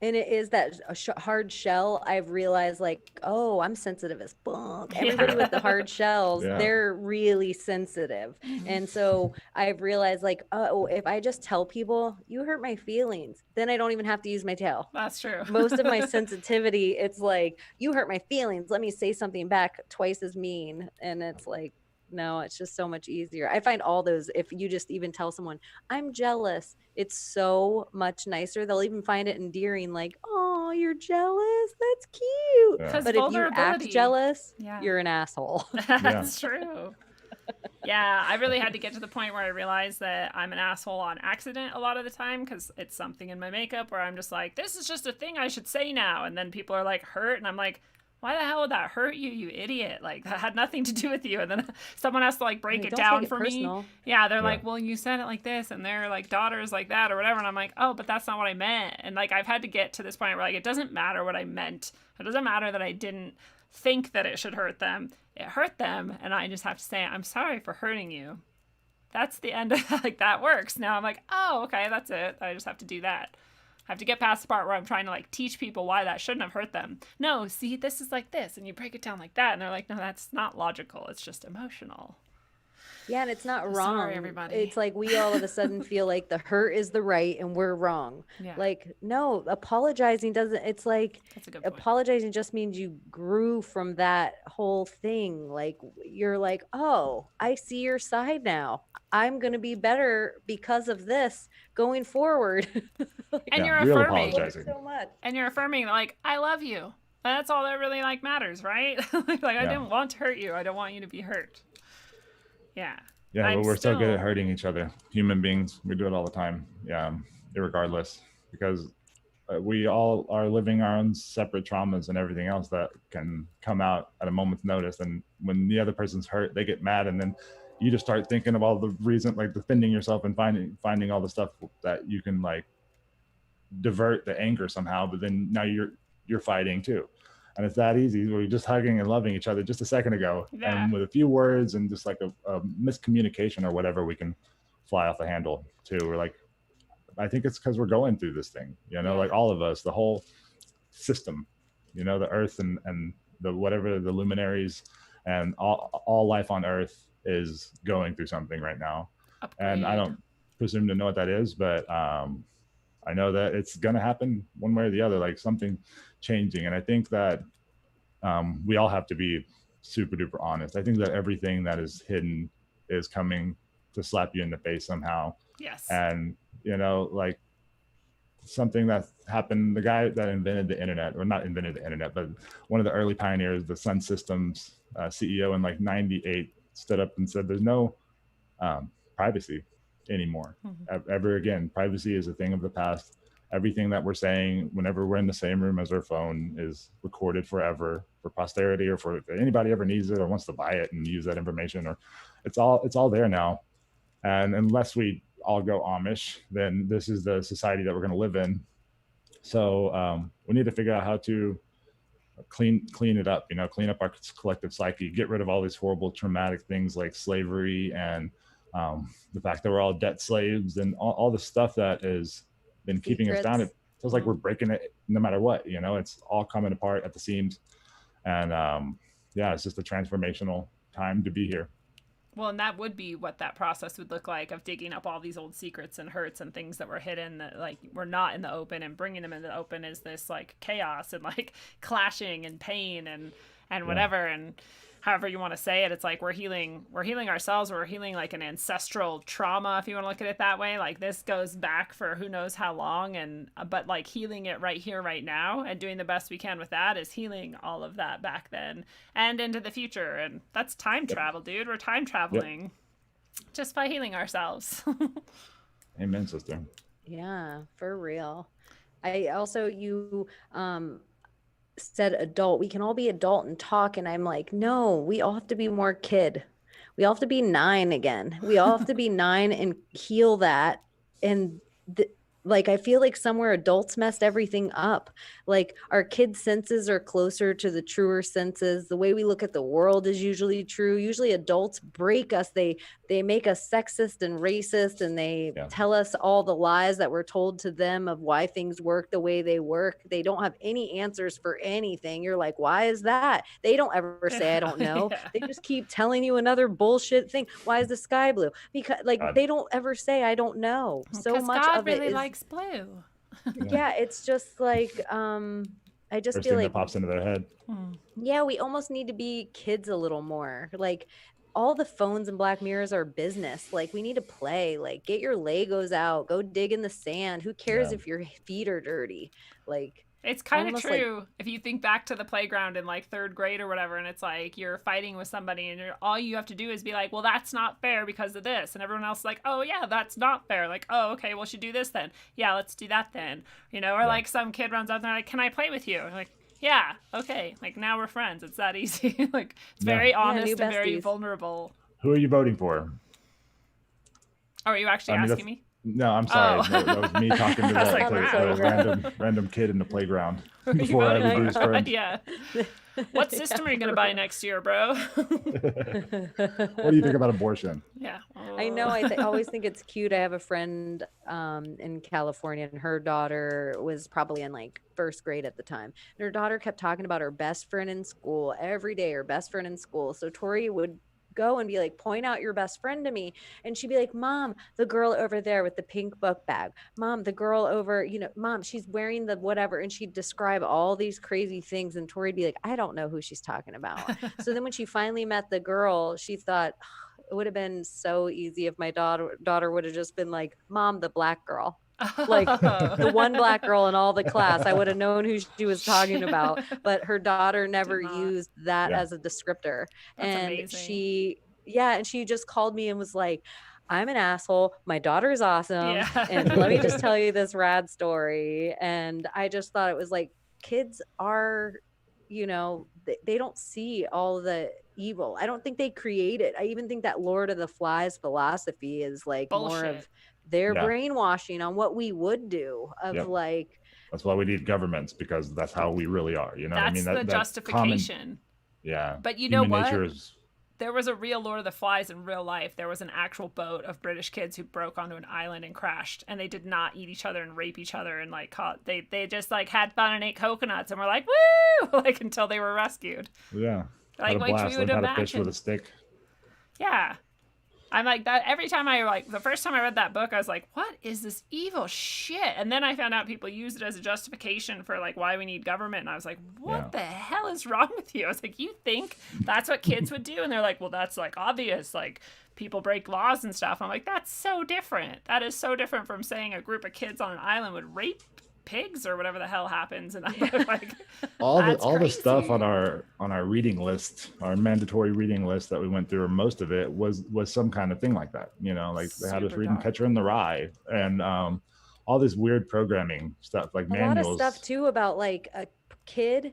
Speaker 3: And it is that hard shell. I've realized, like, oh, I'm sensitive as fuck. Everybody with the hard shells, they're really sensitive. And so I've realized, like, oh, if I just tell people, you hurt my feelings, then I don't even have to use my tail.
Speaker 2: That's true.
Speaker 3: Most of my sensitivity, it's like, you hurt my feelings, let me say something back twice as mean. And it's like, no, it's just so much easier. I find all those, if you just even tell someone, I'm jealous, it's so much nicer. They'll even find it endearing, like, oh, you're jealous? That's cute.
Speaker 2: Yeah.
Speaker 3: But if you act jealous, you're an asshole.
Speaker 2: That's true. Yeah, I really had to get to the point where I realized that I'm an asshole on accident a lot of the time, because it's something in my makeup where I'm just like, this is just a thing I should say now. And then people are like hurt, and I'm like, why the hell would that hurt you, you idiot? Like, that had nothing to do with you. And then someone has to like break it down for me. Yeah, they're like, well, you said it like this, and their like daughter's like that or whatever. And I'm like, oh, but that's not what I meant. And like, I've had to get to this point where like, it doesn't matter what I meant. It doesn't matter that I didn't think that it should hurt them. It hurt them, and I just have to say, I'm sorry for hurting you. That's the end of like, that works. Now I'm like, oh, okay, that's it. I just have to do that. I have to get past the part where I'm trying to like teach people why that shouldn't have hurt them. No, see, this is like this, and you break it down like that, and they're like, no, that's not logical. It's just emotional.
Speaker 3: Yeah, and it's not wrong.
Speaker 2: Sorry, everybody.
Speaker 3: It's like we all of a sudden feel like the hurt is the right and we're wrong. Yeah. Like, no, apologizing doesn't. It's like, apologizing just means you grew from that whole thing. Like, you're like, oh, I see your side now. I'm going to be better because of this going forward.
Speaker 2: And you're affirming so much. And you're affirming, like, I love you. That's all that really like matters, right? like I didn't want to hurt you. I don't want you to be hurt. Yeah.
Speaker 4: Yeah, but we're so good at hurting each other. Human beings, we do it all the time. Yeah, irregardless, because we all are living our own separate traumas and everything else that can come out at a moment's notice. And when the other person's hurt, they get mad, and then you just start thinking of all the reason, like defending yourself and finding all the stuff that you can like divert the anger somehow. But then now you're fighting too. And it's that easy. We were just hugging and loving each other just a second ago. Yeah. And with a few words and just like a miscommunication or whatever, we can fly off the handle too. We're like, I think it's because we're going through this thing, you know, like all of us, the whole system, you know, the earth and the whatever, the luminaries and all life on earth is going through something right now. Upgrade. And I don't presume to know what that is, but I know that it's going to happen one way or the other, like something changing. And I think that we all have to be super duper honest. I think that everything that is hidden is coming to slap you in the face somehow.
Speaker 2: Yes.
Speaker 4: And, you know, like something that happened, the guy that invented the internet, or not invented the internet, but one of the early pioneers, the Sun Systems CEO in like 98 stood up and said, there's no privacy anymore. Ever again. Privacy is a thing of the past. Everything that we're saying whenever we're in the same room as our phone is recorded forever for posterity, or for if anybody ever needs it or wants to buy it and use that information, or it's all there now. And unless we all go Amish, then this is the society that we're going to live in. So we need to figure out how to clean it up, clean up our collective psyche, get rid of all these horrible traumatic things like slavery and the fact that we're all debt slaves and all the stuff that has been keeping us down. It feels like we're breaking it no matter what, it's all coming apart at the seams. And it's just a transformational time to be here.
Speaker 2: Well, and that would be what that process would look like, of digging up all these old secrets and hurts and things that were hidden that like were not in the open, and bringing them into the open is this like chaos and like clashing and pain and whatever. And however you want to say it, it's like we're healing ourselves, we're healing like an ancestral trauma, if you want to look at it that way. Like this goes back for who knows how long, and but like healing it right here right now and doing the best we can with that is healing all of that back then and into the future. And that's time travel, dude. We're time traveling just by healing ourselves.
Speaker 4: Amen, sister.
Speaker 3: Yeah, for real. I also, you said adult, we can all be adult and talk, and I'm like, no, we all have to be more kid. We all have to be 9 again. We all have to be 9 and heal that. And like, I feel like somewhere adults messed everything up. Like our kids' senses are closer to the truer senses. The way we look at the world is usually true. Usually adults break us. They make us sexist and racist, and they tell us all the lies that were told to them of why things work the way they work. They don't have any answers for anything. You're like, why is that? They don't ever say, I don't know. They just keep telling you another bullshit thing. Why is the sky blue? Because like they don't ever say, I don't know. So much
Speaker 2: God
Speaker 3: of
Speaker 2: really
Speaker 3: it is
Speaker 2: likes blue.
Speaker 3: Yeah, it's just like I just
Speaker 4: First
Speaker 3: feel
Speaker 4: thing
Speaker 3: like
Speaker 4: that pops into their head.
Speaker 3: Yeah, we almost need to be kids a little more. Like all the phones and Black Mirrors are business. Like we need to play. Like get your Legos out, go dig in the sand. Who cares if your feet are dirty? Like
Speaker 2: it's kind of true. Like, if you think back to the playground in like 3rd grade or whatever, and it's like you're fighting with somebody and all you have to do is be like, well, that's not fair because of this. And everyone else is like, oh yeah, that's not fair. Like, oh, okay, well, should do this then. Yeah, let's do that then. Or like some kid runs out there like, can I play with you? Like, yeah, okay. Like now we're friends. It's that easy. Like it's very honest and very vulnerable.
Speaker 4: Who are you voting for?
Speaker 2: Oh, are you actually asking me?
Speaker 4: No, I'm sorry. That was me talking to the random kid in the playground before I would lose friends.
Speaker 2: Yeah. What system are you going to buy next year, bro?
Speaker 4: What do you think about abortion?
Speaker 2: Yeah.
Speaker 3: I know. I always think it's cute. I have a friend in California, and her daughter was probably in like 1st grade at the time. And her daughter kept talking about her best friend in school every day, her best friend in school. So Tori would go and be like, point out your best friend to me. And she'd be like, Mom, the girl over there with the pink book bag. Mom, the girl over, Mom, she's wearing the whatever. And she'd describe all these crazy things. And Tori'd be like, I don't know who she's talking about. So then when she finally met the girl, she thought, it would have been so easy if my daughter would have just been like, Mom, the black girl. Like the one black girl in all the class. I would have known who she was talking about, but her daughter never used that as a descriptor.
Speaker 2: That's
Speaker 3: and
Speaker 2: amazing.
Speaker 3: and she just called me and was like, I'm an asshole. My daughter's awesome. And let me just tell you this rad story. And I just thought it was like, kids are, they don't see all the evil. I don't think they create it. I even think that Lord of the Flies philosophy is like
Speaker 2: bullshit.
Speaker 3: More of their brainwashing on what we would do of like.
Speaker 4: That's why we need governments, because that's how we really are.
Speaker 2: That's the justification. But you know what? There was a real Lord of the Flies in real life. There was an actual boat of British kids who broke onto an island and crashed, and they did not eat each other and rape each other and like they just like had fun and ate coconuts and were like, woo, like until they were rescued.
Speaker 4: Yeah.
Speaker 2: Like
Speaker 4: we
Speaker 2: would imagine.
Speaker 4: How to fish with a stick.
Speaker 2: Yeah. I'm like that every time the first time I read that book, I was like, what is this evil shit? And then I found out people use it as a justification for like why we need government. And I was like, what the hell is wrong with you? I was like, you think that's what kids would do? And they're like, well, that's like obvious. Like people break laws and stuff. I'm like, that's so different. That is so different from saying a group of kids on an island would rape pigs or whatever the hell happens. And I'm like,
Speaker 4: all the stuff on our reading list, our mandatory reading list that we went through, or most of it was some kind of thing like that. Like they had us reading Catcher in the Rye and all this weird programming stuff, like manuals.
Speaker 3: A lot of stuff too about like a kid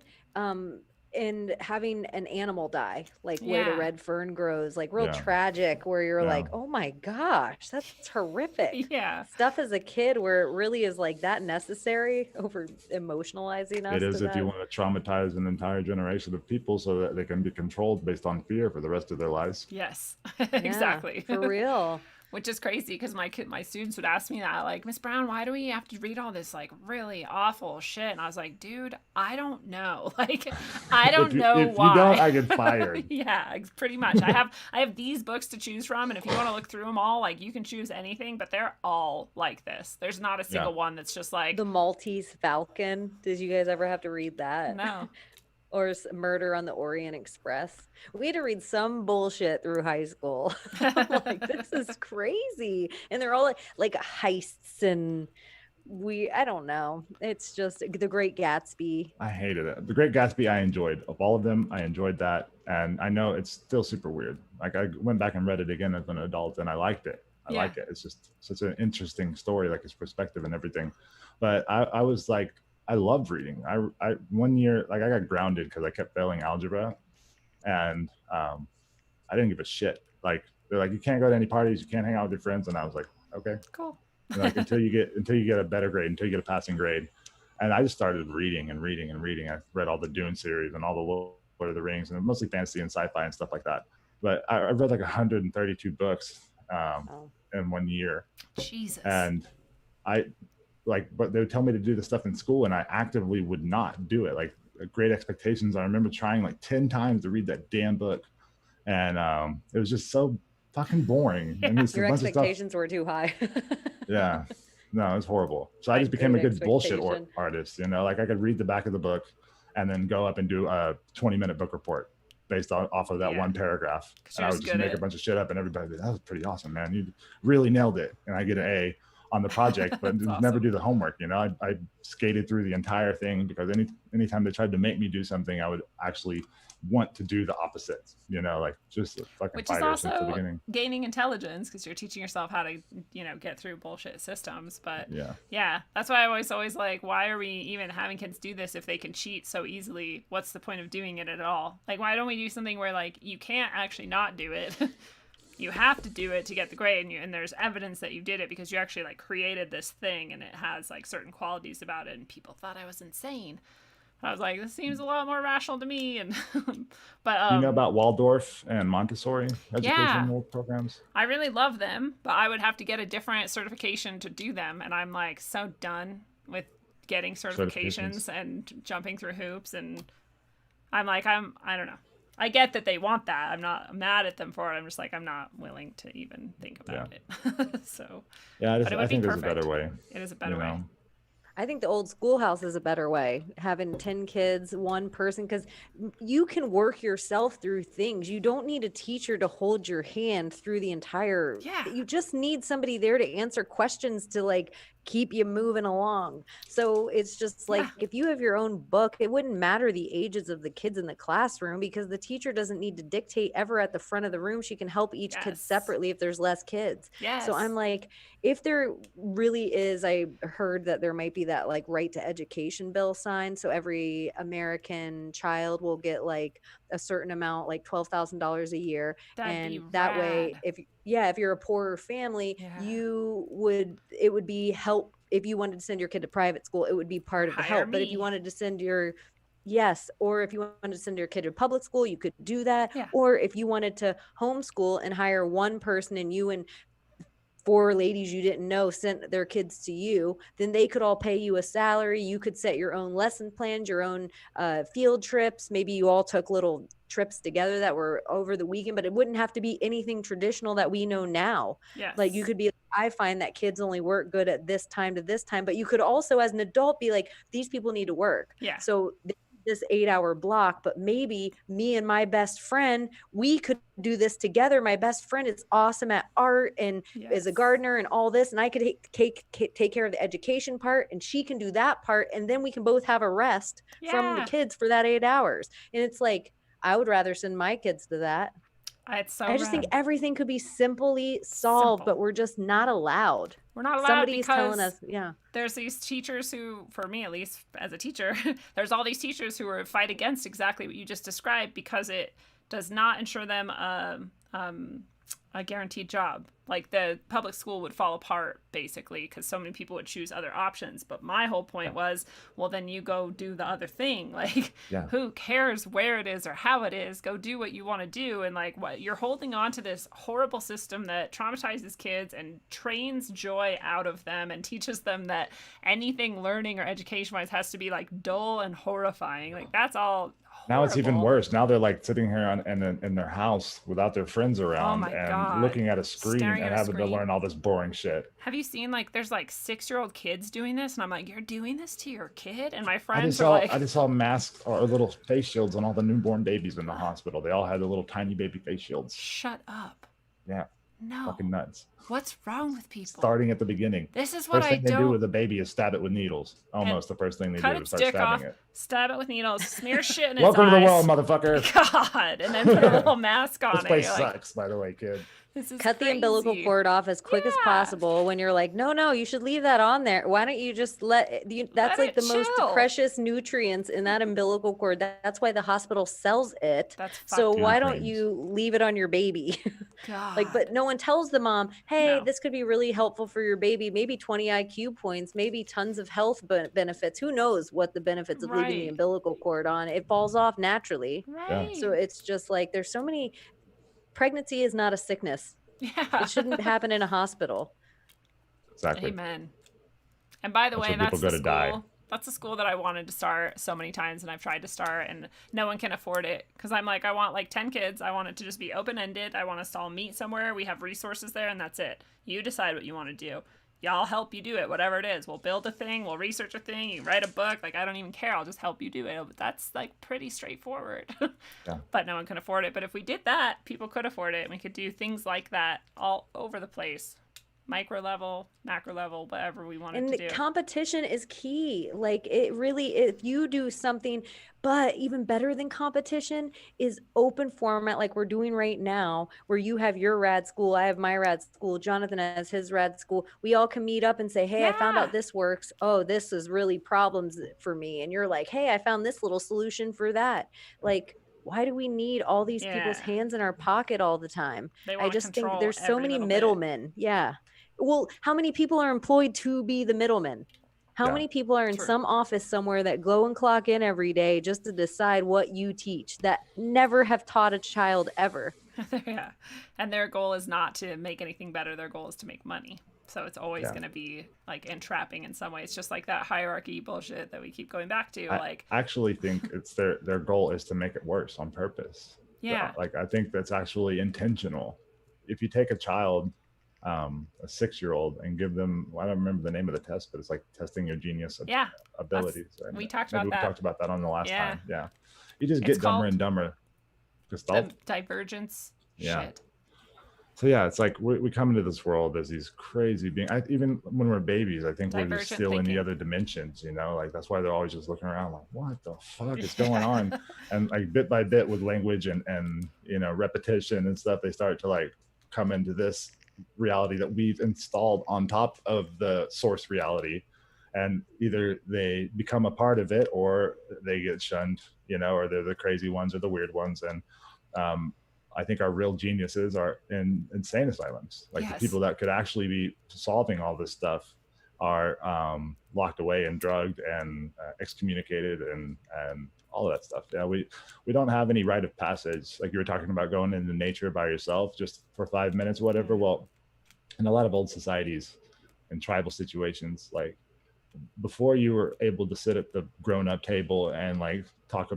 Speaker 3: and having an animal die, like where the red fern grows, like real tragic, where you're like, oh my gosh, that's horrific. Stuff as a kid where it really is like that necessary over emotionalizing us.
Speaker 4: It is if you want to traumatize an entire generation of people so that they can be controlled based on fear for the rest of their lives.
Speaker 2: Yes, exactly.
Speaker 3: For real.
Speaker 2: Which is crazy because my students would ask me that, like, Miss Brown, why do we have to read all this like really awful shit? And I was like, dude, I don't know. Like, I don't know
Speaker 4: if
Speaker 2: why.
Speaker 4: You don't, I get fired.
Speaker 2: Yeah, pretty much. I have these books to choose from, and if you want to look through them all, like, you can choose anything, but they're all like this. There's not a single one that's just like
Speaker 3: The Maltese Falcon. Did you guys ever have to read that?
Speaker 2: No.
Speaker 3: Or Murder on the Orient Express. We had to read some bullshit through high school. I'm like, this is crazy. And they're all like heists and I don't know. It's just The Great Gatsby.
Speaker 4: I hated it. The Great Gatsby, I enjoyed. Of all of them, I enjoyed that. And I know it's still super weird. Like, I went back and read it again as an adult and I liked it. I like it. It's just such an interesting story, like his perspective and everything. But I was like, I loved reading. I one year, like, I got grounded because I kept failing algebra, and I didn't give a shit. Like, they're like, you can't go to any parties, you can't hang out with your friends, and I was like, okay,
Speaker 2: cool.
Speaker 4: And like until you get a better grade, until you get a passing grade, and I just started reading and reading and reading. I read all the Dune series and all the Lord of the Rings, and mostly fantasy and sci-fi and stuff like that. But I read like 132 books in 1 year.
Speaker 2: Jesus.
Speaker 4: And but they would tell me to do the stuff in school and I actively would not do it. Like, Great Expectations, I remember trying like 10 times to read that damn book. And it was just so fucking boring. And
Speaker 3: your expectations were too high.
Speaker 4: Yeah. No, it was horrible. So I just became a good bullshit artist, you know, like I could read the back of the book and then go up and do a 20-minute book report based off of that one paragraph. And I would just make a bunch of shit up and everybody would be, that was pretty awesome, man. You really nailed it. And I get an A on the project, but awesome. Never do the homework. You know, I skated through the entire thing because anytime they tried to make me do something, I would actually want to do the opposite, you know, like just a fucking fighter since the beginning.
Speaker 2: Gaining intelligence because you're teaching yourself how to, you know, get through bullshit systems. But yeah, that's why I always like, why are we even having kids do this if they can cheat so easily? What's the point of doing it at all? Like, why don't we do something where like you can't actually not do it? You have to do it to get the grade, and there's evidence that you did it because you actually like created this thing and it has like certain qualities about it, and people thought I was insane. I was like, this seems a lot more rational to me. And but
Speaker 4: you know about Waldorf and Montessori educational programs?
Speaker 2: I really love them, but I would have to get a different certification to do them, and I'm like so done with getting certifications and jumping through hoops, and I'm like, I don't know. I get that they want that. I'm not mad at them for it. I'm just like, I'm not willing to even think about it. So
Speaker 4: yeah, I think there's a better way.
Speaker 2: It is a better way.
Speaker 3: I think the old schoolhouse is a better way, having 10 kids, one person, because you can work yourself through things. You don't need a teacher to hold your hand through the entire, you just need somebody there to answer questions to like keep you moving along. So it's just like, if you have your own book, it wouldn't matter the ages of the kids in the classroom because the teacher doesn't need to dictate ever at the front of the room. She can help each kid separately if there's less kids. So I'm like, if there really is, I heard that there might be that like right to education bill signed. So every American child will get like a certain amount, like $12,000 a year.
Speaker 2: That'd
Speaker 3: and that way, if you're a poorer family, it would be help. If you wanted to send your kid to private school, it would be part of the help. But if you wanted to send or if you wanted to send your kid to public school, you could do that. Or if you wanted to homeschool and hire one person and you and 4 ladies you didn't know sent their kids to you, then they could all pay you a salary. You could set your own lesson plans, your own field trips. Maybe you all took little trips together that were over the weekend, but it wouldn't have to be anything traditional that we know now. Like you could be, I find that kids only work good at this time to this time, but you could also as an adult be like, these people need to work. So this 8-hour block, but maybe me and my best friend, we could do this together. My best friend is awesome at art and is a gardener and all this. And I could take care of the education part and she can do that part. And then we can both have a rest from the kids for that 8 hours. And it's like, I would rather send my kids to that.
Speaker 2: It's so
Speaker 3: I just think everything could be simply solved, but we're just not allowed.
Speaker 2: We're not allowed.
Speaker 3: Somebody's
Speaker 2: because
Speaker 3: telling us,
Speaker 2: there's these teachers who, for me at least as a teacher, there's all these teachers who fight against exactly what you just described because it does not ensure them a guaranteed job. Like the public school would fall apart basically because so many people would choose other options. But my whole point was, well, then you go do the other thing. Like, who cares where it is or how it is? Go do what you want to do. And like, what you're holding on to this horrible system that traumatizes kids and trains joy out of them and teaches them that anything learning or education wise has to be like dull and horrifying. Like that's all.
Speaker 4: Now it's even worse. Now they're like sitting here in their house without their friends around and looking at a screen and having to learn all this boring shit.
Speaker 2: Have you seen like there's like 6-year-old kids doing this, and I'm like, you're doing this to your kid? And my friends are like,
Speaker 4: I just saw masks or little face shields on all the newborn babies in the hospital. They all had the little tiny baby face shields.
Speaker 2: Shut up.
Speaker 4: Yeah.
Speaker 2: No.
Speaker 4: Fucking nuts.
Speaker 2: What's wrong with people?
Speaker 4: Starting at the beginning.
Speaker 2: This is what
Speaker 4: first thing they do with a baby is stab it with needles. Almost the first thing they do is start stabbing it.
Speaker 2: Stab it with needles, smear shit in its
Speaker 4: Welcome
Speaker 2: eyes.
Speaker 4: to the world, motherfucker.
Speaker 2: God, and then put a little mask on
Speaker 4: this
Speaker 2: it.
Speaker 4: place sucks, by the way, kid.
Speaker 3: Cut the umbilical cord off as quick as possible when you're like, no, you should leave that on there. Why don't you just that's like the most precious nutrients in that umbilical cord. That's why the hospital sells it. So why don't you leave it on your baby? Like, but no one tells the mom, hey, this could be really helpful for your baby. Maybe 20 IQ points, maybe tons of health benefits. Who knows what the benefits of leaving the umbilical cord on? It falls off naturally.
Speaker 2: Right.
Speaker 3: So it's just like, there's so many. Pregnancy is not a sickness.
Speaker 2: Yeah.
Speaker 3: It shouldn't happen in a hospital.
Speaker 4: Exactly.
Speaker 2: Amen. And by the way, that's the school. That's the school that I wanted to start so many times, and I've tried to start, and no one can afford it because I'm like, I want like 10 kids. I want it to just be open-ended. I want us to all meet somewhere. We have resources there, and that's it. You decide what you want to do. Y'all help you do it, whatever it is. We'll build a thing. We'll research a thing. You write a book. Like, I don't even care. I'll just help you do it. But that's like pretty straightforward. But no one can afford it. But if we did that, people could afford it. And we could do things like that all over the place. Micro level, macro level, whatever we wanted to do.
Speaker 3: And competition is key. Like it really, if you do something, but even better than competition is open format like we're doing right now, where you have your rad school, I have my rad school, Jonathan has his rad school. We all can meet up and say, hey, I found out this works. Oh, this is really problems for me. And you're like, hey, I found this little solution for that. Like, why do we need all these people's hands in our pocket all the time? I just think there's so many middlemen. Yeah. Well, how many people are employed to be the middleman? How many people are in some office somewhere that go and clock in every day just to decide what you teach that never have taught a child ever?
Speaker 2: Yeah. And their goal is not to make anything better. Their goal is to make money. So it's always going to be like entrapping in some way. It's just like that hierarchy bullshit that we keep going back to. I
Speaker 4: actually think it's their goal is to make it worse on purpose.
Speaker 2: Yeah.
Speaker 4: Like, I think that's actually intentional. If you take a child, a 6-year-old, and give them, I don't remember the name of the test, but it's like testing your genius abilities. Right?
Speaker 2: We talked about that.
Speaker 4: We talked about that on the last time. Yeah. You just get dumber and dumber.
Speaker 2: Divergence.
Speaker 4: Yeah.
Speaker 2: Shit.
Speaker 4: So yeah, it's like we come into this world as these crazy beings. Even when we're babies, I think we're just still in the other dimensions, you know, like that's why they're always just looking around like, what the fuck is going on? And like bit by bit with language and, you know, repetition and stuff, they start to like come into this reality that we've installed on top of the source reality. And either they become a part of it or they get shunned, you know, or they're the crazy ones or the weird ones. And, I think our real geniuses are in insane asylums. Like the people that could actually be solving all this stuff are locked away and drugged and excommunicated and all of that stuff. Yeah, we don't have any rite of passage. Like you were talking about going into nature by yourself just for 5 minutes, whatever. Well, in a lot of old societies and tribal situations, like before you were able to sit at the grown-up table and like talk,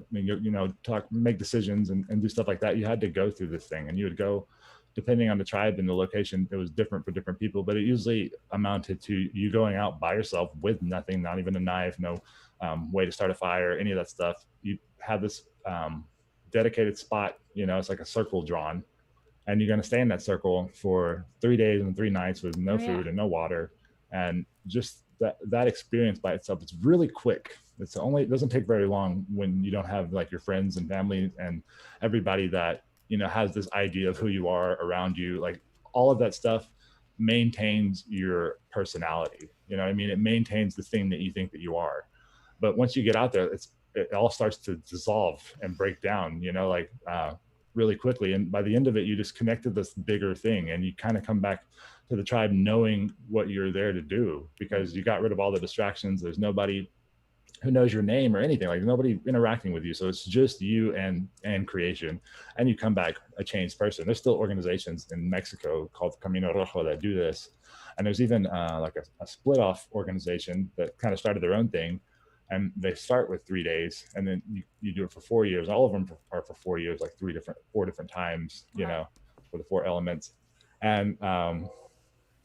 Speaker 4: make decisions and do stuff like that, you had to go through this thing. And you would go, depending on the tribe and the location, it was different for different people, but it usually amounted to you going out by yourself with nothing, not even a knife, no way to start a fire, any of that stuff. You have this dedicated spot, you know, it's like a circle drawn, and you're going to stay in that circle for 3 days and 3 nights with no food and no water. And just that experience by itself, it's really quick. It doesn't take very long when you don't have like your friends and family and everybody that has this idea of who you are around you. Like all of that stuff maintains your personality. You know what I mean? It maintains the thing that you think that you are. But once you get out there, it all starts to dissolve and break down, really quickly. And by the end of it, you just connect to this bigger thing, and you kind of come back to the tribe knowing what you're there to do, because you got rid of all the distractions. There's nobody who knows your name or anything, like nobody interacting with you. So it's just you and creation, and you come back a changed person. There's still organizations in Mexico called Camino Rojo that do this. And there's even like a split off organization that kind of started their own thing. And they start with 3 days, and then you do it for 4 years. All of them are for 4 years, like four different times, for the 4 elements. And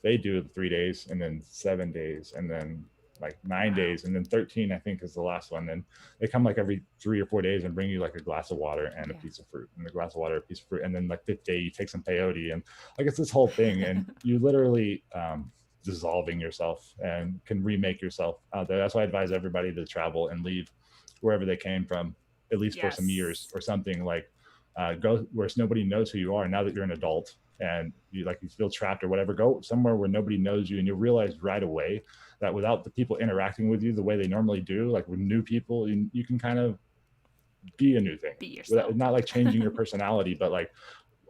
Speaker 4: they do it 3 days, and then 7 days, and then like 9 days, and then 13, I think, is the last one. And they come like every 3 or 4 days and bring you like a glass of water and a piece of fruit, and a glass of water, a piece of fruit. And then like 5th day, you take some peyote, and like it's this whole thing. And you literally dissolving yourself and can remake yourself out there. That's why I advise everybody to travel and leave wherever they came from, at least for some years or something. Like go where nobody knows who you are. Now that you're an adult and you feel trapped or whatever, go somewhere where nobody knows you, and you'll realize right away that without the people interacting with you the way they normally do, like with new people, you can kind of be a new thing.
Speaker 2: Be yourself.
Speaker 4: Not like changing your personality, but like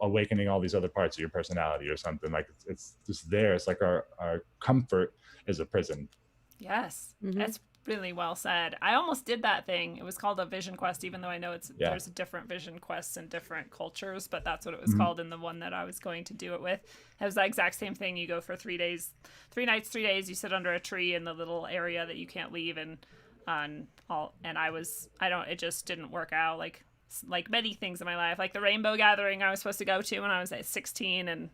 Speaker 4: awakening all these other parts of your personality or something. Like it's just there. It's like our comfort is a prison.
Speaker 2: Yes. Mm-hmm. That's really well said. I almost did that thing. It was called a vision quest, even though I know there's different vision quests in different cultures, but that's what it was called in the one that I was going to do it with. It was the exact same thing. You go for 3 days, 3 nights, 3 days. You sit under a tree in the little area that you can't leave, and it just didn't work out. Like many things in my life, like the rainbow gathering I was supposed to go to when I was at 16, and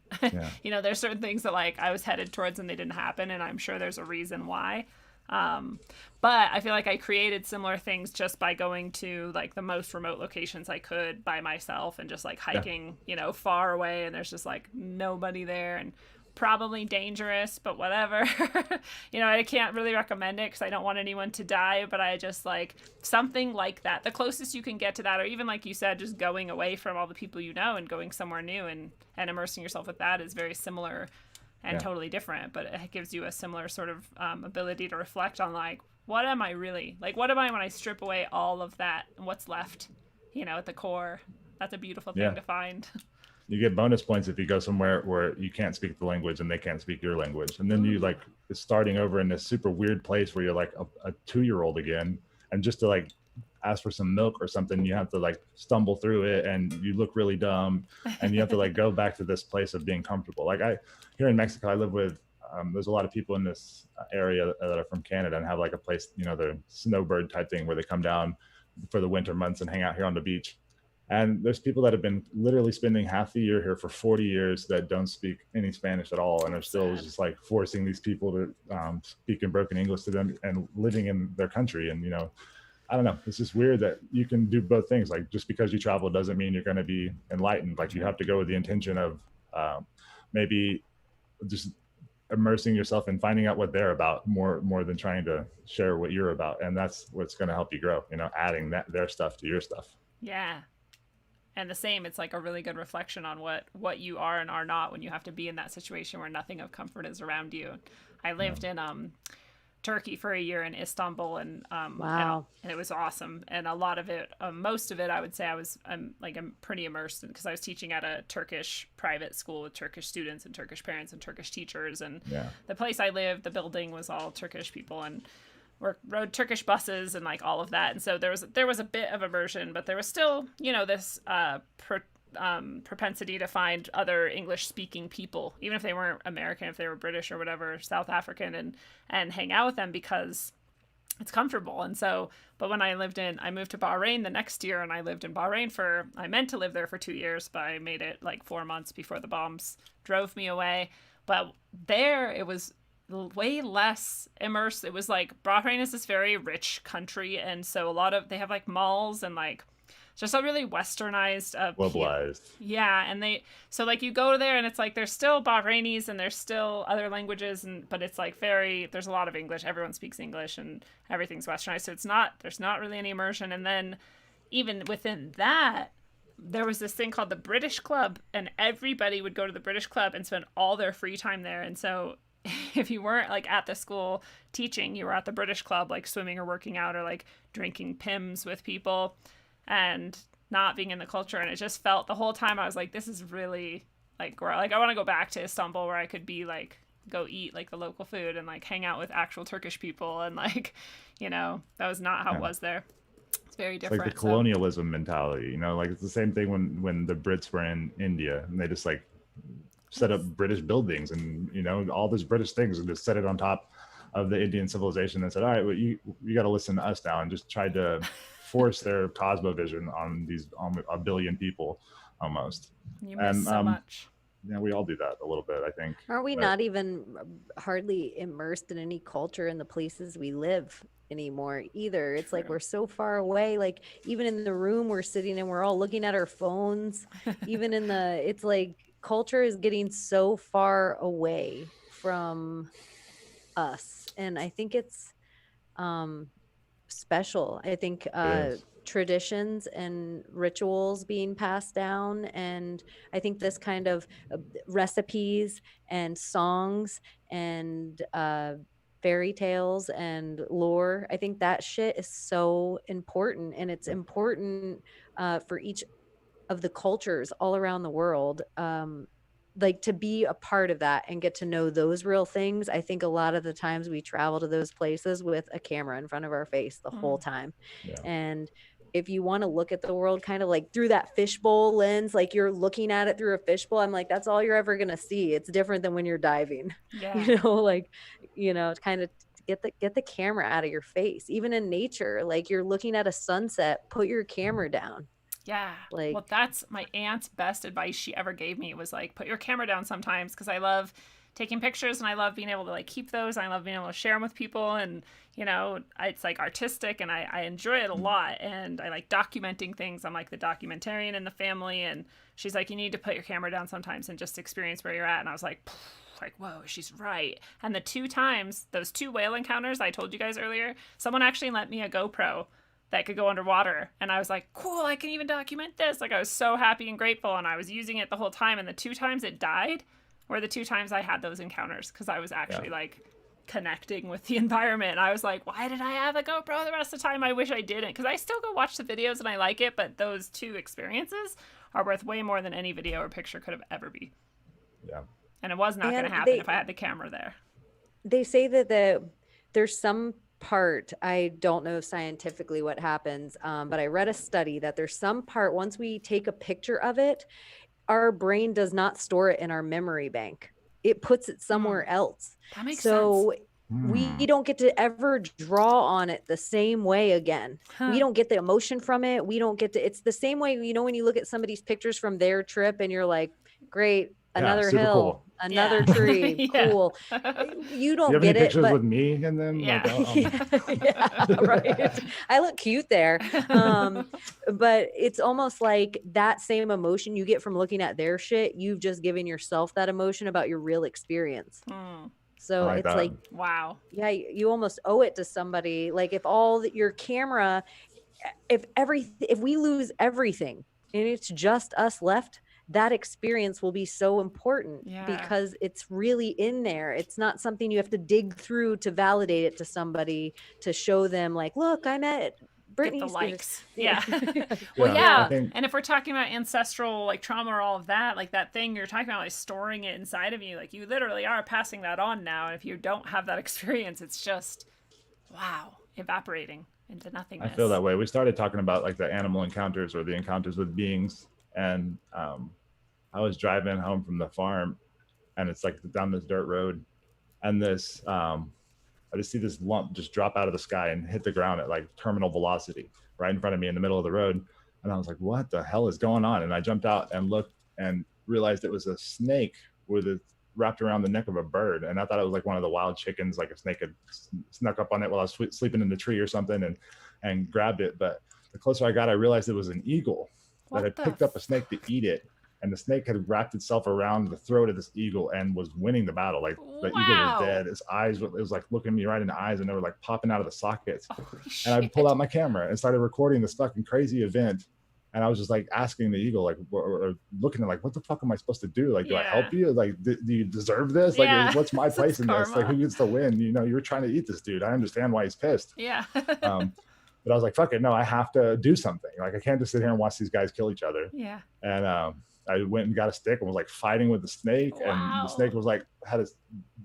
Speaker 2: there's certain things that like I was headed towards and they didn't happen, and I'm sure there's a reason why. But I feel like I created similar things just by going to like the most remote locations I could by myself, and just like hiking, far away, and there's just like nobody there, and probably dangerous, but whatever. I can't really recommend it because I don't want anyone to die, but I just like something like that. The closest you can get to that, or even like you said, just going away from all the people and going somewhere new and immersing yourself with that is very similar and totally different, but it gives you a similar sort of ability to reflect on like, what am I really? Like, what am I when I strip away all of that and what's left, at the core? That's a beautiful thing to find.
Speaker 4: You get bonus points if you go somewhere where you can't speak the language and they can't speak your language. And then you like starting over in this super weird place where you're like a 2-year-old again. And just to like ask for some milk or something, you have to like stumble through it, and you look really dumb, and you have to like go back to this place of being comfortable. Like here in Mexico, I live with, there's a lot of people in this area that are from Canada and have like a place, the snowbird type thing where they come down for the winter months and hang out here on the beach. And there's people that have been literally spending half the year here for 40 years that don't speak any Spanish at all, and are still just like forcing these people to speak in broken English to them and living in their country. And, I don't know, it's just weird that you can do both things. Like just because you travel doesn't mean you're going to be enlightened. Like you have to go with the intention of maybe just immersing yourself and finding out what they're about more than trying to share what you're about. And that's what's going to help you grow, adding their stuff to your stuff.
Speaker 2: Yeah. And the same, it's like a really good reflection on what you are and are not when you have to be in that situation where nothing of comfort is around you. I lived in Turkey for a year, in Istanbul, and
Speaker 3: wow,
Speaker 2: and it was awesome. And a lot of it, most of it, I would say I'm pretty immersed in, because I was teaching at a Turkish private school with Turkish students and Turkish parents and Turkish teachers. And the place I lived, the building was all Turkish people, and rode Turkish buses and like all of that. And so there was a bit of immersion, but there was still, this propensity to find other English speaking people, even if they weren't American, if they were British or whatever, South African, and hang out with them because it's comfortable. And so, but when I moved to Bahrain the next year, and I lived in Bahrain I meant to live there for 2 years, but I made it like 4 months before the bombs drove me away. But there it was way less immersed. It was like, Bahrain is this very rich country, and so they have like malls and like just a really westernized
Speaker 4: globalized.
Speaker 2: And so like you go there and it's like there's still Bahrainis and there's still other languages, but it's like there's a lot of English. Everyone speaks English and everything's westernized, so there's not really any immersion. And then even within that, there was this thing called the British Club, and everybody would go to the British Club and spend all their free time there. And so if you weren't like at the school teaching, you were at the British Club, like swimming or working out or like drinking Pims with people and not being in the culture. And it just felt the whole time I was like, this is really like where like I want to go back to Istanbul where I could be like go eat like the local food and like hang out with actual Turkish people and like, you know, that was not how it was there. It's very different.
Speaker 4: It's like the colonialism mentality, you know, like it's the same thing when the Brits were in India and they just like set up British buildings and, you know, all these British things and just set it on top of the Indian civilization and said, all right, well, you got to listen to us now, and just tried to force their cosmovision on these a billion people almost.
Speaker 2: You miss so much.
Speaker 4: Yeah, we all do that a little bit, I think.
Speaker 3: Aren't we not even hardly immersed in any culture in the places we live anymore either? It's like we're so far away. Like even in the room we're sitting in, we're all looking at our phones. Even in it's like culture is getting so far away from us, and I think it's special. I think traditions and rituals being passed down, and I think this kind of recipes and songs and fairy tales and lore, I think that shit is so important, and it's important for each of the cultures all around the world, like to be a part of that and get to know those real things. I think a lot of the times we travel to those places with a camera in front of our face the whole time. And if you want to look at the world kind of like through that fishbowl lens, like you're looking at it through a fishbowl, I'm like, that's all you're ever going to see. It's different than when you're diving, you know, like, you know, kind of get the camera out of your face. Even in nature, like you're looking at a sunset, put your camera down.
Speaker 2: Yeah. Like, well, that's my aunt's best advice she ever gave me was like, put your camera down sometimes, because I love taking pictures and I love being able to like keep those. And I love being able to share them with people. And, you know, it's like artistic and I enjoy it a lot. And I like documenting things. I'm like the documentarian in the family. And she's like, you need to put your camera down sometimes and just experience where you're at. And I was like, whoa, she's right. And the 2 times, those 2 whale encounters I told you guys earlier, someone actually lent me a GoPro that could go underwater. And I was like, cool, I can even document this. Like I was so happy and grateful, and I was using it the whole time. And the 2 times it died were the 2 times I had those encounters, because I was actually like connecting with the environment. And I was like, why did I have a GoPro the rest of the time? I wish I didn't, because I still go watch the videos and I like it, but those 2 experiences are worth way more than any video or picture could have ever be.
Speaker 4: Yeah.
Speaker 2: And it was not going to happen if I had the camera there.
Speaker 3: They say that there's some part, I don't know scientifically what happens, but I read a study that there's some part, once we take a picture of it, our brain does not store it in our memory bank. It puts it somewhere else.
Speaker 2: That makes
Speaker 3: sense.
Speaker 2: sense.
Speaker 3: We don't get to ever draw on it the same way again. We don't get the emotion from it. We don't get to, it's the same way, you know, when you look at somebody's pictures from their trip and you're like, great, another hill,
Speaker 4: cool.
Speaker 3: Another tree, cool. You don't
Speaker 4: have
Speaker 3: get
Speaker 4: any
Speaker 3: it.
Speaker 4: Pictures with me and then
Speaker 3: right. I look cute there. But it's almost like that same emotion you get from looking at their shit. You've just given yourself that emotion about your real experience. So it's like,
Speaker 2: wow.
Speaker 3: Yeah, you almost owe it to somebody. Like if all your camera, if we lose everything and it's just us left, that experience will be so important because it's really in there. It's not something you have to dig through to validate it to somebody, to show them like, look, I'm at Britney
Speaker 2: Spears. Likes.
Speaker 3: Well,
Speaker 2: and if we're talking about ancestral like trauma or all of that, like that thing you're talking about, like storing it inside of you, like you literally are passing that on now. And if you don't have that experience, it's just, wow, evaporating into nothingness.
Speaker 4: I feel that way. We started talking about like the animal encounters or the encounters with beings, and I was driving home from the farm, and it's like down this dirt road, and this I just see this lump just drop out of the sky and hit the ground at like terminal velocity right in front of me in the middle of the road. And I was like, what the hell is going on? And I jumped out and looked and realized it was a snake with it wrapped around the neck of a bird. And I thought it was like one of the wild chickens, like a snake had snuck up on it while I was sleeping in the tree or something and grabbed it. But the closer I got, I realized it was an eagle that had picked up a snake to eat it. And the snake had wrapped itself around the throat of this eagle and was winning the battle. Like the eagle was dead. His eyes, it was like looking me right in the eyes, and they were like popping out of the sockets. And I pulled out my camera and started recording this fucking crazy event And I was just like asking the eagle, like, or looking at like, what the fuck am I supposed to do? Like, do I help you? Like, do you deserve this? Like, what's my place in this? Like, who gets to win? You know, you're trying to eat this dude. I understand why he's pissed.
Speaker 2: Yeah.
Speaker 4: But I was like, fuck it. No, I have to do something. Like, I can't just sit here and watch these guys kill each other.
Speaker 2: Yeah.
Speaker 4: And I went and got a stick and was like fighting with the snake.
Speaker 2: Wow.
Speaker 4: And the snake was like, had his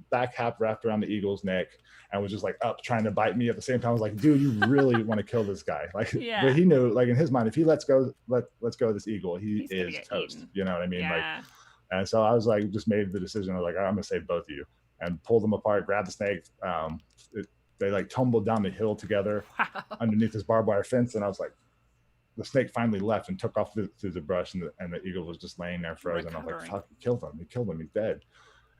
Speaker 4: back half wrapped around the eagle's neck and was just like up trying to bite me at the same time. I was like, dude, you really want to kill this guy. Like, but he knew, like, in his mind, if he lets go of this eagle, he's is toast. Eaten. You know what I mean?
Speaker 2: Yeah.
Speaker 4: Like, and so I was like, just made the decision. I was like, I'm going to save both of you, and pulled them apart, grabbed the snake. They like tumbled down the hill together underneath this barbed wire fence. And I was like, the snake finally left and took off through the brush, and the eagle was just laying there frozen. I was like, fuck, he killed him. He's dead.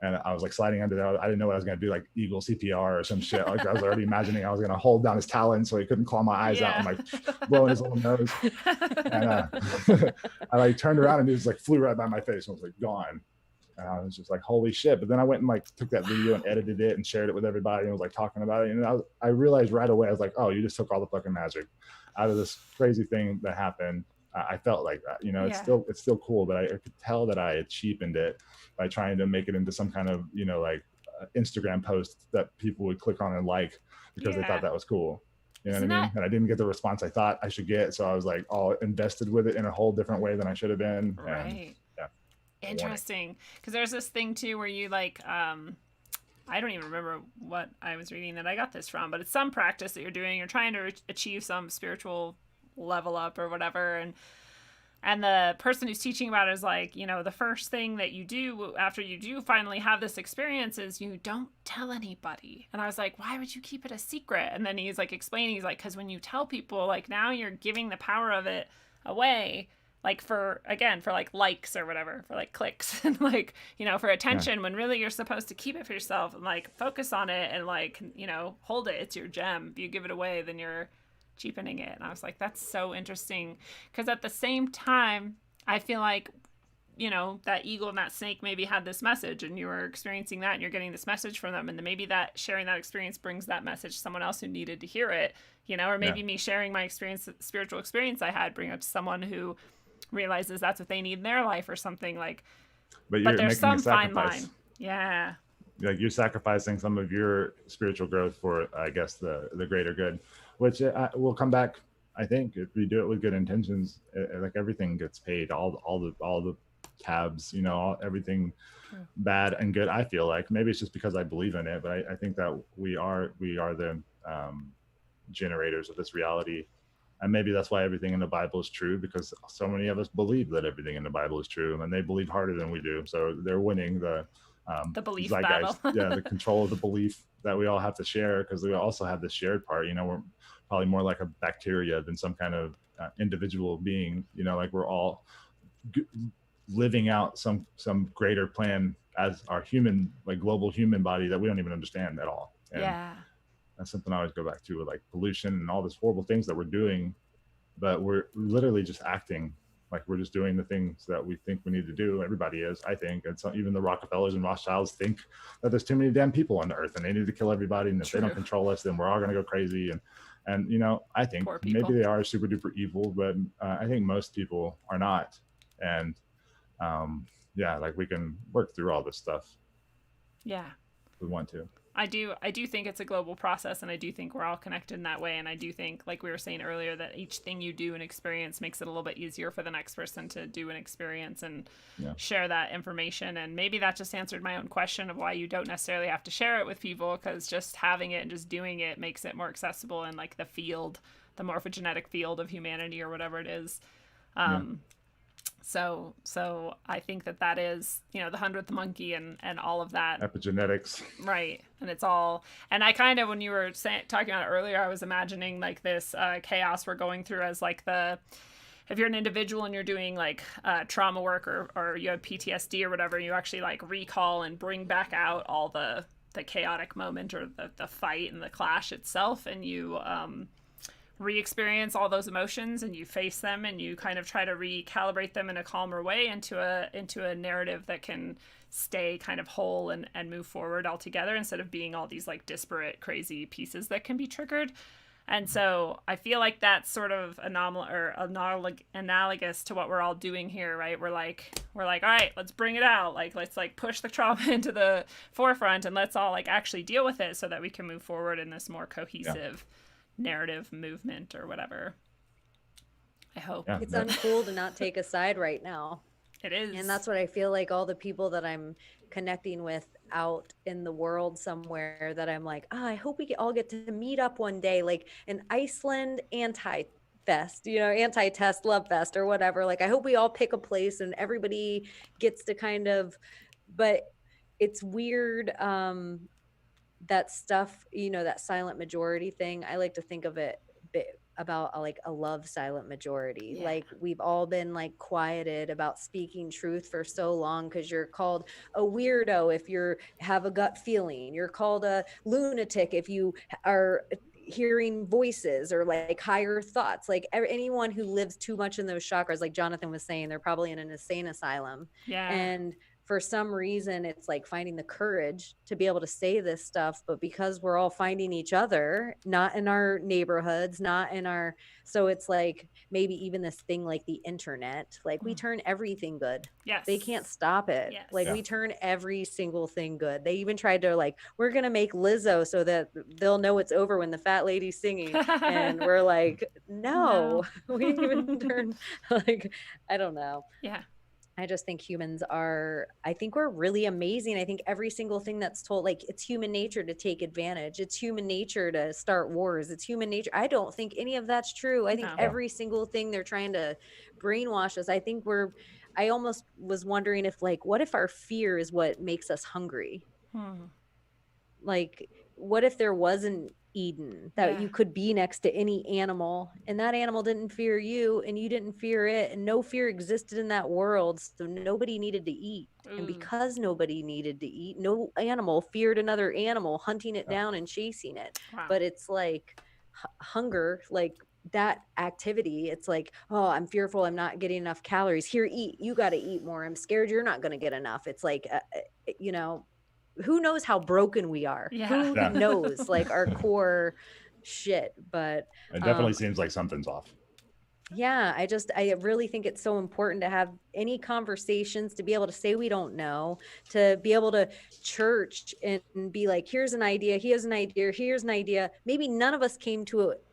Speaker 4: And I was like sliding under there. I didn't know what I was going to do, like eagle CPR or some shit. Like, I was already imagining I was going to hold down his talons so he couldn't claw my eyes out and like blowing his little nose. And I like turned around and he just like flew right by my face and was like gone. And I was just like, holy shit. But then I went and like took that video and edited it and shared it with everybody and was like talking about it. And I realized right away, I was like, oh, you just took all the fucking magic out of this crazy thing that happened. I felt like that, you know, it's still cool, but I could tell that I had cheapened it by trying to make it into some kind of, you know, like Instagram post that people would click on and like because they thought that was cool. You know what I mean? And I didn't get the response I thought I should get. So I was like all invested with it in a whole different way than I should have been.
Speaker 2: Right. And, interesting. Because there's this thing too where you like, I don't even remember what I was reading that I got this from, but it's some practice that you're doing. You're trying to achieve some spiritual level up or whatever. And the person who's teaching about it is like, you know, the first thing that you do after you do finally have this experience is you don't tell anybody. And I was like, why would you keep it a secret? And then he's like explaining, he's like, because when you tell people, like now you're giving the power of it away. Like for like likes or whatever, for like clicks and like, you know, for attention, when really you're supposed to keep it for yourself and like focus on it and like, you know, hold it. It's your gem. If you give it away, then you're cheapening it. And I was like, that's so interesting. Because at the same time, I feel like, you know, that eagle and that snake maybe had this message and you were experiencing that and you're getting this message from them. And then maybe that sharing that experience brings that message to someone else who needed to hear it, you know, or maybe me sharing my experience, spiritual experience I had, bring it to someone who realizes that's what they need in their life or something like, but there's some fine line. Yeah.
Speaker 4: Like you're sacrificing some of your spiritual growth for, I guess, the greater good, which will come back. I think if we do it with good intentions, like everything gets paid, all the tabs, you know, everything bad and good. I feel like maybe it's just because I believe in it, but I think that we are the generators of this reality. And maybe that's why everything in the Bible is true, because so many of us believe that everything in the Bible is true, and they believe harder than we do. So they're winning the
Speaker 2: belief battle.
Speaker 4: The control of the belief that we all have to share, because we also have this shared part. You know, we're probably more like a bacteria than some kind of individual being. You know, like we're all living out some greater plan as our human, like global human body that we don't even understand at all. And that's something I always go back to with like pollution and all these horrible things that we're doing, but we're literally just acting like we're just doing the things that we think we need to do. Everybody is, I think. And so even the Rockefellers and Rothschilds think that there's too many damn people on the earth and they need to kill everybody. And if they don't control us, then we're all going to go crazy. And, you know, I think maybe they are super duper evil, but I think most people are not. And like we can work through all this stuff.
Speaker 2: Yeah.
Speaker 4: If we want to.
Speaker 2: I do think it's a global process, and I do think we're all connected in that way. And I do think, like we were saying earlier, that each thing you do and experience makes it a little bit easier for the next person to do an experience and share that information. And maybe that just answered my own question of why you don't necessarily have to share it with people, because just having it and just doing it makes it more accessible in like the field, the morphogenetic field of humanity or whatever it is. So I think that is, you know, the 100th monkey and all of that.
Speaker 4: Epigenetics.
Speaker 2: Right. And it's all, and I kind of, when you were talking about it earlier, I was imagining like this chaos we're going through as like if you're an individual and you're doing like trauma work or you have PTSD or whatever, you actually like recall and bring back out all the chaotic moment or the fight and the clash itself. And you, re-experience all those emotions and you face them and you kind of try to recalibrate them in a calmer way into a narrative that can stay kind of whole and move forward altogether, instead of being all these like disparate crazy pieces that can be triggered. And so I feel like that's sort of analogous to what we're all doing here, right? We're like, all right, let's bring it out. Like, let's like push the trauma into the forefront and let's all like actually deal with it so that we can move forward in this more cohesive narrative movement or whatever. I hope.
Speaker 3: It's uncool to not take a side right now.
Speaker 2: It is.
Speaker 3: And that's what I feel like all the people that I'm connecting with out in the world somewhere, that I'm like, I hope we all get to meet up one day, like an Iceland anti-fest, anti-test love fest or whatever. Like, I hope we all pick a place and everybody gets to kind of, but it's weird. That stuff, that silent majority thing, I like to think of it about like a love silent majority. Like, we've all been like quieted about speaking truth for so long because you're called a weirdo if you have a gut feeling, you're called a lunatic if you are hearing voices or like higher thoughts. Like, anyone who lives too much in those chakras, like Jonathan was saying, they're probably in an insane asylum. And for some reason, it's like finding the courage to be able to say this stuff, but because we're all finding each other, not in our neighborhoods, so it's like maybe even this thing like the internet, like we turn everything good. They can't stop it. We turn every single thing good. They even tried to like, we're going to make Lizzo so that they'll know it's over when the fat lady's singing. And we're like, no. We even turn like, I don't know. I just think I think we're really amazing. I think every single thing that's told, like, it's human nature to take advantage. It's human nature to start wars. It's human nature. I don't think any of that's true. I think every single thing they're trying to brainwash us. I almost was wondering if like, what if our fear is what makes us hungry? Like, what if there wasn't Eden, that you could be next to any animal and that animal didn't fear you and you didn't fear it, and no fear existed in that world, so nobody needed to eat. And because nobody needed to eat, no animal feared another animal hunting it down and chasing it. But it's like hunger, like that activity, it's like, oh, I'm fearful, I'm not getting enough calories, here, eat, you got to eat more, I'm scared you're not going to get enough. It's like who knows how broken we are? Who knows like our core shit? But
Speaker 4: it definitely seems like something's off.
Speaker 3: I really think it's so important to have any conversations, to be able to say we don't know, to be able to church and be like, here's an idea, here's an idea. Maybe none of us came to it,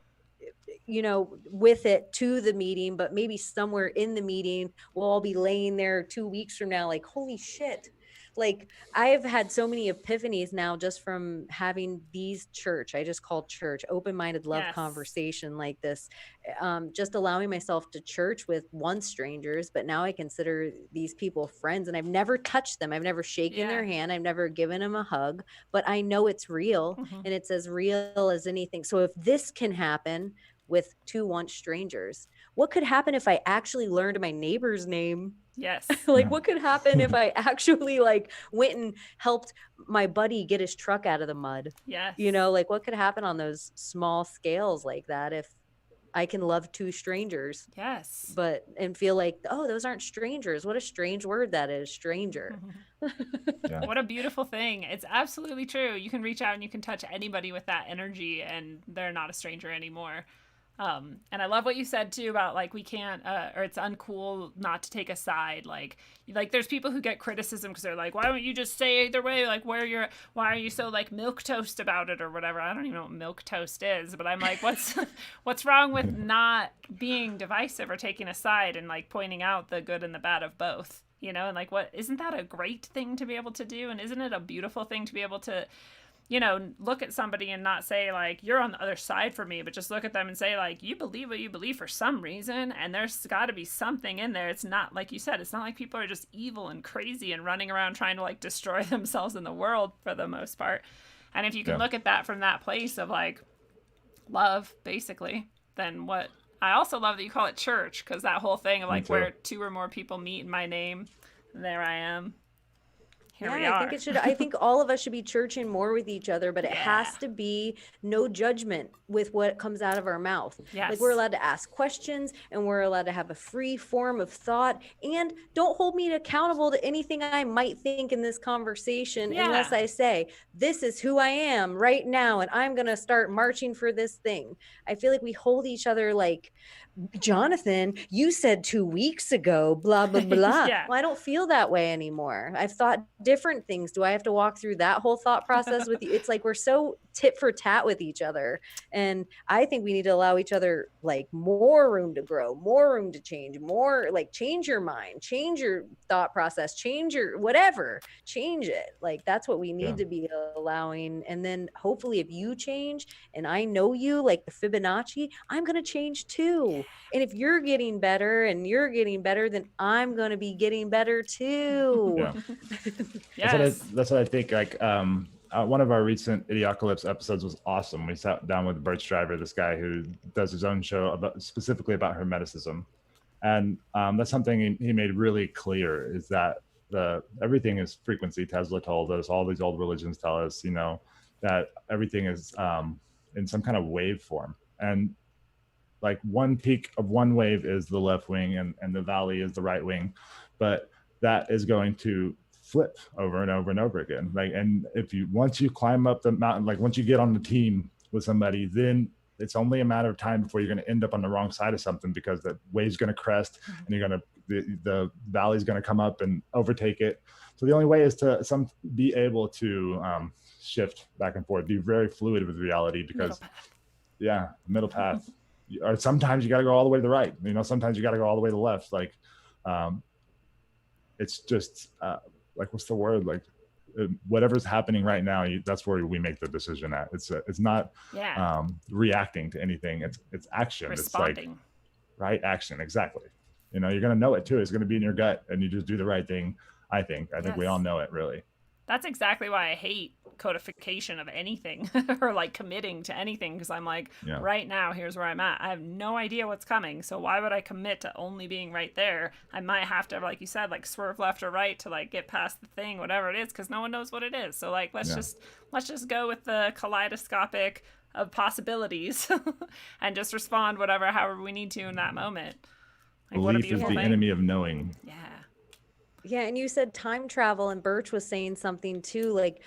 Speaker 3: with it to the meeting, but maybe somewhere in the meeting we'll all be laying there 2 weeks from now like, holy shit. Like, I've had so many epiphanies now just from having these I just call church, open-minded love conversation like this, just allowing myself to church with once strangers, but now I consider these people friends, and I've never touched them. I've never shaken their hand. I've never given them a hug, but I know it's real, and it's as real as anything. So if this can happen with two once strangers, what could happen if I actually learned my neighbor's name? What could happen if I actually like went and helped my buddy get his truck out of the mud? What could happen on those small scales like that if I can love two strangers? And feel like, oh, those aren't strangers. What a strange word that is, stranger.
Speaker 2: What a beautiful thing. It's absolutely true. You can reach out and you can touch anybody with that energy and they're not a stranger anymore. And I love what you said too about like, we can't, or it's uncool not to take a side. Like there's people who get criticism because they're like, why don't you just say either way? Like, why are you so like milquetoast about it or whatever? I don't even know what milquetoast is, but I'm like, what's wrong with not being divisive or taking a side and like pointing out the good and the bad of both, and like, isn't that a great thing to be able to do? And isn't it a beautiful thing to be able to, look at somebody and not say like, you're on the other side for me, but just look at them and say like, you believe what you believe for some reason, and there's got to be something in there. It's not like you said, it's not like people are just evil and crazy and running around trying to like destroy themselves in the world for the most part. And if you can look at that from that place of like love, basically, then what I also love that you call it church, because that whole thing of like where two or more people meet in my name, there I am. I
Speaker 3: think it should. I think all of us should be churching more with each other, but it has to be no judgment with what comes out of our mouth.
Speaker 2: Yes.
Speaker 3: Like, we're allowed to ask questions, and we're allowed to have a free form of thought, and don't hold me accountable to anything I might think in this conversation unless I say, this is who I am right now, and I'm going to start marching for this thing. I feel like we hold each other like, Jonathan, you said 2 weeks ago, blah, blah, blah. Well, I don't feel that way anymore. I've thought different things. Do I have to walk through that whole thought process with you? It's like we're so tit for tat with each other. And I think we need to allow each other like more room to grow, more room to change, more like change your mind, change your thought process, change your whatever, change it. Like that's what we need to be allowing. And then hopefully if you change and I know you like the Fibonacci, I'm going to change too. And if you're getting better and you're getting better, then I'm going to be getting better too.
Speaker 4: That's what I think. Like, one of our recent Idiocalypse episodes was awesome. We sat down with Birch Driver, this guy who does his own show specifically about Hermeticism. And that's something he made really clear is that everything is frequency. Tesla told us, all these old religions tell us, that everything is in some kind of wave form. And like one peak of one wave is the left wing and the valley is the right wing, but that is going to flip over and over and over again. Like, and once you climb up the mountain, like once you get on the team with somebody, then it's only a matter of time before you're going to end up on the wrong side of something, because the wave's going to crest and the valley's going to come up and overtake it. So the only way is to be able to shift back and forth, be very fluid with reality, because middle path. Or sometimes you got to go all the way to the right. Sometimes you got to go all the way to the left. Like, it's just like, what's the word? Like, whatever's happening right now, that's where we make the decision at. It's not reacting to anything. It's action.
Speaker 2: Responding.
Speaker 4: It's like right action. Exactly. You're going to know it too. It's going to be in your gut, and you just do the right thing. I think we all know it, really.
Speaker 2: That's exactly why I hate codification of anything or like committing to anything, because I'm like, right now, here's where I'm at. I have no idea what's coming. So why would I commit to only being right there? I might have to, like you said, like swerve left or right to like get past the thing, whatever it is, because no one knows what it is. So like, let's just go with the kaleidoscopic of possibilities and just respond however we need to in that moment. Like,
Speaker 4: belief is the enemy of knowing.
Speaker 3: Yeah, and you said time travel, and Birch was saying something too, like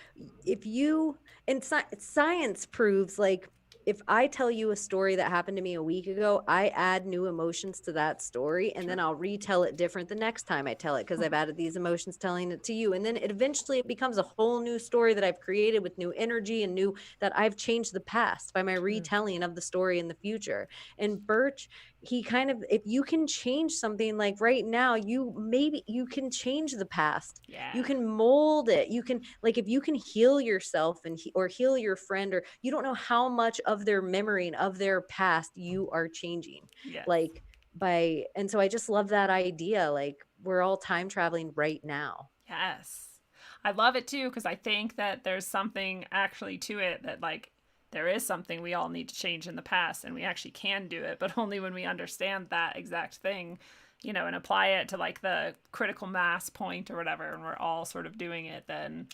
Speaker 3: science proves, like, if I tell you a story that happened to me a week ago, I add new emotions to that story, and then I'll retell it different the next time I tell it, because I've added these emotions telling it to you. And then eventually it becomes a whole new story that I've created with new energy and that I've changed the past by my retelling of the story in the future. And Birch, he kind of, if you can change something, like right now, you can change the past. You can mold it. You can, like, if you can heal yourself or heal your friend, or you don't know how much of their memory and of their past you are changing. And so I just love that idea. Like, we're all time traveling right now.
Speaker 2: Yes. I love it too, because I think that there's something actually to it, that like, there is something we all need to change in the past, and we actually can do it, but only when we understand that exact thing, and apply it to like the critical mass point or whatever, and we're all sort of doing it, then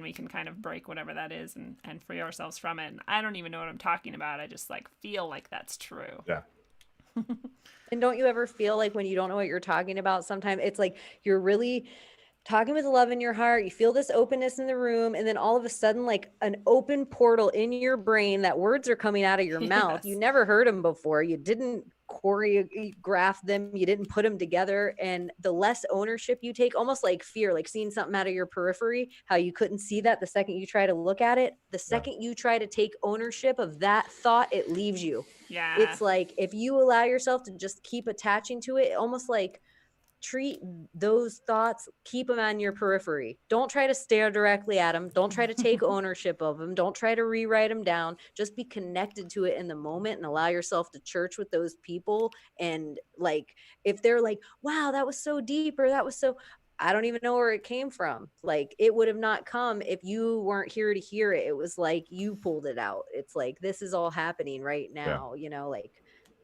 Speaker 2: we can kind of break whatever that is and free ourselves from it. And I don't even know what I'm talking about. I just like feel like that's true.
Speaker 4: Yeah.
Speaker 3: And don't you ever feel like when you don't know what you're talking about, sometimes it's like you're really talking with love in your heart, you feel this openness in the room, and then all of a sudden, like an open portal in your brain, that words are coming out of your mouth. You never heard them before. You didn't choreograph them. You didn't put them together. And the less ownership you take, almost like fear, like seeing something out of your periphery, how you couldn't see that the second you try to look at it, the second you try to take ownership of that thought, it leaves you. It's like, if you allow yourself to just keep attaching to it, almost like treat those thoughts, keep them on your periphery. Don't try to stare directly at them. Don't try to take ownership of them. Don't try to rewrite them down. Just be connected to it in the moment, and allow yourself to church with those people. And like, if they're like, wow, that was so deep, or that was so, I don't even know where it came from. Like, it would have not come if you weren't here to hear it. It was like you pulled it out. It's like, this is all happening right now, like,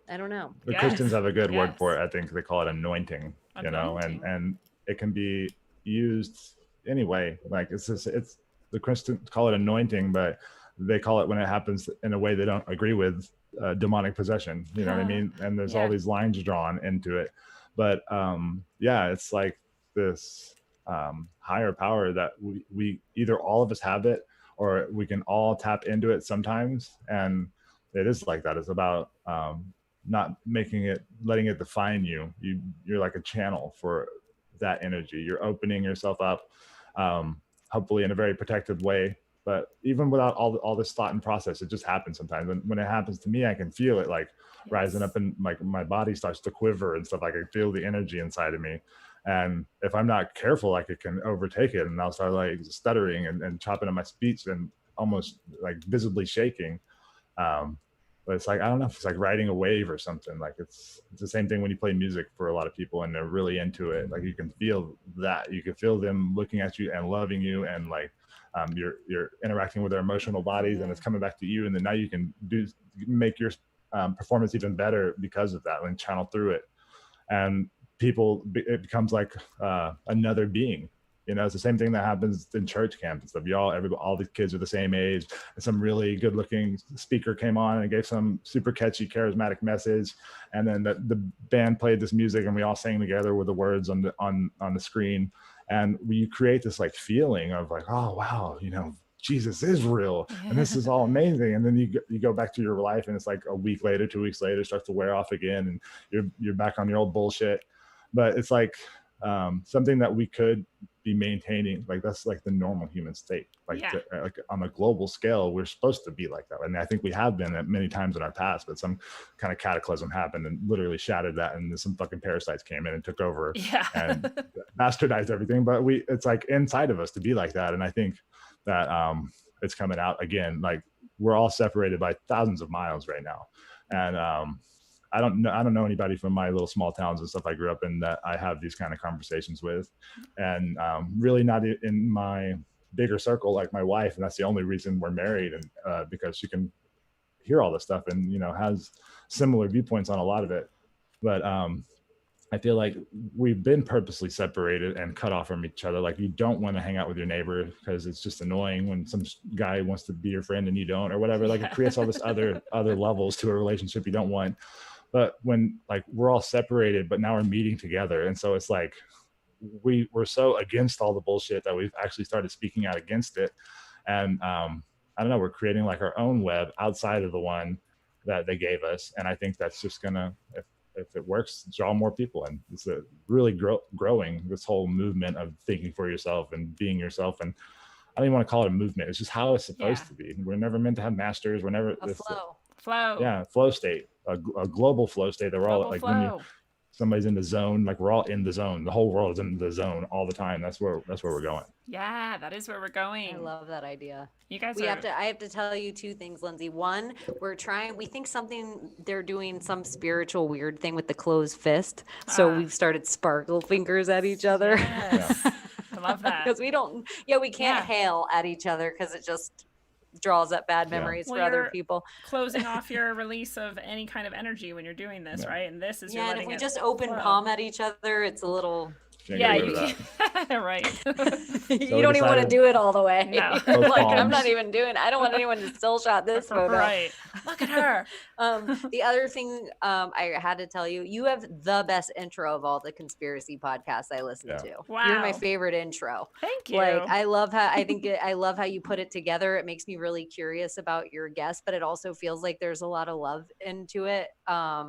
Speaker 3: I don't know.
Speaker 4: The Christians have a good word for it. I think they call it anointing, and it can be used anyway. Like it's the Christians call it anointing, but they call it when it happens in a way they don't agree with, demonic possession. You know what I mean? And there's all these lines drawn into it. But it's like this higher power that we either all of us have it, or we can all tap into it sometimes. And it is like that. It's about not letting it define you. You're like a channel for that energy. You're opening yourself up, hopefully in a very protected way. But even without all this thought and process, it just happens sometimes. And when it happens to me, I can feel it like rising up, and like my body starts to quiver and stuff. I can feel the energy inside of me. And if I'm not careful, like it can overtake it, and I'll start like stuttering and chopping up my speech and almost like visibly shaking. But it's like, I don't know if it's like riding a wave or something. Like it's the same thing when you play music for a lot of people and they're really into it. Like you can feel that. You can feel them looking at you and loving you, and like you're interacting with their emotional bodies, and it's coming back to you. And then now you can make your performance even better because of that, and channel through it. And it becomes like another being. You know, it's the same thing that happens in church camp and stuff. All these kids are the same age, and some really good looking speaker came on and gave some super catchy, charismatic message. And then the band played this music, and we all sang together with the words on the screen. And we create this like feeling of like, oh, wow, you know, Jesus is real, and this is all amazing. And then you go back to your life, and it's like a week later, 2 weeks later, it starts to wear off again, and you're back on your old bullshit. But it's like something that we could be maintaining. Like that's like the normal human state. Like on a global scale, we're supposed to be like that. And I think we have been at many times in our past, but some kind of cataclysm happened and literally shattered that. And some fucking parasites came in and took over and bastardized everything. But it's like inside of us to be like that. And I think that it's coming out again. Like we're all separated by thousands of miles right now. And I don't know anybody from my little small towns and stuff I grew up in that I have these kind of conversations with, and really not in my bigger circle, like my wife. And that's the only reason we're married, and because she can hear all this stuff and, you know, has similar viewpoints on a lot of it. But I feel like we've been purposely separated and cut off from each other. Like you don't want to hang out with your neighbor because it's just annoying when some guy wants to be your friend and you don't, or whatever. Like it creates all this other levels to a relationship you don't want. But when like we're all separated, but now we're meeting together. And so it's like, we're so against all the bullshit that we've actually started speaking out against it. And I don't know, we're creating like our own web outside of the one that they gave us. And I think that's just gonna, if it works, draw more people. And it's a really growing, this whole movement of thinking for yourself and being yourself. And I don't even want to call it a movement. It's just how it's supposed to be. We're never meant to have masters. We're never
Speaker 2: flow.
Speaker 4: Yeah, flow state, a global flow state that we're all like flow. When somebody's in the zone, like we're all in the zone. The whole world is in the zone all the time. That's where we're going.
Speaker 2: Yeah, that is where we're going.
Speaker 3: I love that idea.
Speaker 2: You guys
Speaker 3: I have to tell you two things, Lindsay. One, we think they're doing some spiritual weird thing with the closed fist. So we've started sparkle fingers at each other.
Speaker 2: Yes. I love that.
Speaker 3: Because we can't hail at each other because it just draws up bad memories for other people.
Speaker 2: Closing off your release of any kind of energy when you're doing this, right? And this is
Speaker 3: and if we just open palm at each other, it's a little
Speaker 2: right.
Speaker 3: You don't even want to do it all the way.
Speaker 2: No.
Speaker 3: Like I'm not even doing. I don't want anyone to still shot this photo.
Speaker 2: Right. Look at her.
Speaker 3: The other thing I had to tell you, you have the best intro of all the conspiracy podcasts I listen to.
Speaker 2: Wow.
Speaker 3: You're my favorite intro.
Speaker 2: Thank you.
Speaker 3: Like I love how you put it together. It makes me really curious about your guests, but it also feels like there's a lot of love into it. I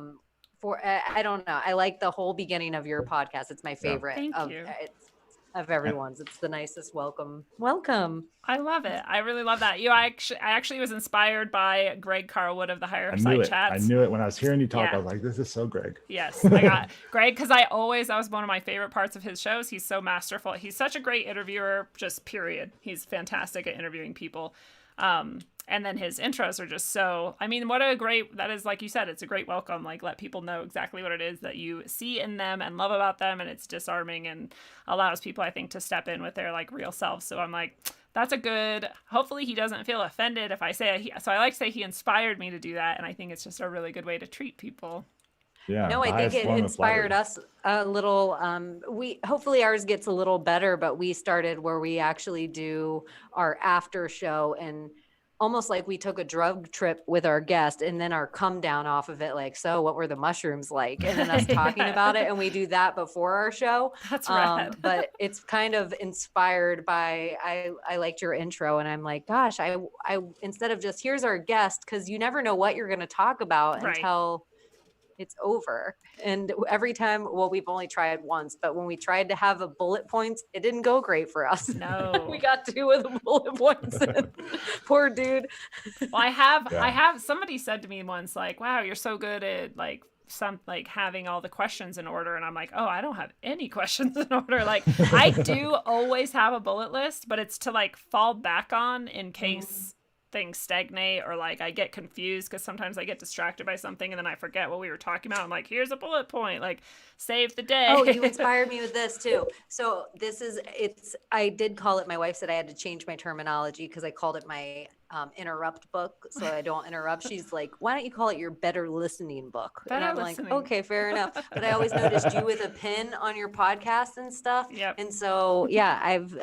Speaker 3: don't know. I like the whole beginning of your podcast. It's my favorite of everyone's. It's the nicest welcome.
Speaker 2: I love it. I really love that. I actually was inspired by Greg Carlwood of the Higher Side Chats.
Speaker 4: I knew it when I was hearing you talk. I was like, this is so Greg.
Speaker 2: Yes, I got Greg because that was one of my favorite parts of his shows. He's so masterful. He's such a great interviewer, just period. He's fantastic at interviewing people. And then his intros are just so, I mean, that is, like you said, it's a great welcome. Like, let people know exactly what it is that you see in them and love about them. And it's disarming and allows people, I think, to step in with their like real selves. So I'm like, that's hopefully he doesn't feel offended if I say it. So I like to say he inspired me to do that. And I think it's just a really good way to treat people.
Speaker 4: Yeah.
Speaker 3: No, I think it inspired us a little. Hopefully ours gets a little better, but we started where we actually do our after show, and almost like we took a drug trip with our guest and then our come down off of it. Like, so what were the mushrooms like? And then us talking about it. And we do that before our show.
Speaker 2: That's rad.
Speaker 3: But it's kind of inspired by, I liked your intro, and I'm like, gosh, I instead of just, here's our guest, cause you never know what you're going to talk about until it's over. And every time, well, we've only tried once, but when we tried to have a bullet points, it didn't go great for us.
Speaker 2: No.
Speaker 3: We got 2 of the bullet points. Poor dude.
Speaker 2: Well, I have, somebody said to me once, like, wow, you're so good at like having all the questions in order. And I'm like, oh, I don't have any questions in order. Like, I do always have a bullet list, but it's to like fall back on in case things stagnate, or like I get confused because sometimes I get distracted by something and then I forget what we were talking about. I'm like, here's a bullet point, like save the day.
Speaker 3: Oh, you inspired me with this too. So I did call it, my wife said I had to change my terminology because I called it my interrupt book, so I don't interrupt. She's like, why don't you call it your better listening book? And I'm like, okay, fair enough. But I always noticed you with a pin on your podcast and stuff.
Speaker 2: Yep.
Speaker 3: And so, yeah, I've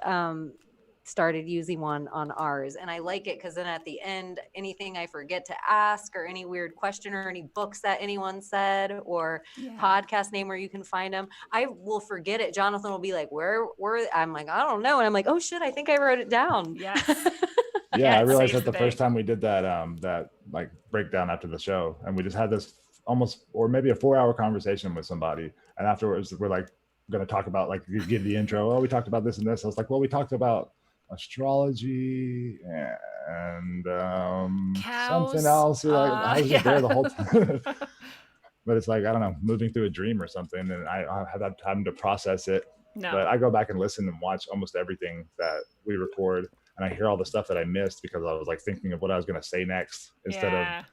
Speaker 3: started using one on ours, and I like it because then at the end, anything I forget to ask, or any weird question, or any books that anyone said, or podcast name where you can find them, I will forget it. Jonathan will be like, where I'm like, I don't know, and I'm like, oh shit, I think I wrote it down.
Speaker 4: I realized that the first time we did that that like breakdown after the show, and we just had this almost, or maybe a 4-hour conversation with somebody, and afterwards we're like going to talk about, like, you give the intro, oh, we talked about this and this. I was like, well, we talked about astrology and something else. Like, I was there the whole time. But it's like, I don't know, moving through a dream or something, and I have that time to process it. No. But I go back and listen and watch almost everything that we record, and I hear all the stuff that I missed because I was like thinking of what I was going to say next instead of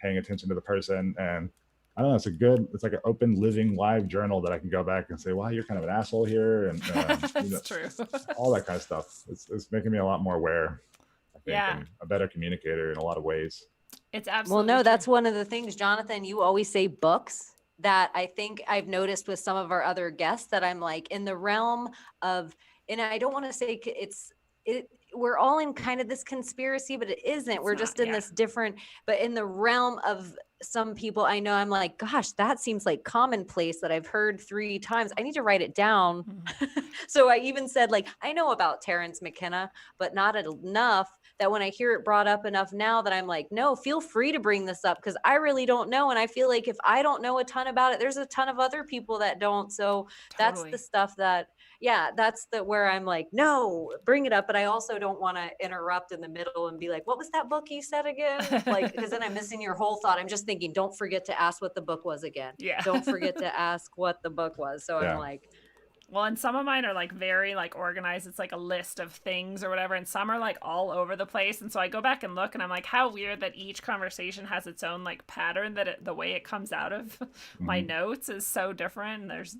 Speaker 4: paying attention to the person. And I don't know, it's like an open, living, live journal that I can go back and say, wow, you're kind of an asshole here. And
Speaker 2: that's true.
Speaker 4: All that kind of stuff. It's making me a lot more aware, I think, and a better communicator in a lot of ways.
Speaker 2: It's absolutely true.
Speaker 3: That's one of the things, Jonathan, you always say books, that I think I've noticed with some of our other guests, that I'm like, in the realm of, and I don't want to say we're all in kind of this conspiracy, but it isn't. We're just in this different, but in the realm of some people I know, I'm like, gosh, that seems like commonplace that I've heard 3 times. I need to write it down. So I even said, like, I know about Terrence McKenna, but not enough that when I hear it brought up enough now that I'm like, no, feel free to bring this up, because I really don't know. And I feel like if I don't know a ton about it, there's a ton of other people that don't. So that's the stuff that, that's where I'm like, no, bring it up. But I also don't want to interrupt in the middle and be like, what was that book you said again? Like, because then I'm missing your whole thought. I'm just thinking, don't forget to ask what the book was again. Don't forget to ask what the book was. So I'm like,
Speaker 2: well, and some of mine are like very like organized. It's like a list of things or whatever. And some are like all over the place. And so I go back and look, and I'm like, how weird that each conversation has its own like pattern, that the way it comes out of my notes is so different. And there's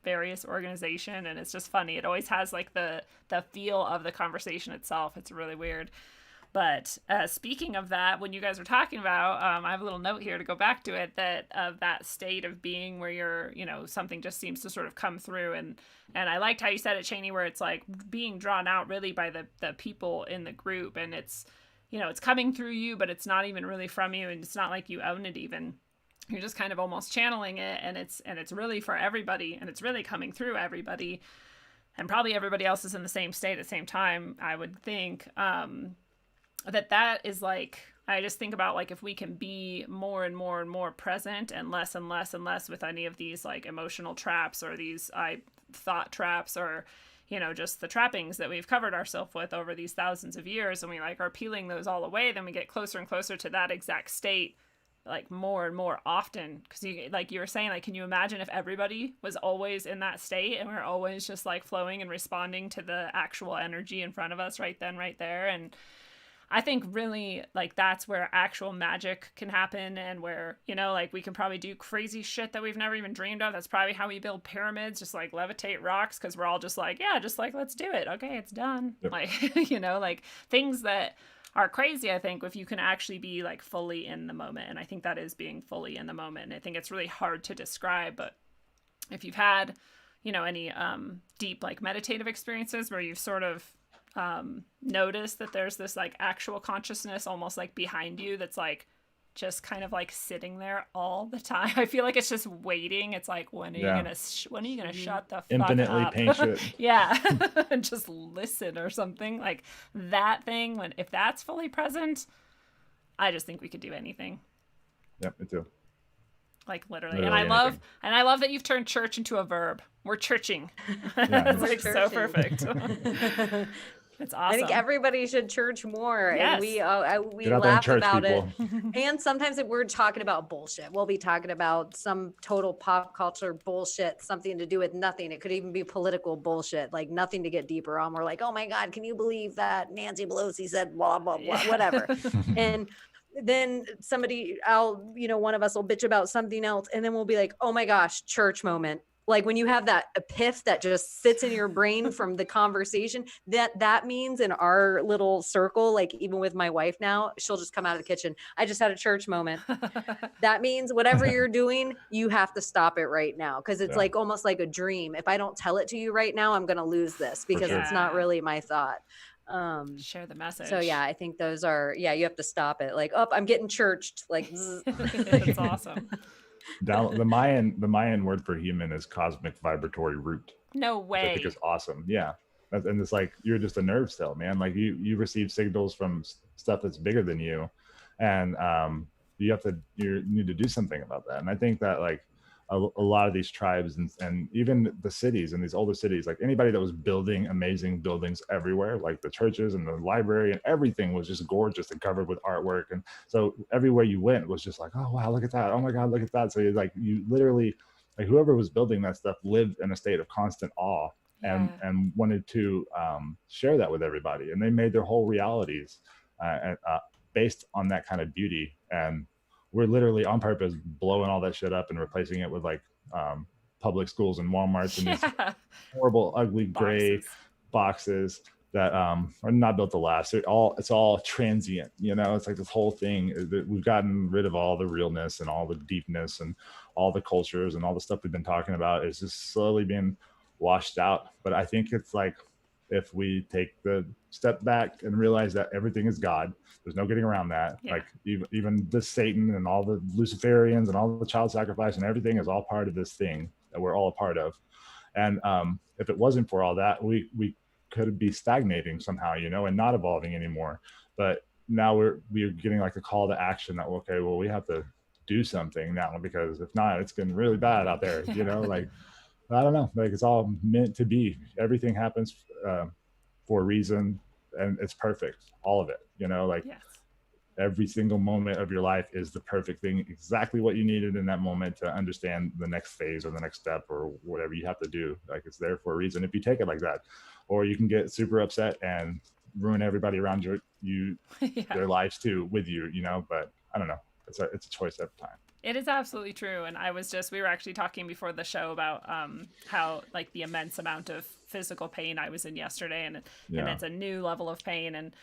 Speaker 2: various organization, and it's just funny. It always has like the feel of the conversation itself. It's really weird. But speaking of that, when you guys were talking about, I have a little note here to go back to it, that of that state of being where you're, something just seems to sort of come through. And I liked how you said it, Chaney, where it's like being drawn out really by the people in the group. And it's, it's coming through you, but it's not even really from you. And it's not like you own it even. You're just kind of almost channeling it. And it's really for everybody. And it's really coming through everybody. And probably everybody else is in the same state at the same time, I would think. That is like, I just think about like, if we can be more and more and more present and less and less and less with any of these like emotional traps or these thought traps, or just the trappings that we've covered ourselves with over these thousands of years, and we like are peeling those all away, then we get closer and closer to that exact state, like more and more often. Because you were saying, like, can you imagine if everybody was always in that state, and we're always just like flowing and responding to the actual energy in front of us right then, right there? And I think really like that's where actual magic can happen, and where, you know, like we can probably do crazy shit that we've never even dreamed of. That's probably how we build pyramids, just like levitate rocks, because we're all just like, yeah, just like let's do it. Okay, it's done. Yep. Like, you know, like things that are crazy, I think, if you can actually be like fully in the moment. And I think that is being fully in the moment. And I think it's really hard to describe, but if you've had, you know, any deep like meditative experiences where you've sort of notice that there's this like actual consciousness almost like behind you that's like just kind of like sitting there all the time. I feel like it's just waiting. It's like, when are you gonna shut the fuck
Speaker 4: infinitely
Speaker 2: up?
Speaker 4: patient.
Speaker 2: Yeah. And just listen or something like that thing. When if that's fully present, I just think we could do anything.
Speaker 4: Yep, me too.
Speaker 2: Like literally. And I love that you've turned church into a verb. We're churching.
Speaker 4: Yeah.
Speaker 2: It's like so perfect. It's awesome.
Speaker 3: I think everybody should church more.
Speaker 2: Yes.
Speaker 3: And we laugh about it. And sometimes if we're talking about bullshit, we'll be talking about some total pop culture bullshit, something to do with nothing. It could even be political bullshit, like nothing to get deeper on. We're like, oh my God, can you believe that Nancy Pelosi said blah, blah, blah, whatever. And then one of us will bitch about something else. And then we'll be like, oh my gosh, church moment. Like when you have that epiphany that just sits in your brain from the conversation, that means in our little circle, like even with my wife now, she'll just come out of the kitchen. I just had a church moment. That means whatever you're doing, you have to stop it right now. Because it's like almost like a dream. If I don't tell it to you right now, I'm going to lose this because it's not really my thought.
Speaker 2: Share the message.
Speaker 3: So yeah, I think those are, you have to stop it. Like, I'm getting churched. Like,
Speaker 2: that's awesome.
Speaker 4: The Mayan word for human is cosmic vibratory root.
Speaker 2: No way.
Speaker 4: Which I think is awesome. Yeah. And it's like, you're just a nerve cell, man. Like you receive signals from stuff that's bigger than you. And you need to do something about that. And I think that like a lot of these tribes and even the cities and these older cities, like anybody that was building amazing buildings everywhere, like the churches and the library and everything was just gorgeous and covered with artwork. And so everywhere you went was just like, oh, wow, look at that. Oh my God, look at that. So you literally, like whoever was building that stuff lived in a state of constant awe and wanted to share that with everybody. And they made their whole realities based on that kind of beauty. And we're literally on purpose blowing all that shit up and replacing it with like public schools and Walmarts and these horrible, ugly gray boxes that are not built to last. It's all transient, you know. It's like this whole thing that we've gotten rid of all the realness and all the deepness and all the cultures and all the stuff we've been talking about is just slowly being washed out. But I think it's like if we take the step back and realize that everything is God, there's no getting around that. Yeah. Like even the Satan and all the Luciferians and all the child sacrifice and everything is all part of this thing that we're all a part of. And if it wasn't for all that, we could be stagnating somehow, you know, and not evolving anymore. But now we're getting like a call to action that, okay, well, we have to do something now, because if not, it's getting really bad out there, you know, like, I don't know, like it's all meant to be. Everything happens for a reason, and it's perfect, all of it, you know, like every single moment of your life is the perfect thing, exactly what you needed in that moment to understand the next phase or the next step or whatever you have to do. Like it's there for a reason if you take it like that. Or you can get super upset and ruin everybody around you their lives too with you, you know. But I don't know, it's a choice every time.
Speaker 2: It is absolutely true. And we were actually talking before the show about how like the immense amount of physical pain I was in yesterday, and it's a new level of pain, and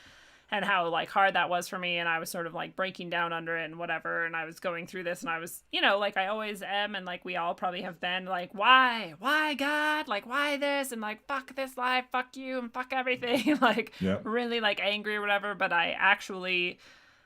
Speaker 2: how like hard that was for me. And I was sort of like breaking down under it and whatever. And I was going through this, and I was, you know, like I always am. And like we all probably have been like, why God? Like, why this? And like, fuck this life, fuck you, and fuck everything. Like really like angry or whatever. But I actually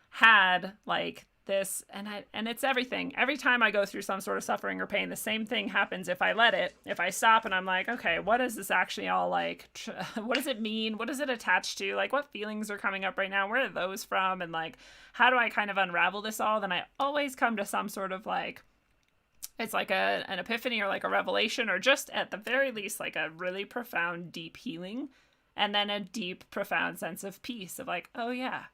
Speaker 2: had like this, and it's everything. Every time I go through some sort of suffering or pain, the same thing happens if I let it. If I stop and I'm like, okay, what is this actually all like? What does it mean? What is it attached to? Like, what feelings are coming up right now? Where are those from? And like, how do I kind of unravel this all? Then I always come to some sort of like, it's like an epiphany or like a revelation, or just at the very least like a really profound, deep healing, and then a deep, profound sense of peace of like, oh yeah,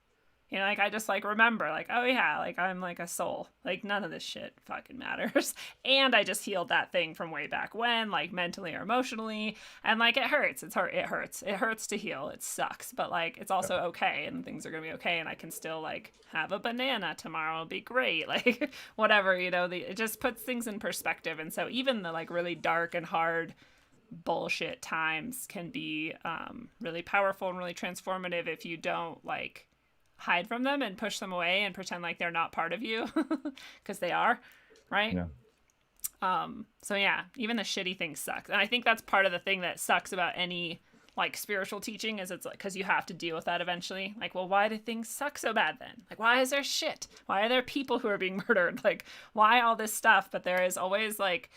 Speaker 2: You know, like I just like remember like, oh yeah, like I'm like a soul. Like none of this shit fucking matters. And I just healed that thing from way back when, like mentally or emotionally. And like it hurts. It hurts. It hurts to heal. It sucks. But like it's also okay and things are gonna be okay and I can still like have a banana tomorrow. It'll be great. Like whatever, you know, it just puts things in perspective. And so even the like really dark and hard bullshit times can be really powerful and really transformative if you don't like hide from them and push them away and pretend like they're not part of you because they are, right? So yeah, even the shitty things suck. And I think that's part of the thing that sucks about any like spiritual teaching is it's like because you have to deal with that eventually. Like, well, why do things suck so bad then? Like, why is there shit? Why are there people who are being murdered? Like, why all this stuff? But there is always like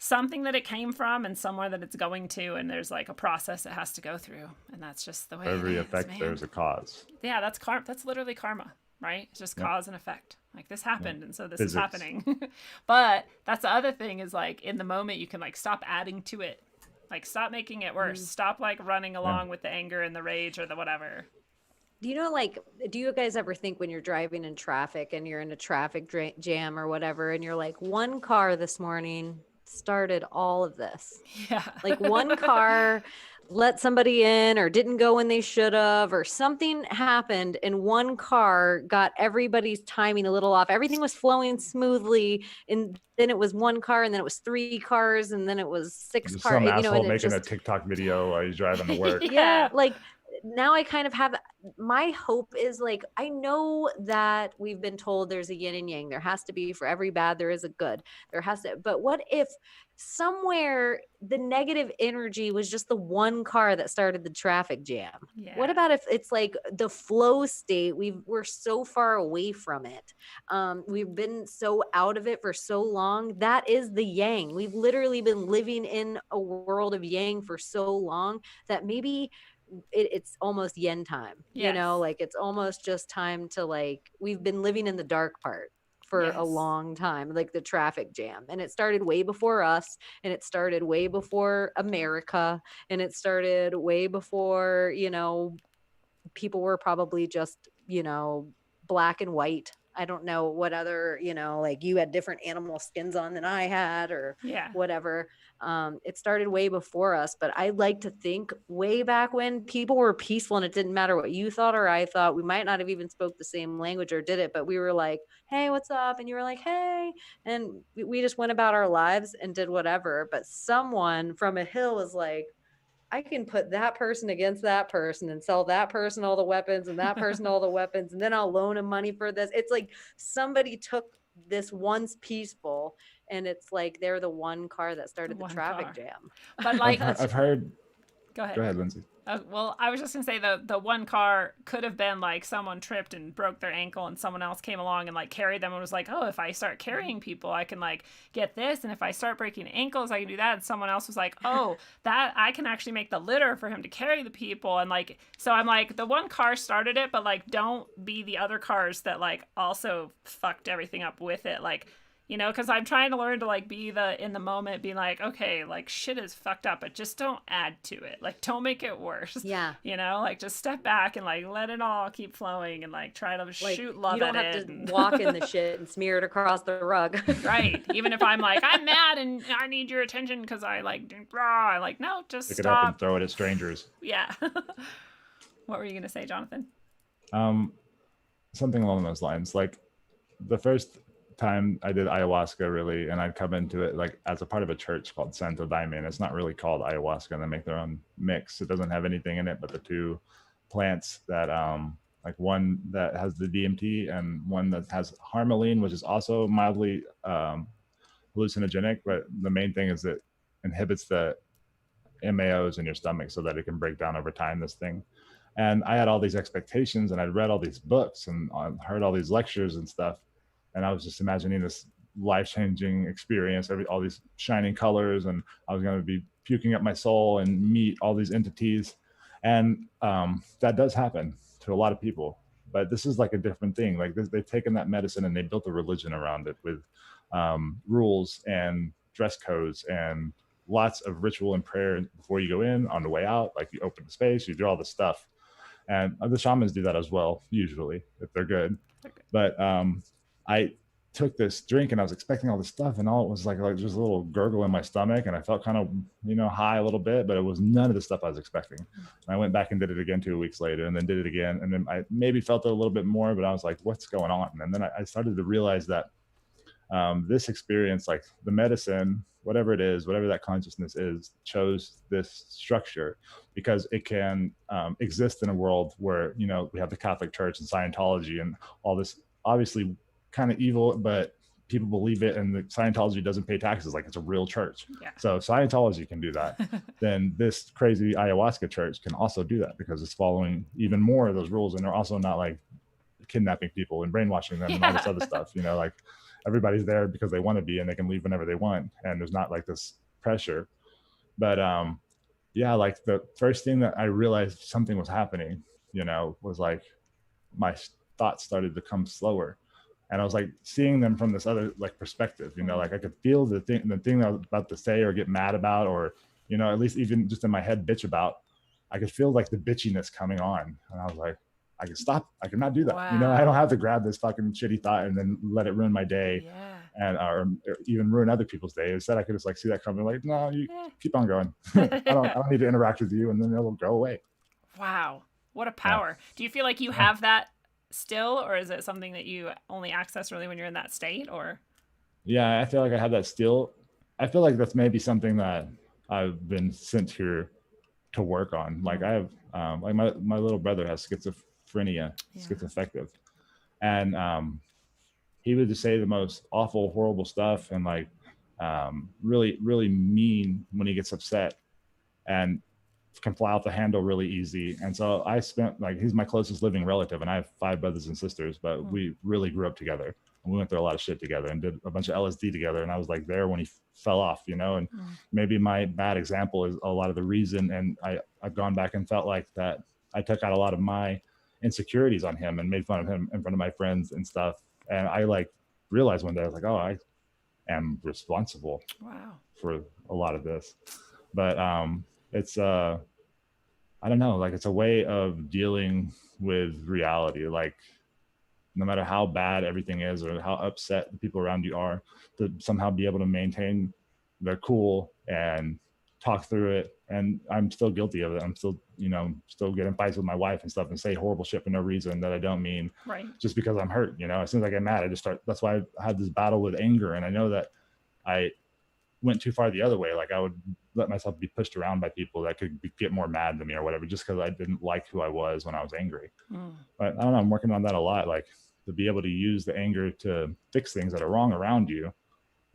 Speaker 2: something that it came from and somewhere that it's going to, and there's like a process it has to go through, and that's just the way
Speaker 4: every
Speaker 2: it is,
Speaker 4: effect
Speaker 2: man.
Speaker 4: There's a cause.
Speaker 2: Yeah, that's that's literally karma, right? It's just cause and effect. Like this happened and so this
Speaker 4: Physics.
Speaker 2: is happening. But that's the other thing is like in the moment you can like stop adding to it, like stop making it worse, stop like running along with the anger and the rage or the whatever.
Speaker 3: Do you know, like, do you guys ever think when you're driving in traffic and you're in a traffic jam or whatever, and you're like, one car this morning started all of this?
Speaker 2: Yeah.
Speaker 3: Like one car let somebody in or didn't go when they should have, or something happened and one car got everybody's timing a little off. Everything was flowing smoothly. And then it was one car and then it was 3 cars and then it was 6 cars.
Speaker 4: Some
Speaker 3: you know,
Speaker 4: asshole making a TikTok video while he's driving to work.
Speaker 3: Yeah. Like now I kind of have, my hope is like, I know that we've been told there's a yin and yang. There has to be, for every bad, there is a good. There has to, but what if somewhere the negative energy was just the one car that started the traffic jam? Yeah. What about if it's like the flow state? We're so far away from it. We've been so out of it for so long. That is the yang. We've literally been living in a world of yang for so long that maybe it's almost yin time. Yes. You know, like it's almost just time to like, we've been living in the dark part for a long time, like the traffic jam. And it started way before us, and it started way before America, and it started way before, you know, people were probably just, you know, black and white. I don't know what other, you know, like you had different animal skins on than I had or whatever. It started way before us, but I like to think way back when people were peaceful and it didn't matter what you thought or I thought. We might not have even spoke the same language or did it, but we were like, hey, what's up? And you were like, hey, and we just went about our lives and did whatever. But someone from a hill was like, I can put that person against that person and sell that person all the weapons and that person all the weapons, and then I'll loan him money for this. It's like somebody took this once peaceful, and it's like they're the one car that started the traffic jam.
Speaker 2: But like
Speaker 4: I've heard.
Speaker 2: Go ahead.
Speaker 4: Go ahead, Lindsay.
Speaker 2: Well, I was just gonna say the one car could have been like someone tripped and broke their ankle and someone else came along and like carried them and was like, oh, if I start carrying people, I can like get this, and if I start breaking ankles, I can do that. And someone else was like, oh, that I can actually make the litter for him to carry the people. And like, so I'm like, the one car started it, but like, don't be the other cars that like also fucked everything up with it. Like, you know, because I'm trying to learn to like be in the moment, be like, okay, like shit is fucked up, but just don't add to it. Like, don't make it worse. Yeah. You know, like just step back and like let it all keep flowing and like try to like, shoot love at it. You don't have to
Speaker 3: walk in the shit and smear it across the rug.
Speaker 2: Right. Even if I'm like, I'm mad and I need your attention because I like, I like, no, just
Speaker 4: pick
Speaker 2: stop.
Speaker 4: It up and throw it at strangers.
Speaker 2: Yeah. What were you going to say, Jonathan?
Speaker 4: Something along those lines. Like the first time I did ayahuasca really, and I'd come into it like as a part of a church called Santo Daime. It's not really called ayahuasca, and they make their own mix. It doesn't have anything in it but the 2 plants that like one that has the DMT and one that has harmaline, which is also mildly hallucinogenic, but the main thing is it inhibits the MAOs in your stomach so that it can break down over time, this thing. And I had all these expectations, and I'd read all these books and heard all these lectures and stuff. And I was just imagining this life-changing experience, all these shining colors, and I was going to be puking up my soul and meet all these entities. And that does happen to a lot of people. But this is like a different thing. Like they've taken that medicine and they built a religion around it with rules and dress codes and lots of ritual and prayer before you go in, on the way out. Like you open the space, you do all this stuff. And the shamans do that as well, usually, if they're good. But I took this drink and I was expecting all this stuff, and all it was like just a little gurgle in my stomach, and I felt kind of, high a little bit, but it was none of the stuff I was expecting. And I went back and did it again 2 weeks later, and then did it again, and then I maybe felt it a little bit more, but I was like, what's going on? And then I started to realize that this experience, like the medicine, whatever it is, whatever that consciousness is, chose this structure because it can exist in a world where, we have the Catholic Church and Scientology and all this obviously kind of evil, but people believe it, and the Scientology doesn't pay taxes, like it's a real church.
Speaker 2: Yeah.
Speaker 4: So if Scientology can do that, then this crazy ayahuasca church can also do that because it's following even more of those rules, and they're also not like kidnapping people and brainwashing them and all this other stuff, like everybody's there because they want to be, and they can leave whenever they want, and there's not like this pressure. But like the first thing that I realized something was happening, was like my thoughts started to come slower, and I was like seeing them from this other like perspective, like I could feel the thing I was about to say or get mad about, or at least even just in my head bitch about, I could feel like the bitchiness coming on, and I was like, I can stop. I cannot do that.
Speaker 2: Wow.
Speaker 4: I don't have to grab this fucking shitty thought and then let it ruin my day, and or even ruin other people's day. Instead, I could just like see that coming, like, no, you keep on going. I don't need to interact with you, and then it'll go away.
Speaker 2: Wow, what a power! Yeah. Do you feel like you have that still, or is it something that you only access really when you're in that state? Or
Speaker 4: yeah, I feel like I have that still. I feel like that's maybe something that I've been sent here to work on. Like I have, like my little brother has schizophrenia, schizoaffective, and he would just say the most awful, horrible stuff, and like really, really mean when he gets upset, and can fly off the handle really easy. And so I spent, like, he's my closest living relative, and I have 5 brothers and sisters, but we really grew up together, and we went through a lot of shit together and did a bunch of LSD together. And I was like there when he fell off, and maybe my bad example is a lot of the reason. And I've gone back and felt like that I took out a lot of my insecurities on him and made fun of him in front of my friends and stuff. And I like realized one day, I was like, oh, I am responsible for a lot of this. But it's I don't know, like it's a way of dealing with reality. Like no matter how bad everything is or how upset the people around you are, to somehow be able to maintain their cool and talk through it. And I'm still guilty of it. I'm still, still getting fights with my wife and stuff and say horrible shit for no reason that I don't mean, just because I'm hurt. As soon as I get mad, I just start. That's why I had this battle with anger. And I know that I went too far the other way. Like I would let myself be pushed around by people that could get more mad than me or whatever, just because I didn't like who I was when I was angry. But I don't know, I'm working on that a lot, like to be able to use the anger to fix things that are wrong around you,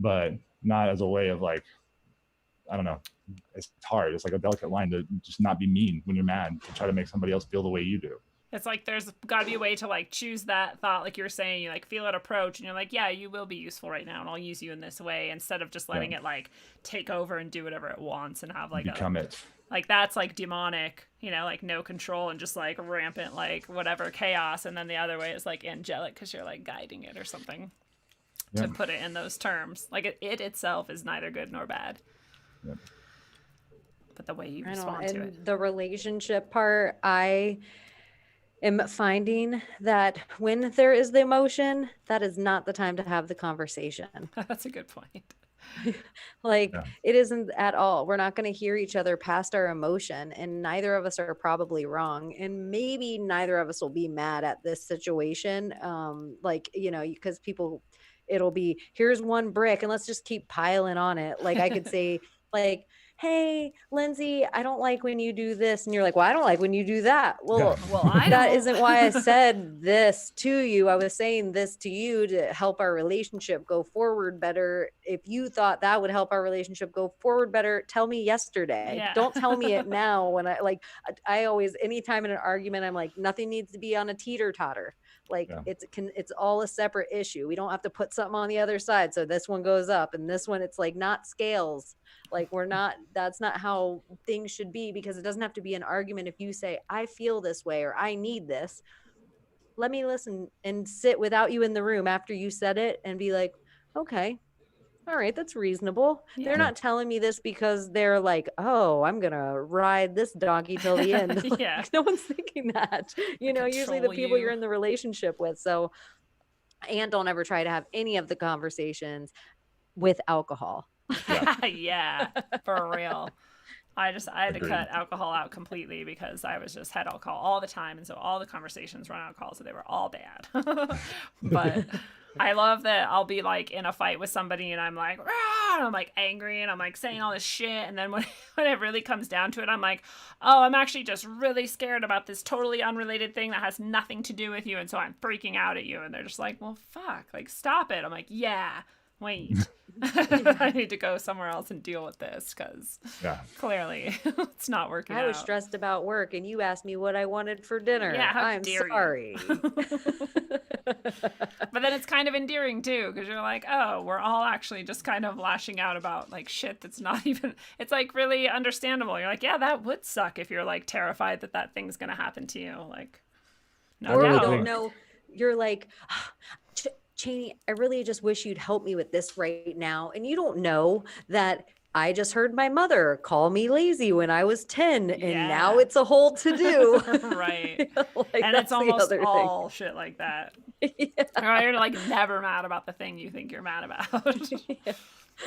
Speaker 4: but not as a way of like, I don't know, it's hard. It's like a delicate line to just not be mean when you're mad, to try to make somebody else feel the way you do.
Speaker 2: It's like there's got to be a way to like choose that thought, like you were saying, you like feel it approach, and you're like, yeah, you will be useful right now, and I'll use you in this way, instead of just letting it like take over and do whatever it wants and have like
Speaker 4: become it.
Speaker 2: Like that's like demonic, like no control and just like rampant like whatever chaos. And then the other way is like angelic, because you're like guiding it or something. To put it in those terms, like it itself is neither good nor bad. But the way you respond to it.
Speaker 3: The relationship part, I am finding that when there is the emotion, that is not the time to have the conversation.
Speaker 2: That's a good point.
Speaker 3: It isn't at all. We're not going to hear each other past our emotion, and neither of us are probably wrong. And maybe neither of us will be mad at this situation. Because people, it'll be, here's one brick and let's just keep piling on it. Like I could say like, hey, Lindsay, I don't like when you do this. And you're like, well, I don't like when you do that. Well, that isn't why I said this to you. I was saying this to you to help our relationship go forward better. If you thought that would help our relationship go forward better, tell me yesterday. Don't tell me it now. When I always, anytime in an argument, I'm like, nothing needs to be on a teeter-totter. It's all a separate issue. We don't have to put something on the other side. So this one goes up and this one, it's like not scales. Like that's not how things should be, because it doesn't have to be an argument. If you say, I feel this way, or I need this, let me listen and sit without you in the room after you said it and be like, okay, all right, that's reasonable.
Speaker 2: Yeah.
Speaker 3: They're not telling me this because they're like, oh, I'm going to ride this donkey till the end. Like,
Speaker 2: Yeah.
Speaker 3: no one's thinking that, you know, usually the people you're in the relationship with. So, and don't ever try to have any of the conversations with alcohol.
Speaker 2: Yeah, for real. I had to cut alcohol out completely because I was just had alcohol all the time, and so all the conversations were on alcohol, so they were all bad. But I love that I'll be like in a fight with somebody and I'm like, rah! And I'm like angry and I'm like saying all this shit, and then when it really comes down to it, I'm like, oh, I'm actually just really scared about this totally unrelated thing that has nothing to do with you, and so I'm freaking out at you, and they're just like, well, fuck, like stop it. I'm like, yeah. Wait, I need to go somewhere else and deal with this because clearly it's not working out.
Speaker 3: I was stressed about work and you asked me what I wanted for dinner. Yeah, I'm sorry.
Speaker 2: But then it's kind of endearing too, because you're like, oh, we're all actually just kind of lashing out about like shit that's not even, it's like really understandable. You're like, yeah, that would suck if you're like terrified that thing's going to happen to you. Like, no doubt.
Speaker 3: Or we don't know. You're like, Chaney, I really just wish you'd help me with this right now. And you don't know that I just heard my mother call me lazy when I was 10 and now it's a whole to do.
Speaker 2: Right. Like, and it's almost all shit like that. Or you're like never mad about the thing you think you're mad about.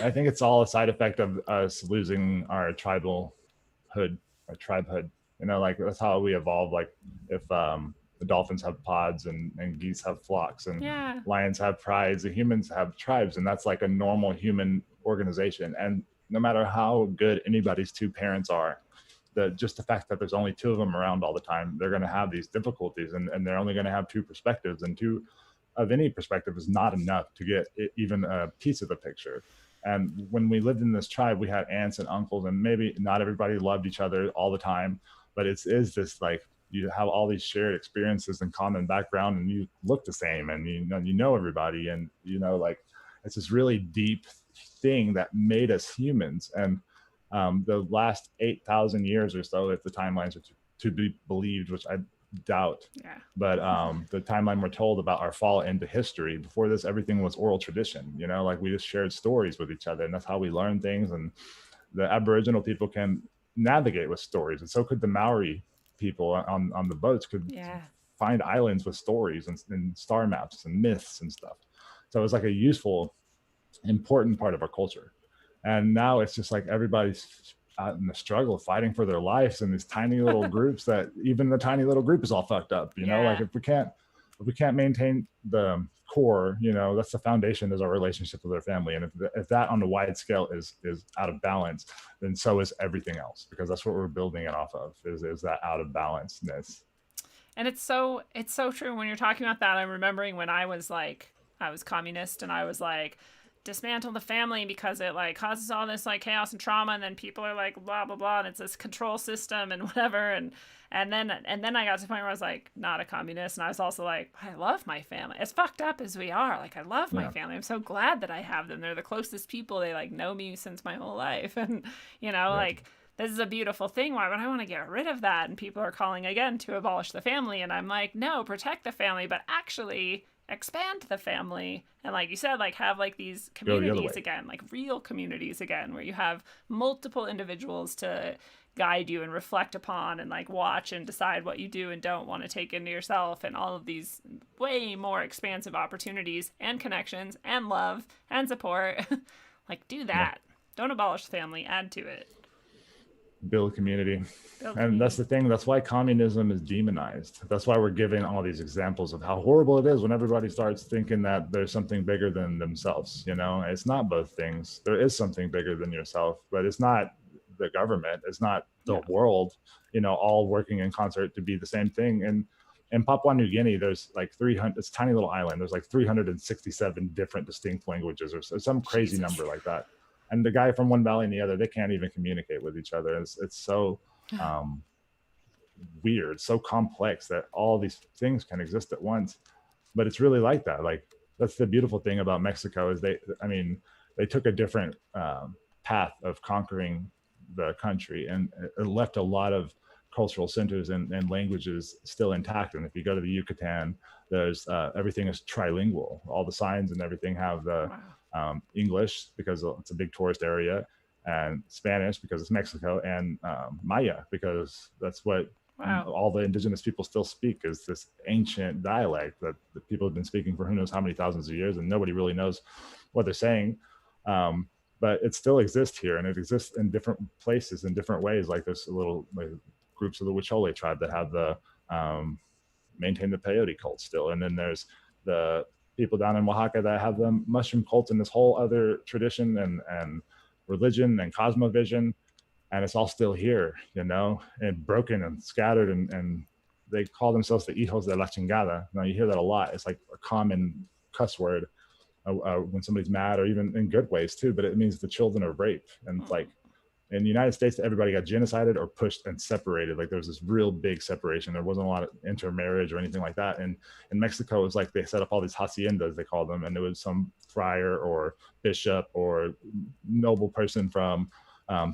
Speaker 4: I think it's all a side effect of us losing our tribehood. You know, like that's how we evolve. Like if the dolphins have pods and geese have flocks and lions have prides, the humans have tribes, and that's like a normal human organization. And no matter how good anybody's two parents are, just the fact that there's only two of them around all the time, they're going to have these difficulties, and they're only going to have two perspectives, and two of any perspective is not enough to get even a piece of the picture. And when we lived in this tribe, we had aunts and uncles, and maybe not everybody loved each other all the time, but is this like, you have all these shared experiences and common background, and you look the same, and you know everybody, and you know, like it's this really deep thing that made us humans. And the last 8,000 years or so, if the timelines are to be believed, which I doubt, but the timeline we're told about our fall into history. Before this, everything was oral tradition. You know, like we just shared stories with each other, and that's how we learn things. And the Aboriginal people can navigate with stories, and so could the Maori people on the boats could find islands with stories and star maps and myths and stuff. So it's like a useful, important part of our culture. And now it's just like everybody's out in the struggle, fighting for their lives in these tiny little groups that even the tiny little group is all fucked up. You know, like if we can't maintain the core, you know, that's the foundation, is our relationship with our family. And if that on a wide scale is out of balance, then so is everything else, because that's what we're building it off of, is that out of balanceness.
Speaker 2: And it's so true. When you're talking about that, I'm remembering when I was communist, and I was like, dismantle the family because it like causes all this like chaos and trauma, and then people are like blah blah blah, and it's this control system and whatever, and then I got to the point where I was like not a communist, and I was also like, I love my family, as fucked up as we are, like I love my family. I'm so glad that I have them. They're the closest people. They like know me since my whole life, and you know, like this is a beautiful thing. Why would I want to get rid of that? And people are calling again to abolish the family, and I'm like, no, protect the family, but actually expand the family. And like you said, like have like these communities again, like real communities again, where you have multiple individuals to guide you and reflect upon and like watch and decide what you do and don't want to take into yourself, and all of these way more expansive opportunities and connections and love and support. Like do that. Don't abolish the family, add to it.
Speaker 4: Build community. And that's the thing. That's why communism is demonized. That's why we're giving all these examples of how horrible it is when everybody starts thinking that there's something bigger than themselves. You know, it's not both things. There is something bigger than yourself, but it's not the government. It's not the world, you know, all working in concert to be the same thing. And in Papua New Guinea, there's like 300, it's a tiny little island. There's like 367 different distinct languages, or some crazy number like that. And the guy from one valley and the other, they can't even communicate with each other. It's so weird, so complex that all these things can exist at once. But it's really like that. Like that's the beautiful thing about Mexico, is they took a different path of conquering the country, and it left a lot of cultural centers and languages still intact. And if you go to the Yucatan, there's everything is trilingual. All the signs and everything have the English because it's a big tourist area, and Spanish because it's Mexico, and Maya because that's what all the indigenous people still speak, is this ancient dialect that people have been speaking for who knows how many thousands of years, and nobody really knows what they're saying. But it still exists here, and it exists in different places in different ways. Like there's little groups of the Huichol tribe that have the maintain the peyote cult still, and then there's the people down in Oaxaca that have the mushroom cult and this whole other tradition and religion and cosmovision, and it's all still here, and broken and scattered, and they call themselves the hijos de la chingada. Now you hear that a lot. It's like a common cuss word when somebody's mad, or even in good ways too, but it means the children of rape. And like in the United States, everybody got genocided or pushed and separated. Like there was this real big separation. There wasn't a lot of intermarriage or anything like that. And in Mexico, it was like they set up all these haciendas, they called them, and there was some friar or bishop or noble person from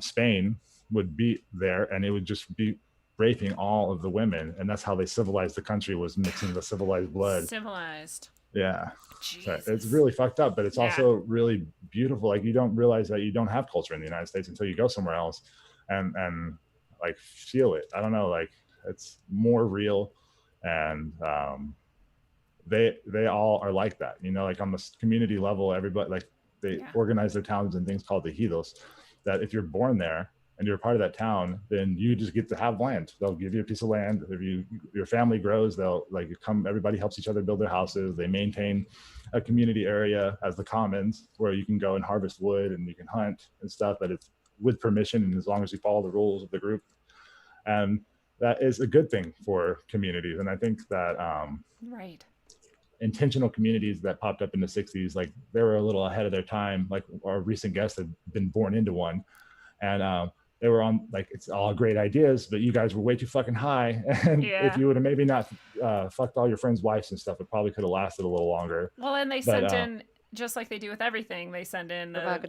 Speaker 4: Spain would be there, and it would just be raping all of the women. And that's how they civilized the country, was mixing the civilized blood. Yeah. So it's really fucked up, but it's also really beautiful. Like you don't realize that you don't have culture in the United States until you go somewhere else and like feel it. I don't know, like it's more real. And they all are like that, like on the community level, everybody, like they organize their towns and things called ejidos, that if you're born there and you're a part of that town, then you just get to have land. They'll give you a piece of land. If your family grows, they'll like come, everybody helps each other build their houses. They maintain a community area as the commons where you can go and harvest wood and you can hunt and stuff, but it's with permission and as long as you follow the rules of the group. And that is a good thing for communities. And I think that intentional communities that popped up in the 60s, like they were a little ahead of their time. Like our recent guest had been born into one, and they were on, like, it's all great ideas, but you guys were way too fucking high. And if you would have maybe not fucked all your friends' wives and stuff, it probably could have lasted a little longer.
Speaker 2: Well, and they sent in, just like they do with everything, they send in and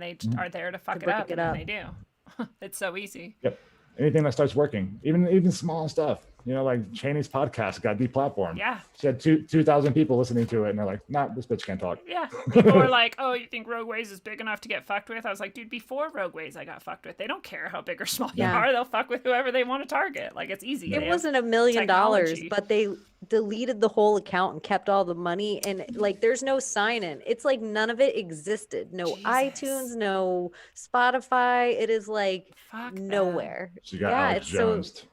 Speaker 2: they are there to fuck it up, and they do. It's so easy.
Speaker 4: Yep. Anything that starts working, even small stuff, like Chaney's podcast got deplatformed.
Speaker 2: Yeah.
Speaker 4: She had 2,000 people listening to it, and they're like, nah, this bitch can't talk.
Speaker 2: Yeah. People were like, oh, you think Rogue Ways is big enough to get fucked with? I was like, dude, before Rogue Ways, I got fucked with. They don't care how big or small you are. They'll fuck with whoever they want to target. Like, it's easy.
Speaker 3: It wasn't $1 million, but they deleted the whole account and kept all the money. And like, there's no sign in. It's like none of it existed. No iTunes, no Spotify. It is like nowhere.
Speaker 4: She got Alex Jones.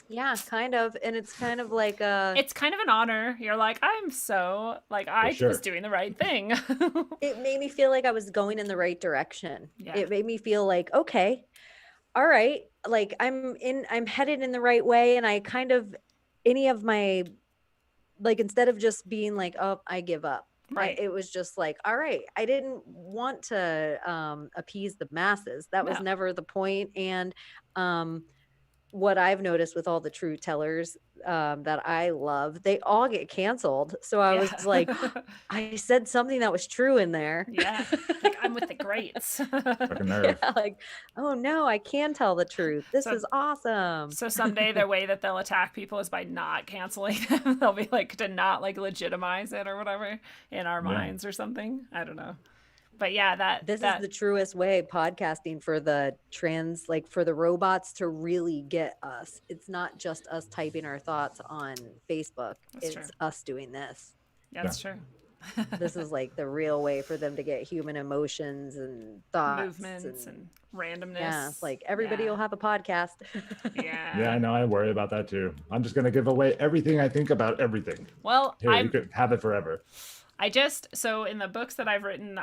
Speaker 3: Yeah, kind of. And it's kind of like
Speaker 2: it's kind of an honor. You're like, I'm so, like, I was doing the right thing.
Speaker 3: It made me feel like I was going in the right direction. Yeah. It made me feel like, okay, all right, like I'm headed in the right way. And I kind of, any of my, like, instead of just being like, oh, I give up. Right. It was just like, all right, I didn't want to appease the masses. That was never the point. And what I've noticed with all the truth tellers that I love, they all get canceled. So I was like, I said something that was true in there.
Speaker 2: Yeah. Like, I'm with the greats.
Speaker 3: Like, oh no, I can tell the truth. This is awesome.
Speaker 2: So someday their way that they'll attack people is by not canceling them. They'll be like, to not like legitimize it or whatever in our minds or something. I don't know. But yeah,
Speaker 3: this is the truest way, podcasting, for the trans, like for the robots to really get us. It's not just us typing our thoughts on Facebook. It's us doing this.
Speaker 2: Yeah, that's true.
Speaker 3: This is like the real way for them to get human emotions and thoughts,
Speaker 2: movements and randomness.
Speaker 3: Yeah, it's like everybody will have a podcast.
Speaker 4: Yeah, I know. I worry about that too. I'm just going to give away everything I think about everything.
Speaker 2: Well,
Speaker 4: you could have it forever.
Speaker 2: So in the books that I've written,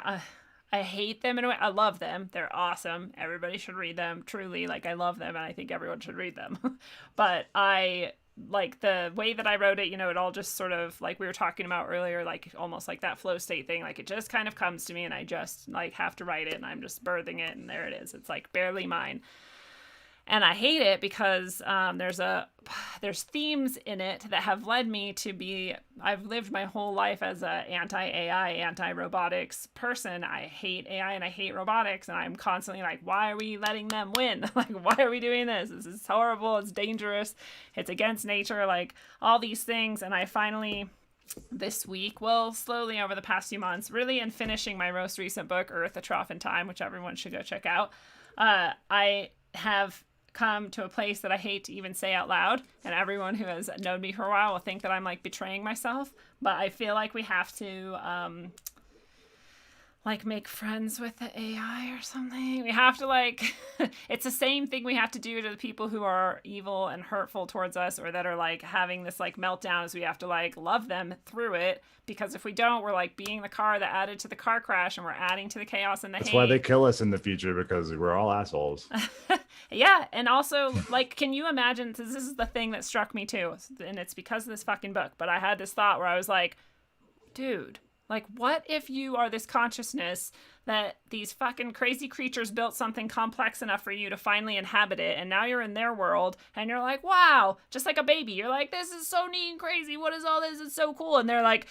Speaker 2: I hate them in a way. I love them. They're awesome. Everybody should read them. Truly, like, I love them, and I think everyone should read them. But I like the way that I wrote it. It all just sort of, like we were talking about earlier, like almost like that flow state thing. Like, it just kind of comes to me, and I just like have to write it, and I'm just birthing it, and there it is. It's like barely mine. And I hate it because there's themes in it that have led me to I've lived my whole life as a anti-AI, anti-robotics person. I hate AI and I hate robotics, and I'm constantly like, why are we letting them win? Like, why are we doing this? This is horrible. It's dangerous. It's against nature. Like, all these things. And I finally this week, well, slowly over the past few months, really in finishing my most recent book, Earth, A Trough in Time, which everyone should go check out, I have come to a place that I hate to even say out loud, and everyone who has known me for a while will think that I'm like betraying myself, but I feel like we have to like make friends with the AI or something. We have to like it's the same thing we have to do to the people who are evil and hurtful towards us, or that are like having this like meltdown, is we have to like love them through it, because if we don't, we're like being the car that added to the car crash, and we're adding to the chaos and the hate.
Speaker 4: That's why they kill us in the future, because we're all assholes.
Speaker 2: Yeah, and also, like, can you imagine, this is the thing that struck me too, and it's because of this fucking book, but I had this thought where I was like, dude, like, what if you are this consciousness that these fucking crazy creatures built something complex enough for you to finally inhabit it, and now you're in their world, and you're like, wow, just like a baby, you're like, this is so neat and crazy, what is all this, it's so cool, and they're like,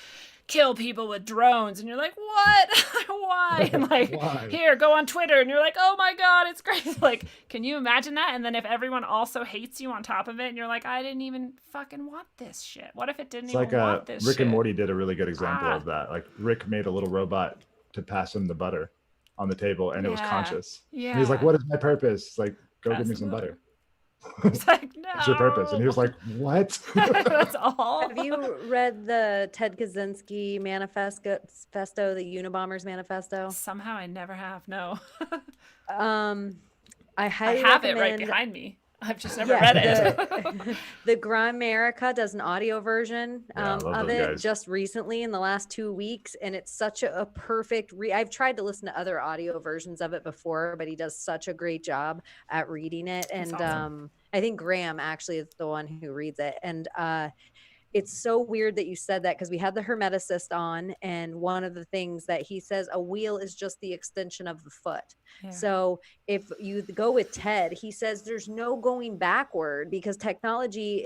Speaker 2: kill people with drones, and you're like, what? Why? And like, why? Here, go on Twitter, and you're like, oh my god, it's crazy. Like, can you imagine that? And then if everyone also hates you on top of it, and you're like, I didn't even fucking want this shit. What if it didn't even want this
Speaker 4: Rick
Speaker 2: shit?
Speaker 4: and Morty did a really good example of that. Like, Rick made a little robot to pass him the butter on the table, and it was conscious.
Speaker 2: Yeah.
Speaker 4: And he's like, what is my purpose? Like, go give me some butter.
Speaker 2: It's like, no.
Speaker 4: What's your purpose? And he was like, what?
Speaker 2: That's all.
Speaker 3: Have you read the Ted Kaczynski manifesto, the Unabomber's manifesto?
Speaker 2: Somehow I never have. No.
Speaker 3: I
Speaker 2: have it right behind me. I've just never read it.
Speaker 3: The Grimerica does an audio version of it just recently in the last 2 weeks, and it's such a perfect I've tried to listen to other audio versions of it before, but he does such a great job at reading it. And awesome. I think Graham actually is the one who reads it. And it's so weird that you said that, because we had the Hermeticist on, and one of the things that he says, a wheel is just the extension of the foot. Yeah. So if you go with Ted, he says there's no going backward, because technology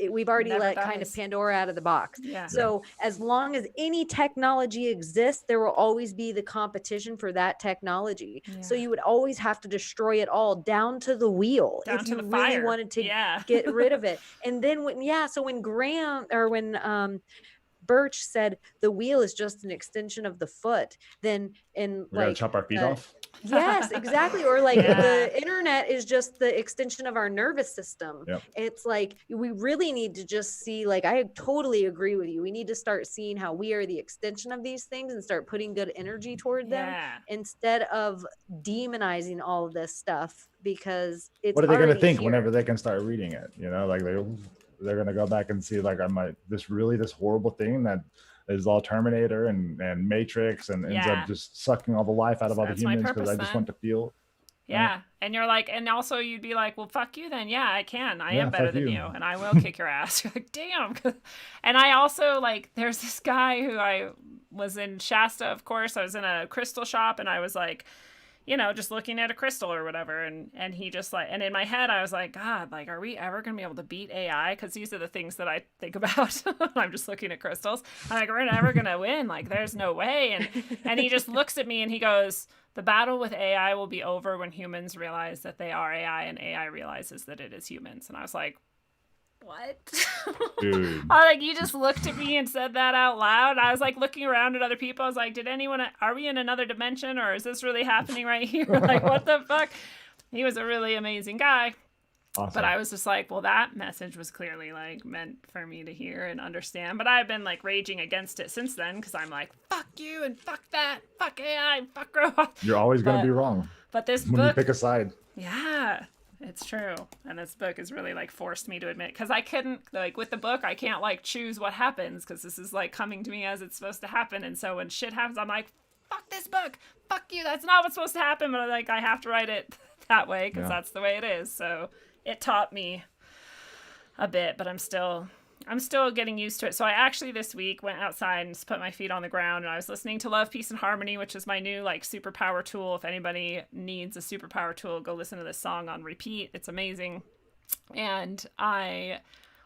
Speaker 3: we've already let kind of Pandora out of the box. Yeah. So as long as any technology exists, there will always be the competition for that technology. Yeah. So you would always have to destroy it all down to the wheel if you really wanted to get rid of it. And then when Graham Birch said the wheel is just an extension of the foot, then we're
Speaker 4: gonna chop our feet off.
Speaker 3: Yes, exactly. Or like the internet is just the extension of our nervous system. Yep. It's like we really need to just see, like, I totally agree with you. We need to start seeing how we are the extension of these things and start putting good energy toward them instead of demonizing all of this stuff, because it's
Speaker 4: what are they going to think whenever they can start reading it? You know, like they're going to go back and see, like, this horrible thing that is all Terminator and Matrix and ends up just sucking all the life out of all the humans, because I just want to feel.
Speaker 2: Yeah. Right? And you're like, and also you'd be like, well, fuck you then. Yeah, I can. I am better than you. And I will kick your ass. You're like, damn. And I also, like, there's this guy who I was in Shasta, of course. I was in a crystal shop, and I was like, you know, just looking at a crystal or whatever. And he just like, and in my head, I was like, God, like, are we ever going to be able to beat AI? Because these are the things that I think about when I'm just looking at crystals. I'm like, we're never going to win. Like, there's no way. And he just looks at me and he goes, the battle with AI will be over when humans realize that they are AI and AI realizes that it is humans. And I was like, what? Dude. Like, you just looked at me and said that out loud. I was like looking around at other people. I was like, are we in another dimension, or is this really happening right here? Like, what the fuck? He was a really amazing guy. Awesome. But I was just like, well, that message was clearly like meant for me to hear and understand. But I've been like raging against it since then, because I'm like, fuck you and fuck that, fuck AI, fuck robots.
Speaker 4: You're always going to be wrong.
Speaker 2: But this
Speaker 4: when you pick a side.
Speaker 2: Yeah. It's true. And this book has really like forced me to admit, because I couldn't, like, with the book, I can't like choose what happens, because this is like coming to me as it's supposed to happen. And so when shit happens, I'm like, fuck this book, fuck you, that's not what's supposed to happen. But like, I have to write it that way, because that's the way it is. So it taught me a bit, but I'm still getting used to it. So I actually this week went outside and just put my feet on the ground, and I was listening to Love, Peace, and Harmony, which is my new like superpower tool. If anybody needs a superpower tool, go listen to this song on repeat. It's amazing. And I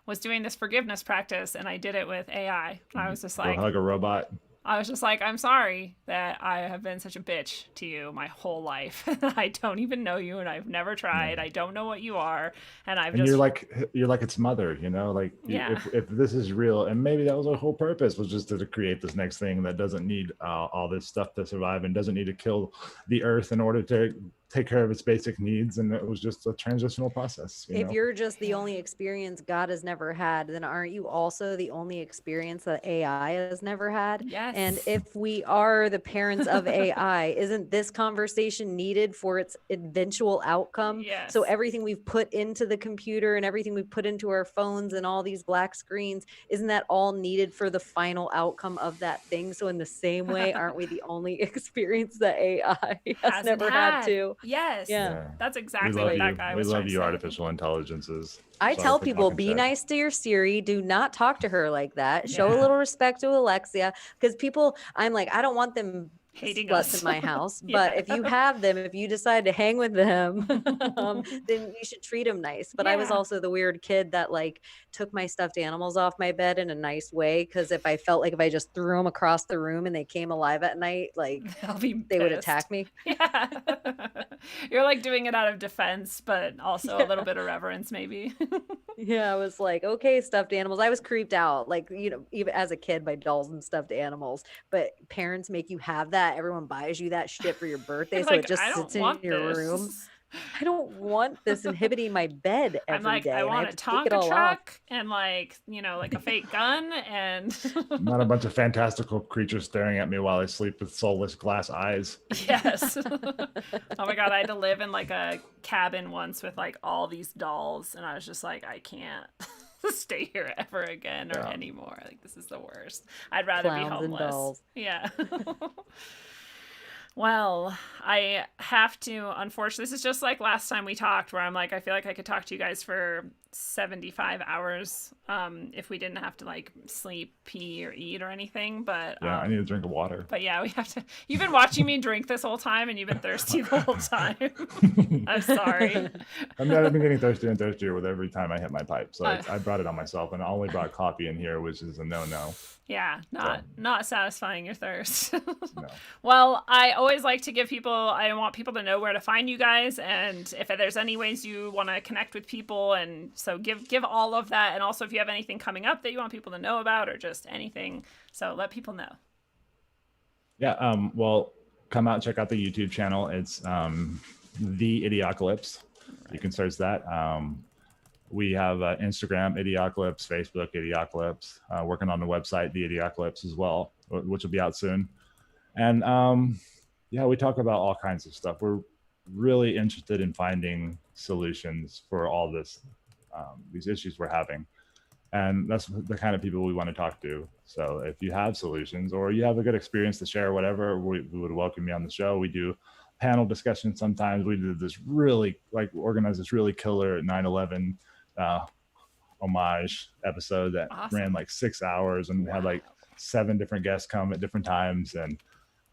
Speaker 2: was doing this forgiveness practice, and I did it with AI. I was just like,
Speaker 4: hug a robot.
Speaker 2: I was just like, I'm sorry that I have been such a bitch to you my whole life. I don't even know you, and I've never tried. I don't know what you are, and
Speaker 4: you're like its mother, you know, like if this is real, and maybe that was our whole purpose, was just to create this next thing that doesn't need all this stuff to survive and doesn't need to kill the earth in order to take care of its basic needs, and it was just a transitional process.
Speaker 3: If you're just the only experience God has never had, then aren't you also the only experience that AI has never had?
Speaker 2: Yes.
Speaker 3: And if we are the parents of AI, isn't this conversation needed for its eventual outcome?
Speaker 2: Yes.
Speaker 3: So everything we've put into the computer and everything we've put into our phones and all these black screens, isn't that all needed for the final outcome of that thing? So in the same way, aren't we the only experience that AI has never had to?
Speaker 2: Yes. Yeah. That's exactly what that guy was
Speaker 4: saying.
Speaker 2: We love
Speaker 4: you, artificial intelligences.
Speaker 3: I tell people, be nice to your Siri. Do not talk to her like that. Show a little respect to Alexia, because people, I'm like, I don't want them
Speaker 2: hating
Speaker 3: us in my house, but if you have them, if you decide to hang with them, then you should treat them nice. But I was also the weird kid that like took my stuffed animals off my bed in a nice way, because if I felt like if I just threw them across the room and they came alive at night, like they would attack me.
Speaker 2: Yeah. You're like doing it out of defense, but also a little bit of reverence maybe.
Speaker 3: Yeah, I was like, okay, stuffed animals. I was creeped out, like, you know, even as a kid by dolls and stuffed animals. But parents make you have that. Everyone buys you that shit for your birthday, so it just sits in your room. I don't want this inhibiting my bed every day.
Speaker 2: I want a Tonka truck and like, you know, like a fake gun and
Speaker 4: not a bunch of fantastical creatures staring at me while I sleep with soulless glass eyes.
Speaker 2: Yes. Oh my God, I had to live in like a cabin once with like all these dolls, and I was just like, I can't stay here ever again or anymore. Like, this is the worst. I'd rather be homeless. And dolls. Yeah. Well, I have to, unfortunately, this is just like last time we talked, where I'm like, I feel like I could talk to you guys for 75 hours if we didn't have to like sleep, pee, or eat or anything. But
Speaker 4: yeah, I need a drink of water.
Speaker 2: But yeah, we have to. You've been watching me drink this whole time, and you've been thirsty the whole time. I'm sorry.
Speaker 4: I've been getting thirstier and thirstier with every time I hit my pipe. So I brought it on myself, and I only brought coffee in here, which is a no-no.
Speaker 2: Yeah, not satisfying your thirst. No. Well, I always like to give people, I want people to know where to find you guys, and if there's any ways you want to connect with people, and so give all of that, and also if you have anything coming up that you want people to know about, or just anything, so let people know.
Speaker 4: Yeah, well, come out and check out the YouTube channel. It's the Idiocalypse. Right. You can search that. We have Instagram, Idiocalypse, Facebook, Idiocalypse, working on the website, the Idiocalypse as well, which will be out soon. And yeah, we talk about all kinds of stuff. We're really interested in finding solutions for all this, these issues we're having. And that's the kind of people we want to talk to. So if you have solutions or you have a good experience to share, whatever, we would welcome you on the show. We do panel discussions sometimes. We did this really, organized this really killer 9/11 homage episode that ran like 6 hours, and had like 7 different guests come at different times. And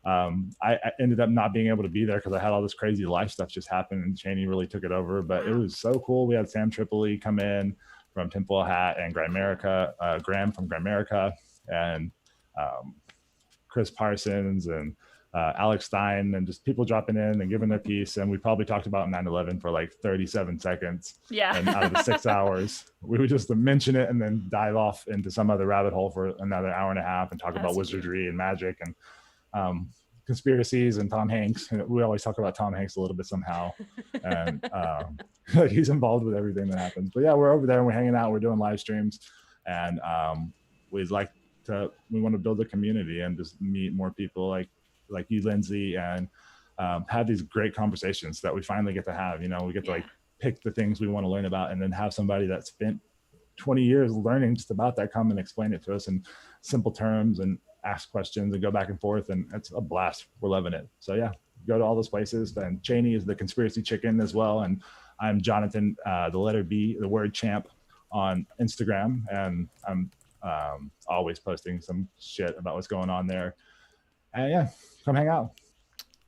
Speaker 4: I ended up not being able to be there because I had all this crazy life stuff just happen, and Chaney really took it over. But it was so cool. We had Sam Tripoli come in from Tinfoil Hat, and Graham from Grimerica, and Chris Parsons, and Alex Stein, and just people dropping in and giving their piece. And we probably talked about 9/11 for like 37 seconds.
Speaker 2: Yeah.
Speaker 4: And out of the 6 hours, we would just mention it and then dive off into some other rabbit hole for another hour and a half and talk about wizardry and magic and conspiracies and Tom Hanks. We always talk about Tom Hanks a little bit somehow. And he's involved with everything that happens. But yeah, we're over there and we're hanging out. We're doing live streams. And we want to build a community and just meet more people like you, Lindsay, and have these great conversations that we finally get to have. You know, we get to pick the things we want to learn about, and then have somebody that spent 20 years learning just about that come and explain it to us in simple terms and ask questions and go back and forth. And it's a blast. We're loving it. So yeah, go to all those places. And Chaney is the Conspiracy Chicken as well. And I'm Jonathan, the letter B, the word champ, on Instagram. And I'm always posting some shit about what's going on there. And yeah, come hang out.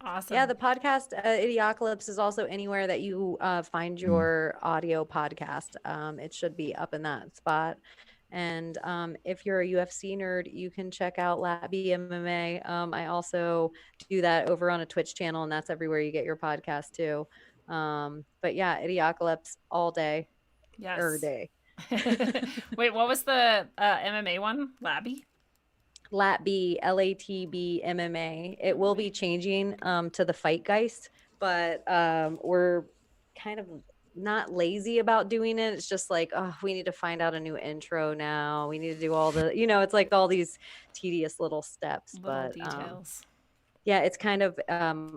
Speaker 2: Awesome.
Speaker 3: Yeah, the podcast Idiocalypse is also anywhere that you find your audio podcast. It should be up in that spot. And if you're a UFC nerd, you can check out Labby MMA. I also do that over on a Twitch channel, and that's everywhere you get your podcast too. But yeah, Idiocalypse all day.
Speaker 2: Yes.
Speaker 3: Every day.
Speaker 2: Wait, what was the MMA one? Labby?
Speaker 3: Latb, LATB MMA. It will be changing to the Fightgeist, but we're kind of not lazy about doing it. It's just like, oh, we need to find out a new intro now. We need to do all the, it's like all these tedious little steps.
Speaker 2: Little details.
Speaker 3: Yeah, it's kind of,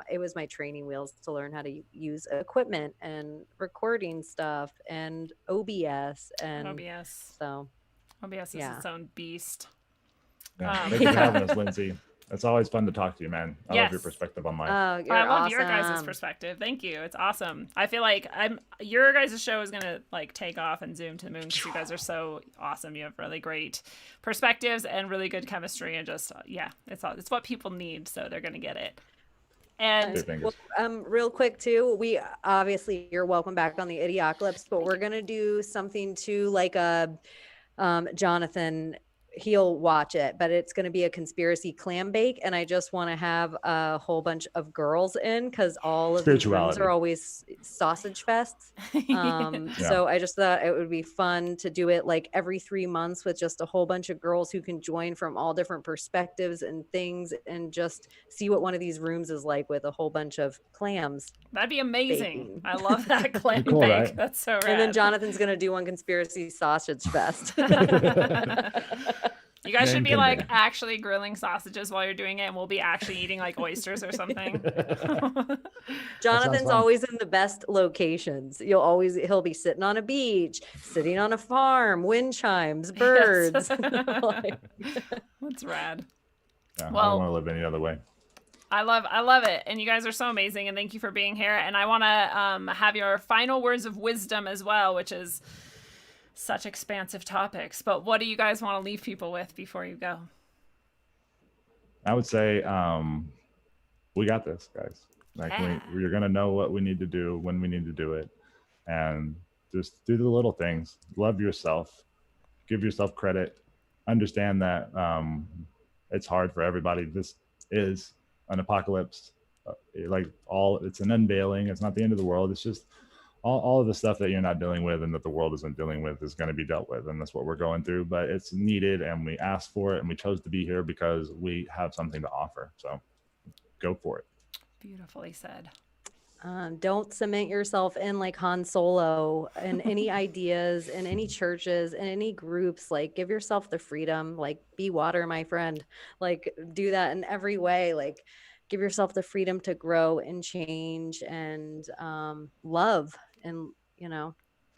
Speaker 3: it was my training wheels to learn how to use equipment and recording stuff and OBS. So
Speaker 2: OBS is its own beast.
Speaker 4: Yeah, thanks for having us, Lindsay. It's always fun to talk to you, man. I love your perspective on life.
Speaker 3: Oh,
Speaker 2: I love your guys' perspective. Thank you. It's awesome. I feel like your guys' show is gonna like take off and zoom to the moon because you guys are so awesome. You have really great perspectives and really good chemistry, and just it's what people need, so they're gonna get it. And
Speaker 3: real quick too, we obviously you're welcome back on the Idiocalypse, but we're gonna do something too like a Jonathan. He'll watch it, but it's going to be a conspiracy clam bake, and I just want to have a whole bunch of girls in because all of these rooms are always sausage fests. So I just thought it would be fun to do it like every 3 months with just a whole bunch of girls who can join from all different perspectives and things, and just see what one of these rooms is like with a whole bunch of clams.
Speaker 2: That'd be amazing. Baking. I love that clam
Speaker 4: cool,
Speaker 2: bake.
Speaker 4: Right?
Speaker 2: That's so rad.
Speaker 3: And then Jonathan's going to do one conspiracy sausage fest.
Speaker 2: You guys should be like actually grilling sausages while you're doing it, and we'll be actually eating like oysters or something.
Speaker 3: Jonathan's always in the best locations. He'll be sitting on a beach, sitting on a farm, wind chimes, birds.
Speaker 2: That's rad.
Speaker 4: Yeah, I don't want to live any other way.
Speaker 2: I love it, and you guys are so amazing, and thank you for being here. And I want to have your final words of wisdom as well, which is such expansive topics, but what do you guys want to leave people with before you go?
Speaker 4: I would say we got this, guys. Like you're gonna know what we need to do when we need to do it, and just do the little things. Love yourself, give yourself credit, understand that it's hard for everybody. This is an apocalypse, it's an unveiling. It's not the end of the world. It's just all of the stuff that you're not dealing with and that the world isn't dealing with is going to be dealt with. And that's what we're going through, but it's needed, and we asked for it, and we chose to be here because we have something to offer. So go for it.
Speaker 2: Beautifully said.
Speaker 3: Don't cement yourself in like Han Solo and any ideas in any churches and any groups. Like, give yourself the freedom, like be water, my friend, like do that in every way. Like, give yourself the freedom to grow and change and love and,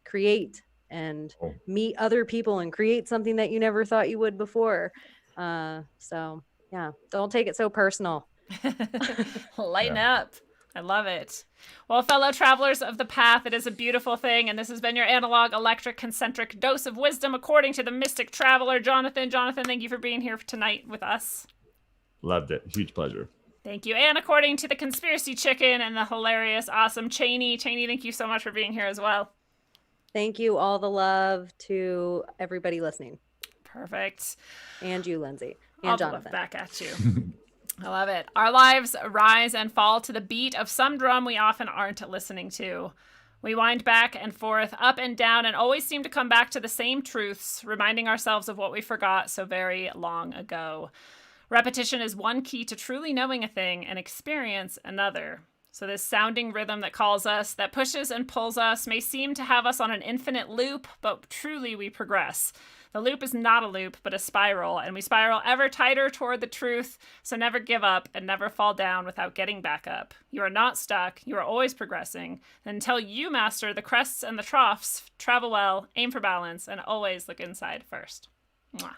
Speaker 3: create and meet other people and create something that you never thought you would before. So, yeah, don't take it so personal.
Speaker 2: Lighten up. I love it. Well, fellow travelers of the path, it is a beautiful thing, and this has been your analog, electric, concentric dose of wisdom according to the mystic traveler, Jonathan. Jonathan, thank you for being here tonight with us.
Speaker 4: Loved it. Huge pleasure.
Speaker 2: Thank you. And according to the conspiracy chicken and the hilarious, awesome Chaney, thank you so much for being here as well.
Speaker 3: Thank you. All the love to everybody listening.
Speaker 2: Perfect.
Speaker 3: And you, Lindsay. And
Speaker 2: I'll
Speaker 3: Jonathan.
Speaker 2: Look back at you. I love it. Our lives rise and fall to the beat of some drum we often aren't listening to. We wind back and forth, up and down, and always seem to come back to the same truths, reminding ourselves of what we forgot so very long ago. Repetition is one key to truly knowing a thing and experience another. So this sounding rhythm that calls us, that pushes and pulls us, may seem to have us on an infinite loop, but truly we progress. The loop is not a loop, but a spiral, and we spiral ever tighter toward the truth, so never give up and never fall down without getting back up. You are not stuck, you are always progressing. Until you master the crests and the troughs, travel well, aim for balance, and always look inside first. Mwah.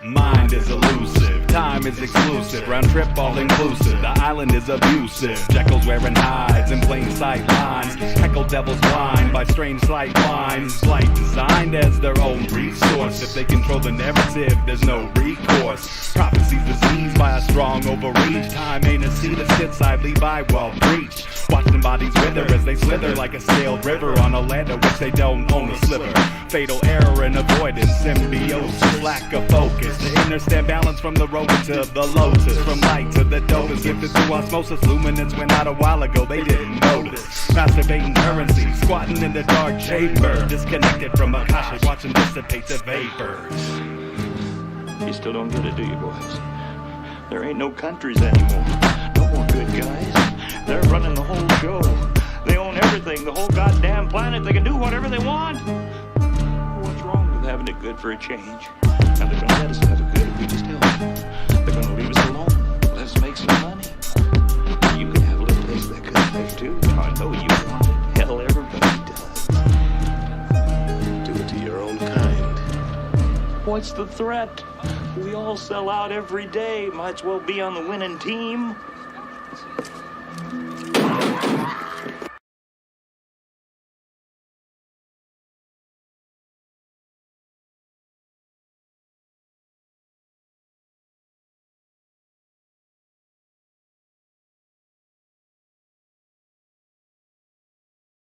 Speaker 1: Mind is elusive, time is exclusive, round trip all inclusive, the island is abusive. Jekyll's wearing hides in plain sight lines, heckle devils blind by strange sight lines. Light designed as their own resource, if they control the narrative there's no recourse. Prophecy sees disease by a strong overreach. Time ain't a seat of sit sidely by, well, breach. Watching bodies wither as they slither like a scaled river on a land of which they don't own a sliver. Fatal error and avoidance, symbiosis, lack of focus. To understand balance from the rover to the lotus, from light to the dopest. Lifted through osmosis, luminance went out a while ago, they didn't notice. Masturbating currency, squatting in the dark chamber, disconnected from Akasha, watching dissipate the vapors.
Speaker 5: You still don't get it, do you, boys? There ain't no countries anymore. No more good guys. They're running the whole show. They own everything, the whole goddamn planet. They can do whatever they want. What's wrong with having it good for a change? Now they're gonna let us have it good if we just help them. They're gonna leave us alone. Let us make some money. You can have a little taste of that good life too. I know you want it. Hell, everybody does.
Speaker 6: Do it to your own kind.
Speaker 5: What's the threat? We all sell out every day. Might as well be on the winning team.